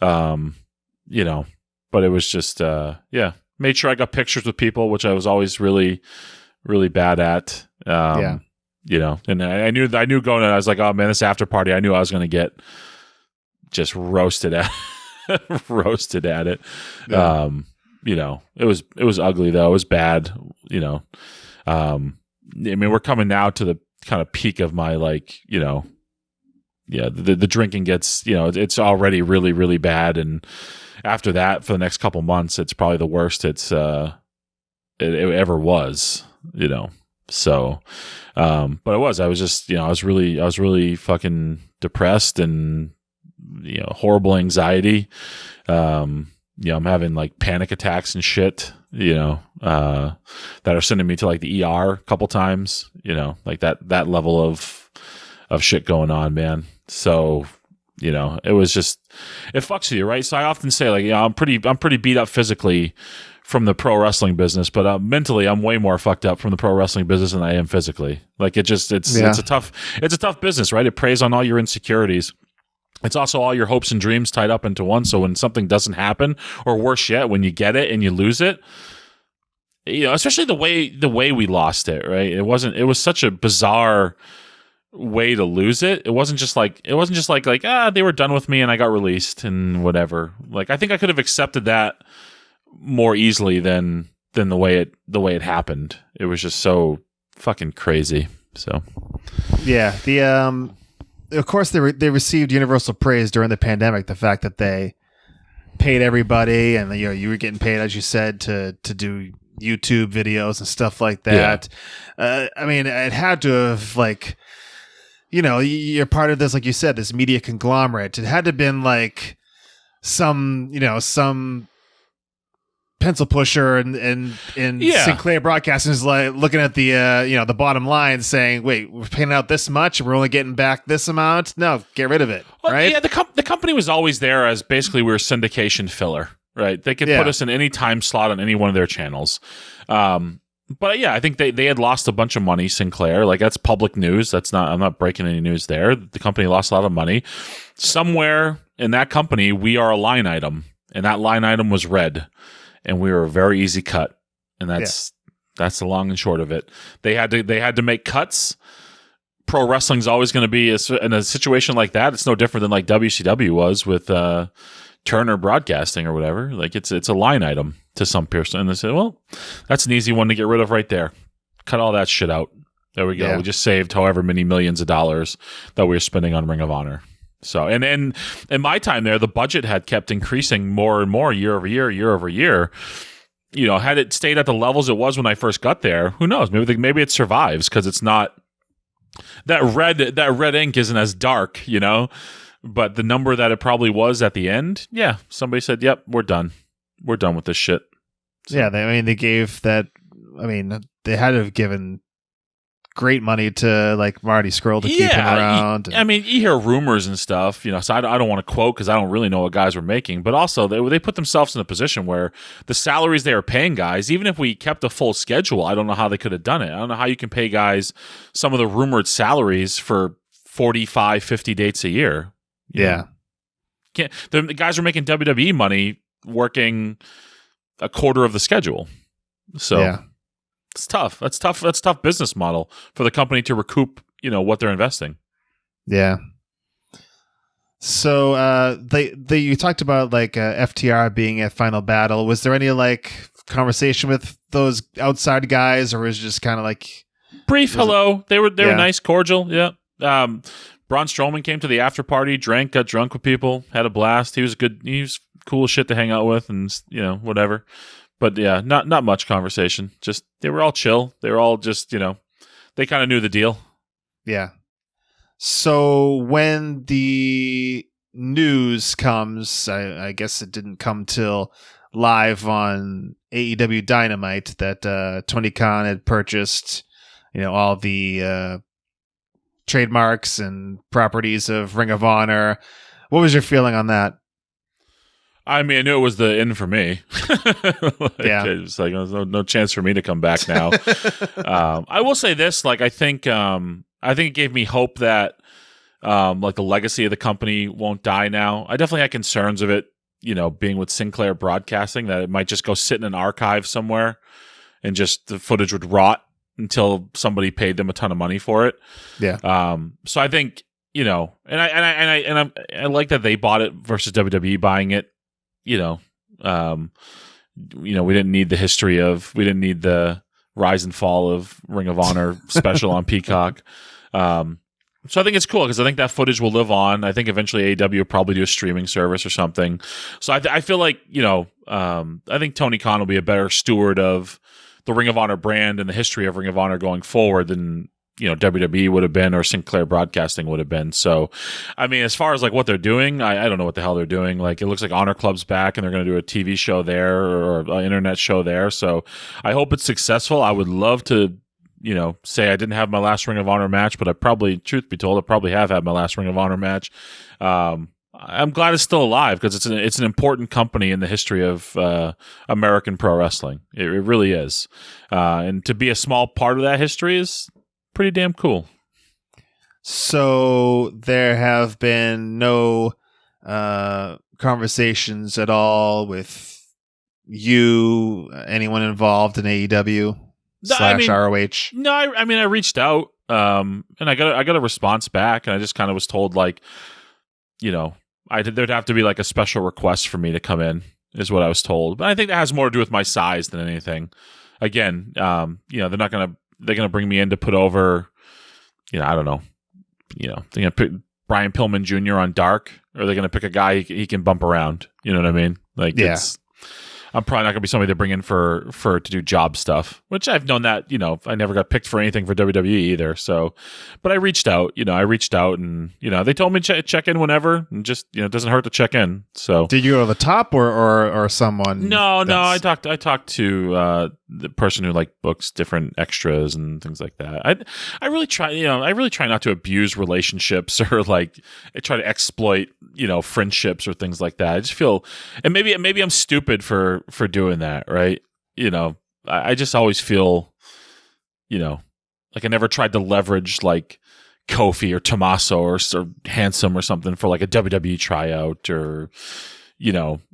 You know, but it was just, yeah. Made sure I got pictures with people, which I was always really, really bad at. Yeah. You know, and I knew going in, I was like, oh man, this after party, I knew I was going to get just roasted at it. Yeah. You know, it was ugly though. It was bad. You know, I mean, we're coming now to the kind of peak of my, like, you know, yeah, the drinking gets, you know, it's already really, really bad. And after that, for the next couple months, it's probably the worst it ever was, you know. So, but I was just, you know, I was really fucking depressed and, you know, horrible anxiety. You know, I'm having like panic attacks and shit, you know, that are sending me to like the ER a couple times, you know, like that level of shit going on, man. So, you know, it fucks with you, right? So I often say, like, yeah, I'm pretty beat up physically from the pro wrestling business, but mentally I'm way more fucked up from the pro wrestling business than I am physically. Like it's a tough business, right? It preys on all your insecurities. It's also all your hopes and dreams tied up into one. So when something doesn't happen, or worse yet, when you get it and you lose it, you know, especially the way we lost it, right? It was such a bizarre way to lose it. It wasn't just like they were done with me and I got released and whatever. Like, I think I could have accepted that more easily than the way it happened. It was just so fucking crazy. So yeah, of course they received universal praise during the pandemic. The fact that they paid everybody, and you know, you were getting paid, as you said, to do YouTube videos and stuff like that. Yeah. I mean, it had to have, like, you know, you're part of this, like you said, this media conglomerate. It had to have been like some pencil pusher and Sinclair Broadcasting is like looking at the you know, the bottom line, saying, wait, we're paying out this much and we're only getting back this amount. No, get rid of it. Well, right? Yeah, the company was always there as basically we were syndication filler, right? They could put us in any time slot on any one of their channels. But yeah, I think they had lost a bunch of money, Sinclair. Like, that's public news. I'm not breaking any news there. The company lost a lot of money. Somewhere in that company, we are a line item, and that line item was red. And we were a very easy cut, and that's the long and short of it. They had to make cuts. Pro wrestling's always going to be in a situation like that. It's no different than like WCW was with Turner Broadcasting or whatever. Like, it's a line item to some person, and they said, well, that's an easy one to get rid of right there. Cut all that shit out. There we go. Yeah. We just saved however many millions of dollars that we were spending on Ring of Honor. So, and in my time there, the budget had kept increasing more and more year over year. You know, had it stayed at the levels it was when I first got there, who knows? Maybe it survives, because it's not that red ink isn't as dark, you know. But the number that it probably was at the end, yeah, somebody said, "Yep, we're done with this shit." So, yeah, they gave that. I mean, they had to have given great money to like Marty Scurll to keep him around. I mean, you hear rumors and stuff, so I don't want to quote because I don't really know what guys were making, but also they put themselves in a position where the salaries they are paying guys, even if we kept a full schedule, I don't know how they could have done it. I don't know how you can pay guys some of the rumored salaries for 45, 50 dates a year. The guys are making WWE money working a quarter of the schedule. So it's tough. That's tough. That's a tough business model for the company to recoup, what they're investing. Yeah. So you talked about like FTR being at Final Battle. Was there any like conversation with those outside guys, or was it just kind of like brief hello? They were nice, cordial. Yeah. Braun Strowman came to the after party, got drunk with people, had a blast. He was good. He was cool as shit to hang out with, and whatever. But yeah, not much conversation. Just they were all chill. They were all just they kind of knew the deal. Yeah. So when the news comes, I guess it didn't come till live on AEW Dynamite that Tony Khan had purchased, all the trademarks and properties of Ring of Honor. What was your feeling on that? I mean, I knew it was the end for me. It was like there's no chance for me to come back now. I will say this: like, I think it gave me hope that like the legacy of the company won't die now. I definitely had concerns of it, being with Sinclair Broadcasting, that it might just go sit in an archive somewhere and just the footage would rot until somebody paid them a ton of money for it. Yeah. So I think and I like that they bought it versus WWE buying it. We didn't need the rise and fall of Ring of Honor special on Peacock. So I think it's cool because I think that footage will live on. I think eventually AEW will probably do a streaming service or something. So I feel like, I think Tony Khan will be a better steward of the Ring of Honor brand and the history of Ring of Honor going forward than WWE would have been or Sinclair Broadcasting would have been. So, I mean, as far as like what they're doing, I don't know what the hell they're doing. Like, it looks like Honor Club's back and they're going to do a TV show there or an internet show there. So I hope it's successful. I would love to, say I didn't have my last Ring of Honor match, but truth be told, I probably have had my last Ring of Honor match. I'm glad it's still alive because it's an important company in the history of American pro wrestling. It really is. And to be a small part of that history is pretty damn cool. So there have been no conversations at all with anyone involved in AEW / ROH? No, I mean, I reached out and I got a response back, and I just kind of was told like, there'd have to be like a special request for me to come in, is what I was told. But I think that has more to do with my size than anything. Again, they're gonna bring me in to put over, I don't know, they're gonna pick Brian Pillman Jr. on Dark, or they're gonna pick a guy he can bump around. You know what I mean? Like, I'm probably not gonna be somebody they bring in for to do job stuff, which I've known that, I never got picked for anything for WWE either. So, but I reached out, and they told me check in whenever, and just it doesn't hurt to check in. So, did you go to the top or someone? No, I talked to the person who like books different extras and things like that. I really try not to abuse relationships or like try to exploit friendships or things like that. I just feel, and maybe I'm stupid for doing that, right? I just always feel, like I never tried to leverage like Kofi or Tommaso or Handsome or something for like a WWE tryout, or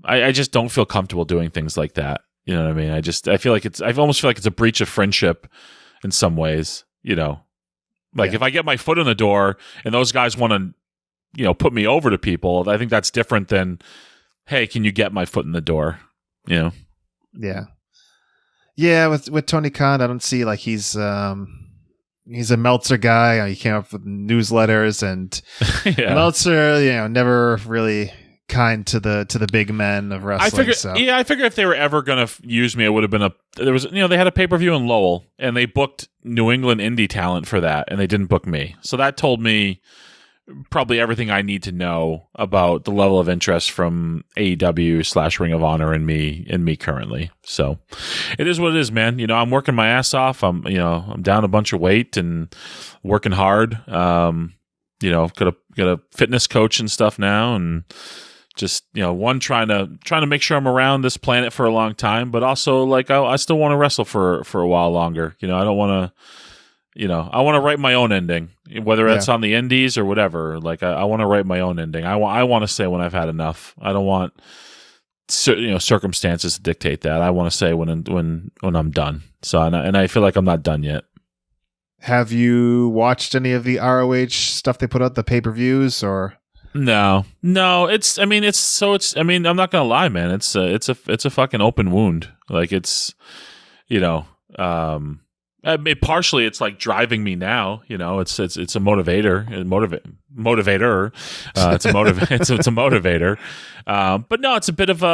I just don't feel comfortable doing things like that. You know what I mean? I feel like I almost feel like it's a breach of friendship in some ways. If I get my foot in the door and those guys want to put me over to people, I think that's different than, hey, can you get my foot in the door? Yeah. With Tony Khan, I don't see like he's a Meltzer guy. He came up with newsletters, and Meltzer, never really kind to the big men of wrestling. I figure if they were ever gonna use me, it would have been they had a pay-per-view in Lowell, and they booked New England indie talent for that, and they didn't book me. So that told me probably everything I need to know about the level of interest from AEW / Ring of Honor and me currently. So it is what it is, man. I'm working my ass off. I'm down a bunch of weight and working hard. Got a fitness coach and stuff now, and just one trying to make sure I'm around this planet for a long time, but also like I still want to wrestle for a while longer. I don't want to, I want to write my own ending, whether it's on the indies or whatever. Like I want to write my own ending. I want to say when I've had enough. I don't want circumstances to dictate that. I want to say when I'm done. So and I feel like I'm not done yet. Have you watched any of the ROH stuff they put out, the pay-per-views, or? No. I'm not gonna lie, man. It's a fucking open wound. Like it's, partially it's like driving me now. It's a motivator, motivator. It's a motivator. But no, it's a bit of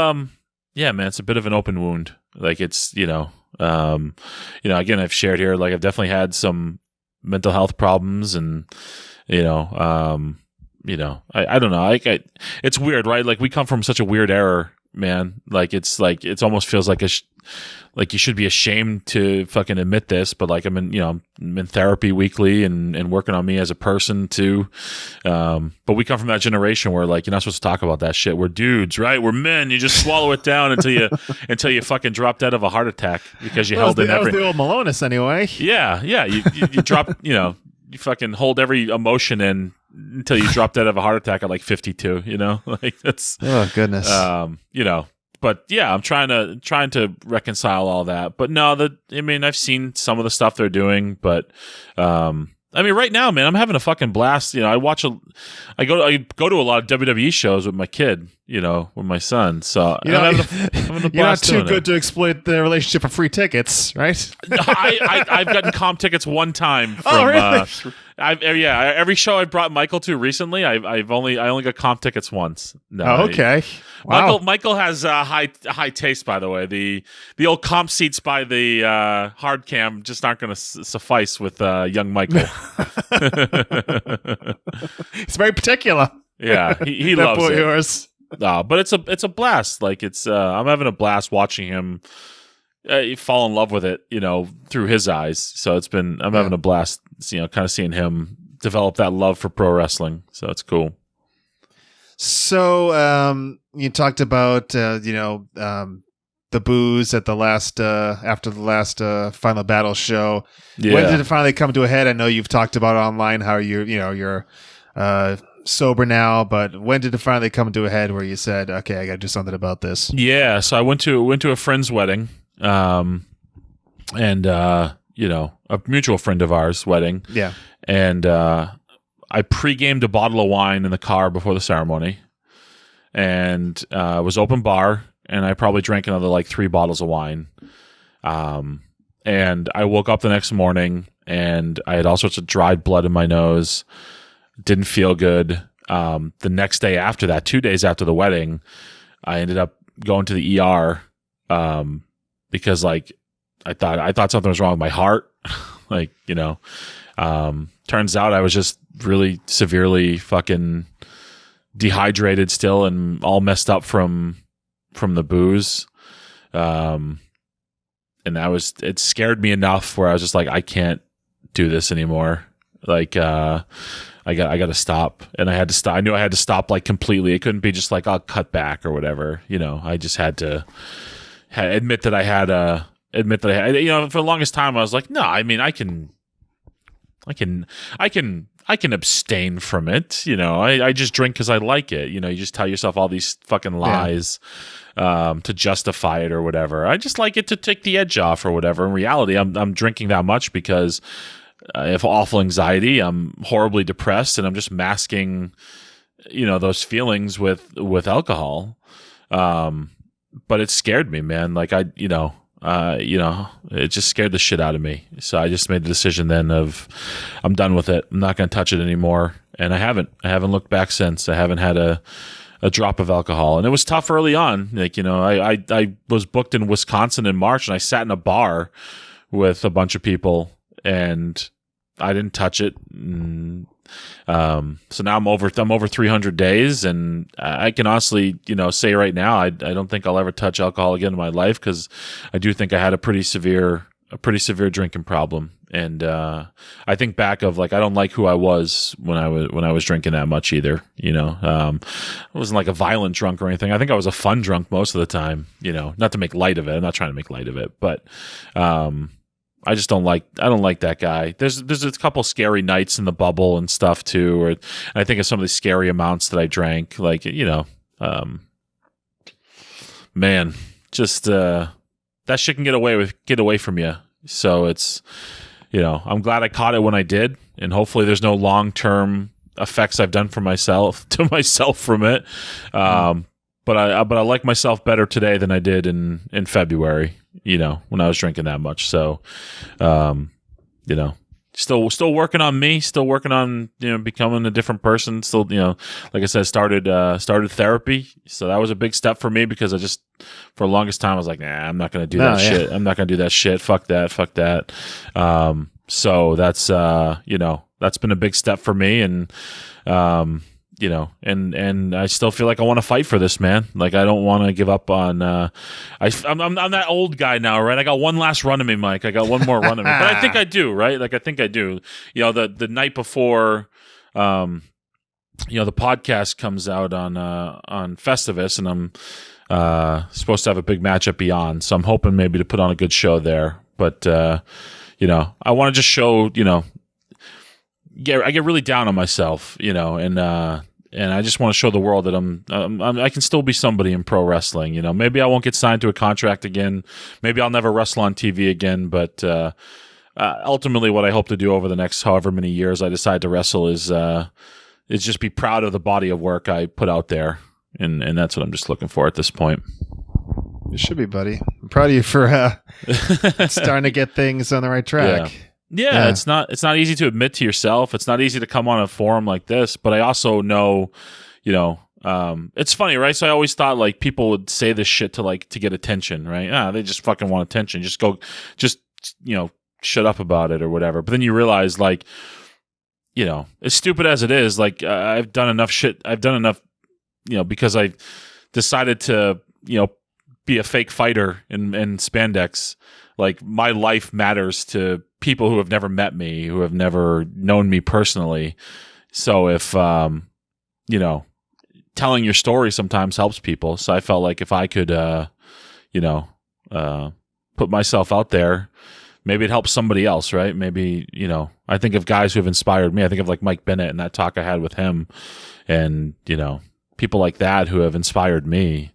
it's a bit of an open wound. Like it's again, I've shared here. Like I've definitely had some mental health problems, and I don't know. It's weird, right? Like we come from such a weird era, man. Like it's almost feels like like you should be ashamed to fucking admit this, but like I'm in therapy weekly and working on me as a person too. But we come from that generation where like you're not supposed to talk about that shit. We're dudes, right? We're men. You just swallow it down until you fucking drop dead of a heart attack because you held in every. That was the old Milonas anyway. Yeah. You drop. You fucking hold every emotion in until you drop dead of a heart attack at like 52. Like that's. Oh goodness. But yeah, I'm trying to reconcile all that. But no, I've seen some of the stuff they're doing, but right now, man, I'm having a fucking blast. I go to a lot of WWE shows with my kid, with my son. So I'm having a blast. You're not too good to exploit the relationship for free tickets, right? I've gotten comp tickets one time. Really? Every show I brought Michael to recently, I only got comp tickets once. No, okay. Wow. Michael has high taste, by the way. The old comp seats by the hard cam just aren't going to suffice with young Michael. It's very particular. Yeah, he loves it. Yours. No, but it's a blast. Like I'm having a blast watching him fall in love with it, through his eyes. So I'm having a blast, kind of seeing him develop that love for pro wrestling. So it's cool. So you talked about the booze at the last after the last Final Battle show. Yeah. When did it finally come to a head? I know you've talked about online how you're sober now, but when did it finally come to a head where you said, okay, I got to do something about this? Yeah, so I went to a friend's wedding, and a mutual friend of ours' wedding. Yeah, and I pre-gamed a bottle of wine in the car before the ceremony, and it was open bar, and I probably drank another like 3 bottles of wine. And I woke up the next morning, and I had all sorts of dried blood in my nose. Didn't feel good. The next day after that, 2 days after the wedding, I ended up going to the ER because like I thought something was wrong with my heart. Turns out I was just really severely fucking dehydrated still and all messed up from the booze. And it scared me enough where I was just like, I can't do this anymore. Like, I got to stop, and I had to stop. I knew I had to stop like completely. It couldn't be just like I'll cut back or whatever. I just had to admit that I had for the longest time I was like, no, I can abstain from it. I just drink because I like it. You just tell yourself all these fucking lies to justify it or whatever. I just like it to take the edge off or whatever. In reality, I'm drinking that much because I have awful anxiety. I'm horribly depressed, and I'm just masking, those feelings with alcohol. But it scared me, man. Like it just scared the shit out of me. So I just made the decision then of, I'm done with it. I'm not going to touch it anymore. And I haven't looked back since. I haven't had a drop of alcohol, and it was tough early on. Like, I was booked in Wisconsin in March, and I sat in a bar with a bunch of people, and I didn't touch it. And So now I'm over 300 days, and I can honestly, say right now, I don't think I'll ever touch alcohol again in my life, because I do think I had a pretty severe drinking problem. And I think back of, like, I don't like who I was when I was drinking that much either. I wasn't like a violent drunk or anything. I think I was a fun drunk most of the time. Not to make light of it. I'm not trying to make light of it, but I just don't like that guy. There's a couple scary nights in the bubble and stuff too, and I think of some of the scary amounts that I drank. Like, man, just that shit can get away from you. So it's. I'm glad I caught it when I did, and hopefully there's no long-term effects I've done to myself from it. But I like myself better today than I did in February, when I was drinking that much. So, still working on me, still working on, becoming a different person. Still, like I said, started therapy. So that was a big step for me, because I just, for the longest time, I was like, nah, I'm not going to do that shit. I'm not going to do that shit. Fuck that. So that's, that's been a big step for me. And, and I still feel like I want to fight for this, man. Like, I don't want to give up on. I'm that old guy now, right? I got one last run of me, Mike. I got one more run of me, but I think I do, right? Like, I think I do. The night before, the podcast comes out on Festivus, and I'm supposed to have a big match at Beyond, so I'm hoping maybe to put on a good show there. But I want to just show, I get really down on myself, and I just want to show the world that I can still be somebody in pro wrestling. Maybe I won't get signed to a contract again. Maybe I'll never wrestle on TV again. But ultimately, what I hope to do over the next however many years I decide to wrestle is just be proud of the body of work I put out there, and that's what I'm just looking for at this point. You should be, buddy. I'm proud of you for starting to get things on the right track. Yeah, it's not easy to admit to yourself. It's not easy to come on a forum like this, but I also know, it's funny, right? So I always thought, like, people would say this shit to get attention, right? They just fucking want attention. Just shut up about it or whatever. But then you realize, like, as stupid as it is, like, I've done enough shit. I've done enough, because I decided to, be a fake fighter in spandex. Like, my life matters to people who have never met me, who have never known me personally. So if, telling your story sometimes helps people. So I felt like if I could, put myself out there, maybe it helps somebody else, right? Maybe, I think of guys who have inspired me. I think of, like, Mike Bennett and that talk I had with him, and, people like that who have inspired me.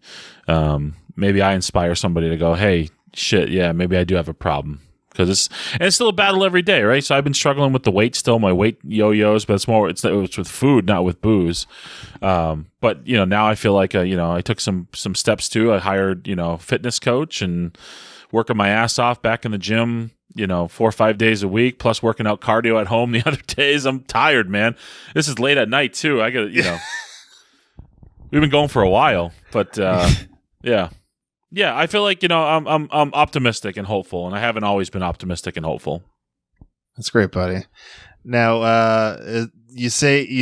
Maybe I inspire somebody to go, hey, shit, yeah, maybe I do have a problem. Because it's still a battle every day, right? So I've been struggling with the weight still, my weight yo-yos, but it's with food, not with booze. But now I feel like I took some steps too. I hired fitness coach and working my ass off back in the gym, 4 or 5 days a week, plus working out cardio at home the other days. I'm tired, man. This is late at night too. I got we've been going for a while, but yeah. Yeah, I feel like, I'm optimistic and hopeful, and I haven't always been optimistic and hopeful. That's great, buddy. Now, you see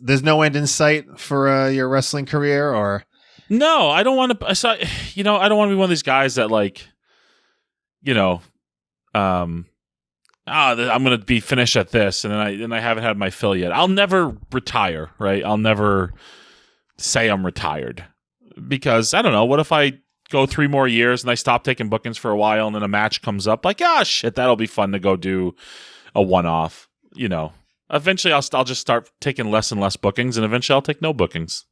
there's no end in sight for your wrestling career, or? No, I don't want to. I don't want to be one of these guys that, like, I'm going to be finished at this, and then I haven't had my fill yet. I'll never retire, right? I'll never say I'm retired, because I don't know. What if I go 3 more years and I stop taking bookings for a while, and then a match comes up, like, shit, that'll be fun to go do a one-off. Eventually I'll just start taking less and less bookings, and eventually I'll take no bookings.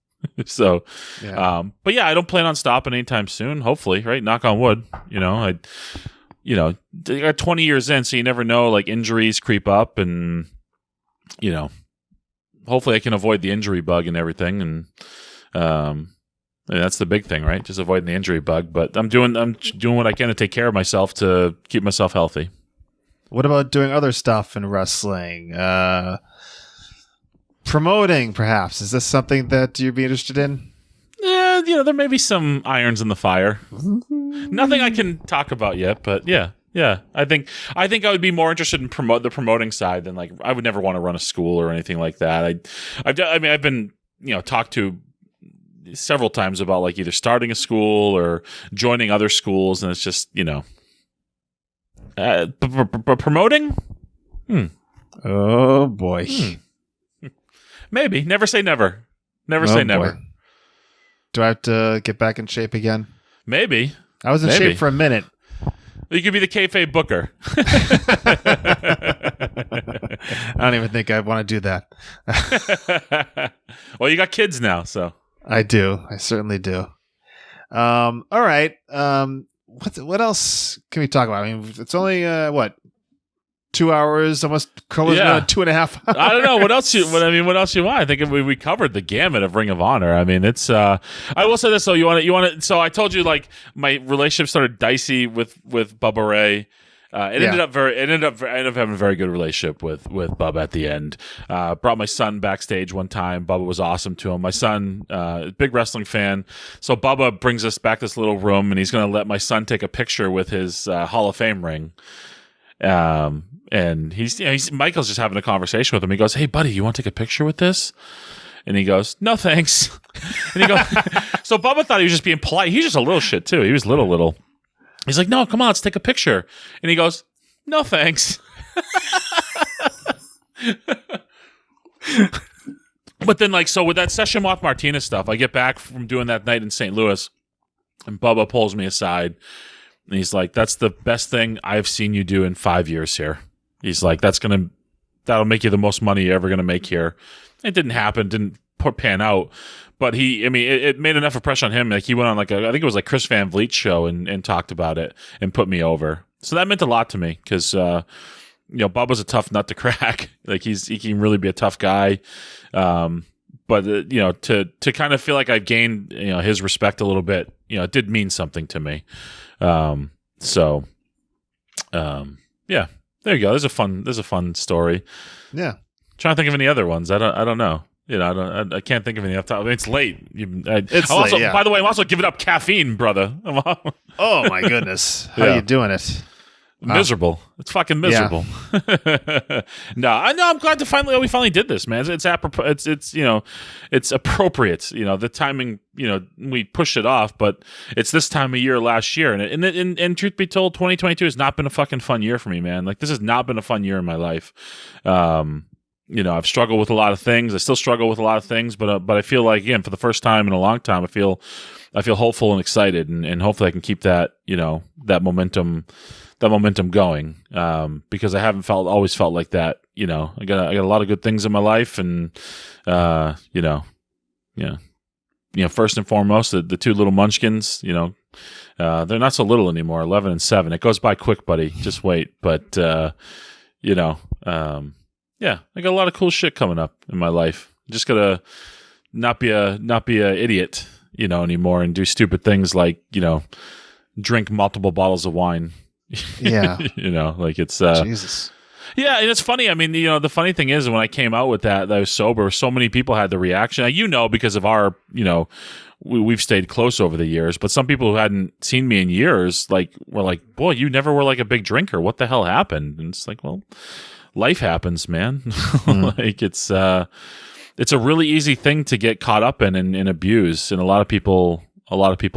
So, but yeah, I don't plan on stopping anytime soon. Hopefully, right? Knock on wood. I got 20 years in, so you never know. Like, injuries creep up, and hopefully I can avoid the injury bug and everything, and that's the big thing, right? Just avoiding the injury bug. But I'm doing what I can to take care of myself, to keep myself healthy. What about doing other stuff in wrestling? Promoting, perhaps. Is this something that you'd be interested in? Yeah, there may be some irons in the fire. Nothing I can talk about yet, but yeah. Yeah, I think I would be more interested in the promoting side than like I would never want to run a school or anything like that. I've been talked to several times about like either starting a school or joining other schools, and it's just promoting. Oh boy. Maybe. Never say never. Never say never. Do I have to get back in shape again? Maybe. I was in shape for a minute. You could be the kayfabe booker. I don't even think I want to do that. Well, you got kids now, so. I do. I certainly do. All right. What else can we talk about? I mean, it's only, 2 hours, almost closing on 2.5 hours. I don't know what else you want. I think we covered the gamut of Ring of Honor. I mean, it's. I will say this though. You want to. So I told you like my relationship started dicey with Bubba Ray. It ended up having a very good relationship with Bubba at the end. Brought my son backstage one time. Bubba was awesome to him. My son, big wrestling fan. So Bubba brings us back this little room, and he's going to let my son take a picture with his Hall of Fame ring. And he's Michael's just having a conversation with him. He goes, "Hey, buddy, you want to take a picture with this?" And he goes, "No, thanks." And he goes, so Bubba thought he was just being polite. He's just a little shit too. He was little. He's like, "No, come on, let's take a picture." And he goes, "No, thanks." But then, like, so with that session Moth Martina stuff, I get back from doing that night in St. Louis, and Bubba pulls me aside, and he's like, "That's the best thing I've seen you do in 5 years here." He's like, that'll make you the most money you're ever going to make here. It didn't happen, didn't pan out. But it made enough impression on him. Like he went on I think it was like Chris Van Vliet's show and talked about it and put me over. So that meant a lot to me because, Bubba's a tough nut to crack. Like he can really be a tough guy. But to kind of feel like I've gained, his respect a little bit, it did mean something to me. Yeah. There you go. There's a fun story. Yeah. Trying to think of any other ones. I don't know. I can't think of any off top. I mean, it's late. By the way, I'm also giving up caffeine, brother. Oh my goodness. How are you doing it? Miserable. It's fucking miserable. Yeah. I'm glad we finally did this, man. It's apropos. It's appropriate. The timing. We pushed it off, but it's this time of year last year, and truth be told, 2022 has not been a fucking fun year for me, man. Like this has not been a fun year in my life. I've struggled with a lot of things. I still struggle with a lot of things, but I feel like again for the first time in a long time, I feel hopeful and excited, and hopefully I can keep that that momentum going, because I haven't always felt like that. I got a lot of good things in my life, and first and foremost, the two little munchkins. They're not so little anymore. 11 and 7. It goes by quick, buddy. Just wait. But I got a lot of cool shit coming up in my life. Just gotta not be a idiot, anymore, and do stupid things like drink multiple bottles of wine. Yeah. It's Jesus. Yeah, and it's funny. I mean, the funny thing is when I came out with that I was sober, so many people had the reaction. Because of our, we've stayed close over the years, but some people who hadn't seen me in years, were like, "Boy, you never were like a big drinker. What the hell happened?" And it's like, well, life happens, man. It's a really easy thing to get caught up in and abuse, and a lot of people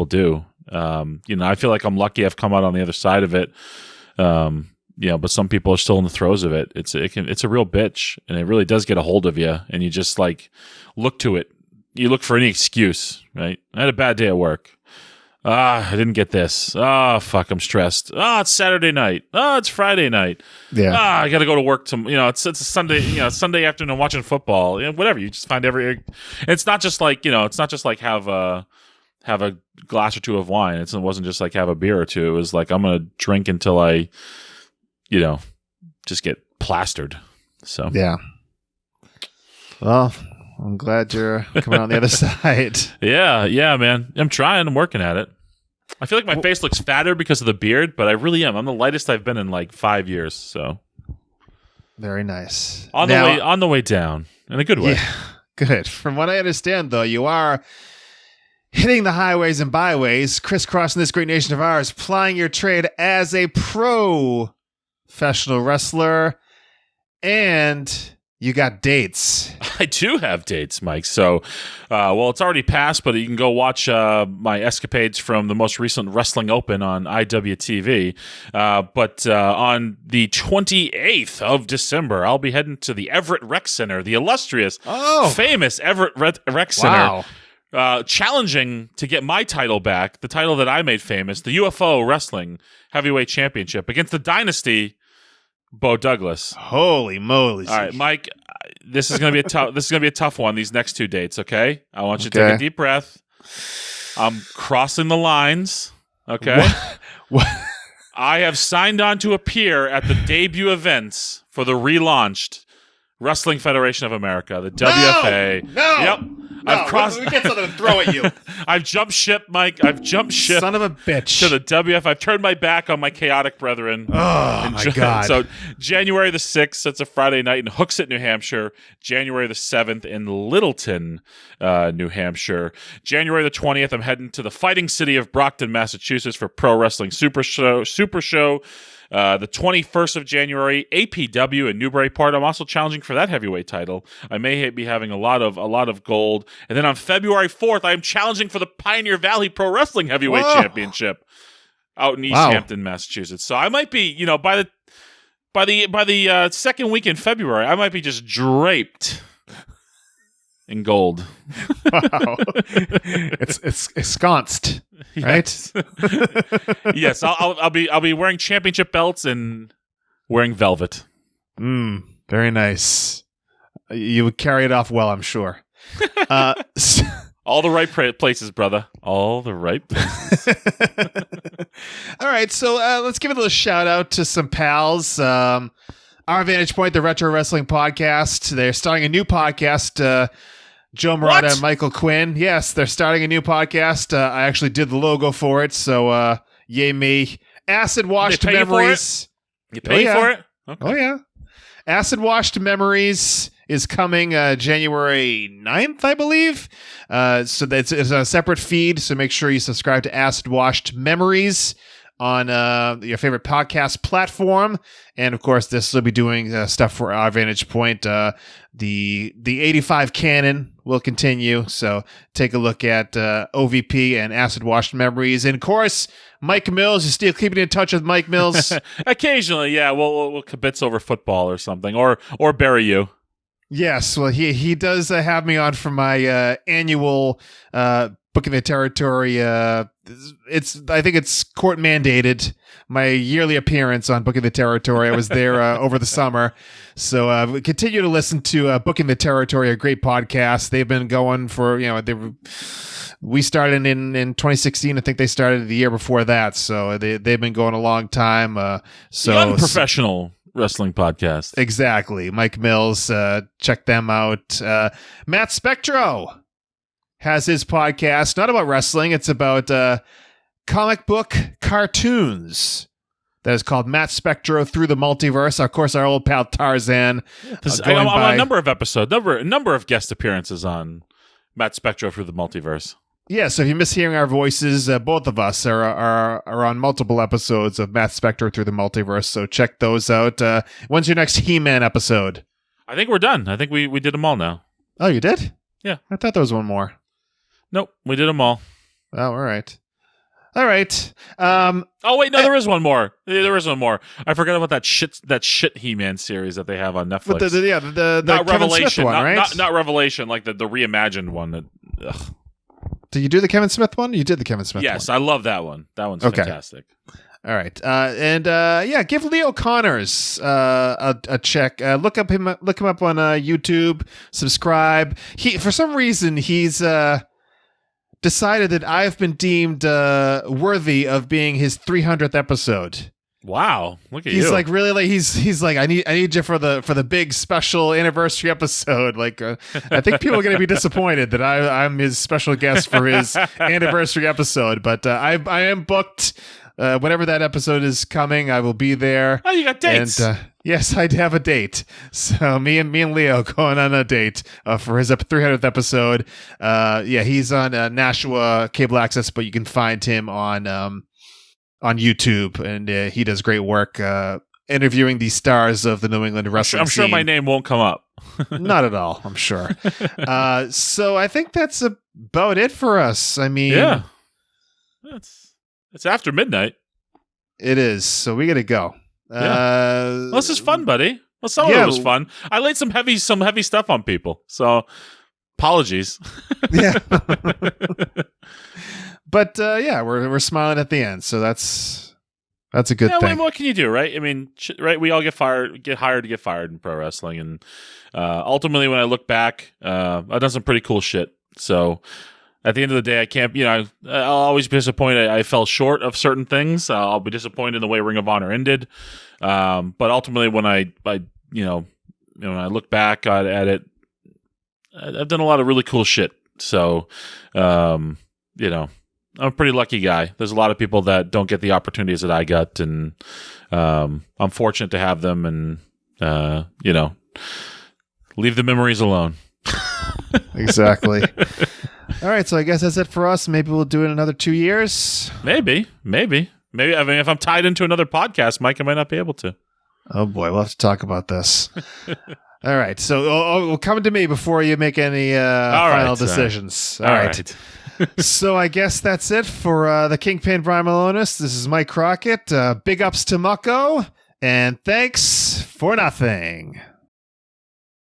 do. I feel like I'm lucky I've come out on the other side of it. But some people are still in the throes of it. It's a real bitch, and it really does get a hold of you, and you just look to it. You look for any excuse, right? I had a bad day at work. I didn't get this. Fuck, I'm stressed. It's Saturday night. It's Friday night. Yeah. I got to go to work it's a Sunday, Sunday afternoon watching football. whatever. You just find it's not just have a glass or two of wine. It wasn't just have a beer or two. It was I'm going to drink until I, just get plastered. So, yeah. Well, I'm glad you're coming on the other side. Yeah, man. I'm trying. I'm working at it. I feel like my face looks fatter because of the beard, but I really am. I'm the lightest I've been in 5 years. So, very nice. On the way down in a good way. Yeah, good. From what I understand, though, you are hitting the highways and byways, crisscrossing this great nation of ours, plying your trade as a professional wrestler, and you got dates. I do have dates, Mike. So, it's already passed, but you can go watch my escapades from the most recent Wrestling Open on IWTV. But on the 28th of December, I'll be heading to the Everett Rec Center, the illustrious, famous Everett Rec Center. Wow. Challenging to get my title back, the title that I made famous, the UFO Wrestling Heavyweight Championship, against the Dynasty, Bo Douglas. Holy moly! All right, Mike, this is going to be a tough. This is going to be a tough one. These next 2 dates, okay? I want you to take a deep breath. I'm crossing the lines, okay? What? I have signed on to appear at the debut events for the relaunched Wrestling Federation of America, the WFA. No. Yep. I've crossed. We get something to throw at you. I've jumped ship, Mike. I've jumped ship. Son of a bitch. To the WF. I've turned my back on my chaotic brethren. Oh, my God. So January the 6th, that's a Friday night in Hooksett, New Hampshire. January the 7th in Littleton, New Hampshire. January the 20th, I'm heading to the fighting city of Brockton, Massachusetts for Pro Wrestling Super Show. The 21st of January, APW in Newburyport. I'm also challenging for that heavyweight title. I may be having a lot of gold. And then on February 4th, I'm challenging for the Pioneer Valley Pro Wrestling Heavyweight Championship out in East Hampton, Massachusetts. So I might be, by the second week in February, I might be just draped in gold. Wow. It's ensconced, right? Yes, I'll be wearing championship belts and wearing velvet. Very nice. You would carry it off well, I'm sure. All the right places, brother. All the right places. All right, so let's give a little shout out to some pals. Our Vantage Point, the Retro Wrestling Podcast. They're starting a new podcast. Joe Murata and Michael Quinn. Yes, they're starting a new podcast. I actually did the logo for it, so yay me. Acid Washed Memories. You pay for it? Okay. Oh, yeah. Acid Washed Memories is coming January 9th, I believe. So it's a separate feed, so make sure you subscribe to Acid Washed Memories on your favorite podcast platform. And, of course, this will be doing stuff for our Vantage Point. The 85 canon will continue, so take a look at OVP and Acid Washed Memories. And, of course, Mike Mills. You're still keeping in touch with Mike Mills? Occasionally, yeah. We'll kibitz over football or something, or bury you. Yes, well, he does have me on for my annual Booking the Territory. I think it's court mandated. My yearly appearance on Booking the Territory. I was there over the summer, so continue to listen to Booking the Territory, a great podcast. They've been going for we started in 2016. I think they started the year before that, so they've been going a long time. So unprofessional wrestling podcast. Exactly. Mike Mills, check them out. Matt Spectro has his podcast, not about wrestling, it's about comic book cartoons. That is called Matt Spectro Through the Multiverse. Of course, our old pal Tarzan. I'm on a number of episodes, number of guest appearances on Matt Spectro Through the Multiverse. Yeah, so if you miss hearing our voices, both of us are on multiple episodes of Matt Spectro Through the Multiverse, so check those out. When's your next He-Man episode? I think we're done. I think we did them all now. Oh, you did? Yeah. I thought there was one more. Nope, we did them all. Oh, all right. All right. Oh wait, no, there is one more. There is one more. I forgot about that shit He-Man series that they have on Netflix. But the not Kevin Revelation Smith one, right? Not Revelation, like the reimagined one. Did you do the Kevin Smith one? You did the Kevin Smith one. Yes, I love that one. That one's fantastic. All right. Give Leo Connors a check. Look him up on YouTube. Subscribe. For some reason he's decided that I've been deemed worthy of being his 300th episode. Wow, look at he's you. Like really like he's like I need you for the big special anniversary episode. Like I think people are going to be disappointed that I'm his special guest for his anniversary episode. But I am booked. whenever that episode is coming, I will be there. Oh, you got dates. And yes, I have a date. So me and Leo going on a date for his 300th episode. He's on Nashua Cable Access, but you can find him on YouTube, and he does great work interviewing the stars of the New England wrestling I'm sure scene. my name won't come up. Not at all, I'm sure. So I think that's about it for us. I mean, yeah, it's after midnight. It is. So we got to go. Well, this is fun, buddy. Well, some of it was fun. I laid some heavy stuff on people, so apologies. Yeah. But we're smiling at the end, so that's a good thing. What can you do, right? I mean, right? We all get hired to get fired in pro wrestling, and ultimately, when I look back, I've done some pretty cool shit. So at the end of the day, I can't. I'll always be disappointed. I fell short of certain things. I'll be disappointed in the way Ring of Honor ended. But ultimately, when I when I look back at it, I've done a lot of really cool shit. So, I'm a pretty lucky guy. There's a lot of people that don't get the opportunities that I got, and I'm fortunate to have them, and leave the memories alone. Exactly. All right, so I guess that's it for us. Maybe we'll do it in another 2 years. Maybe. I mean, if I'm tied into another podcast, Mike, I might not be able to. Oh boy, we'll have to talk about this. All right, so come to me before you make any final decisions. All right. So I guess that's it for the Kingpin Brian Milonas. This is Mike Crockett. Big ups to Mucko, and thanks for nothing.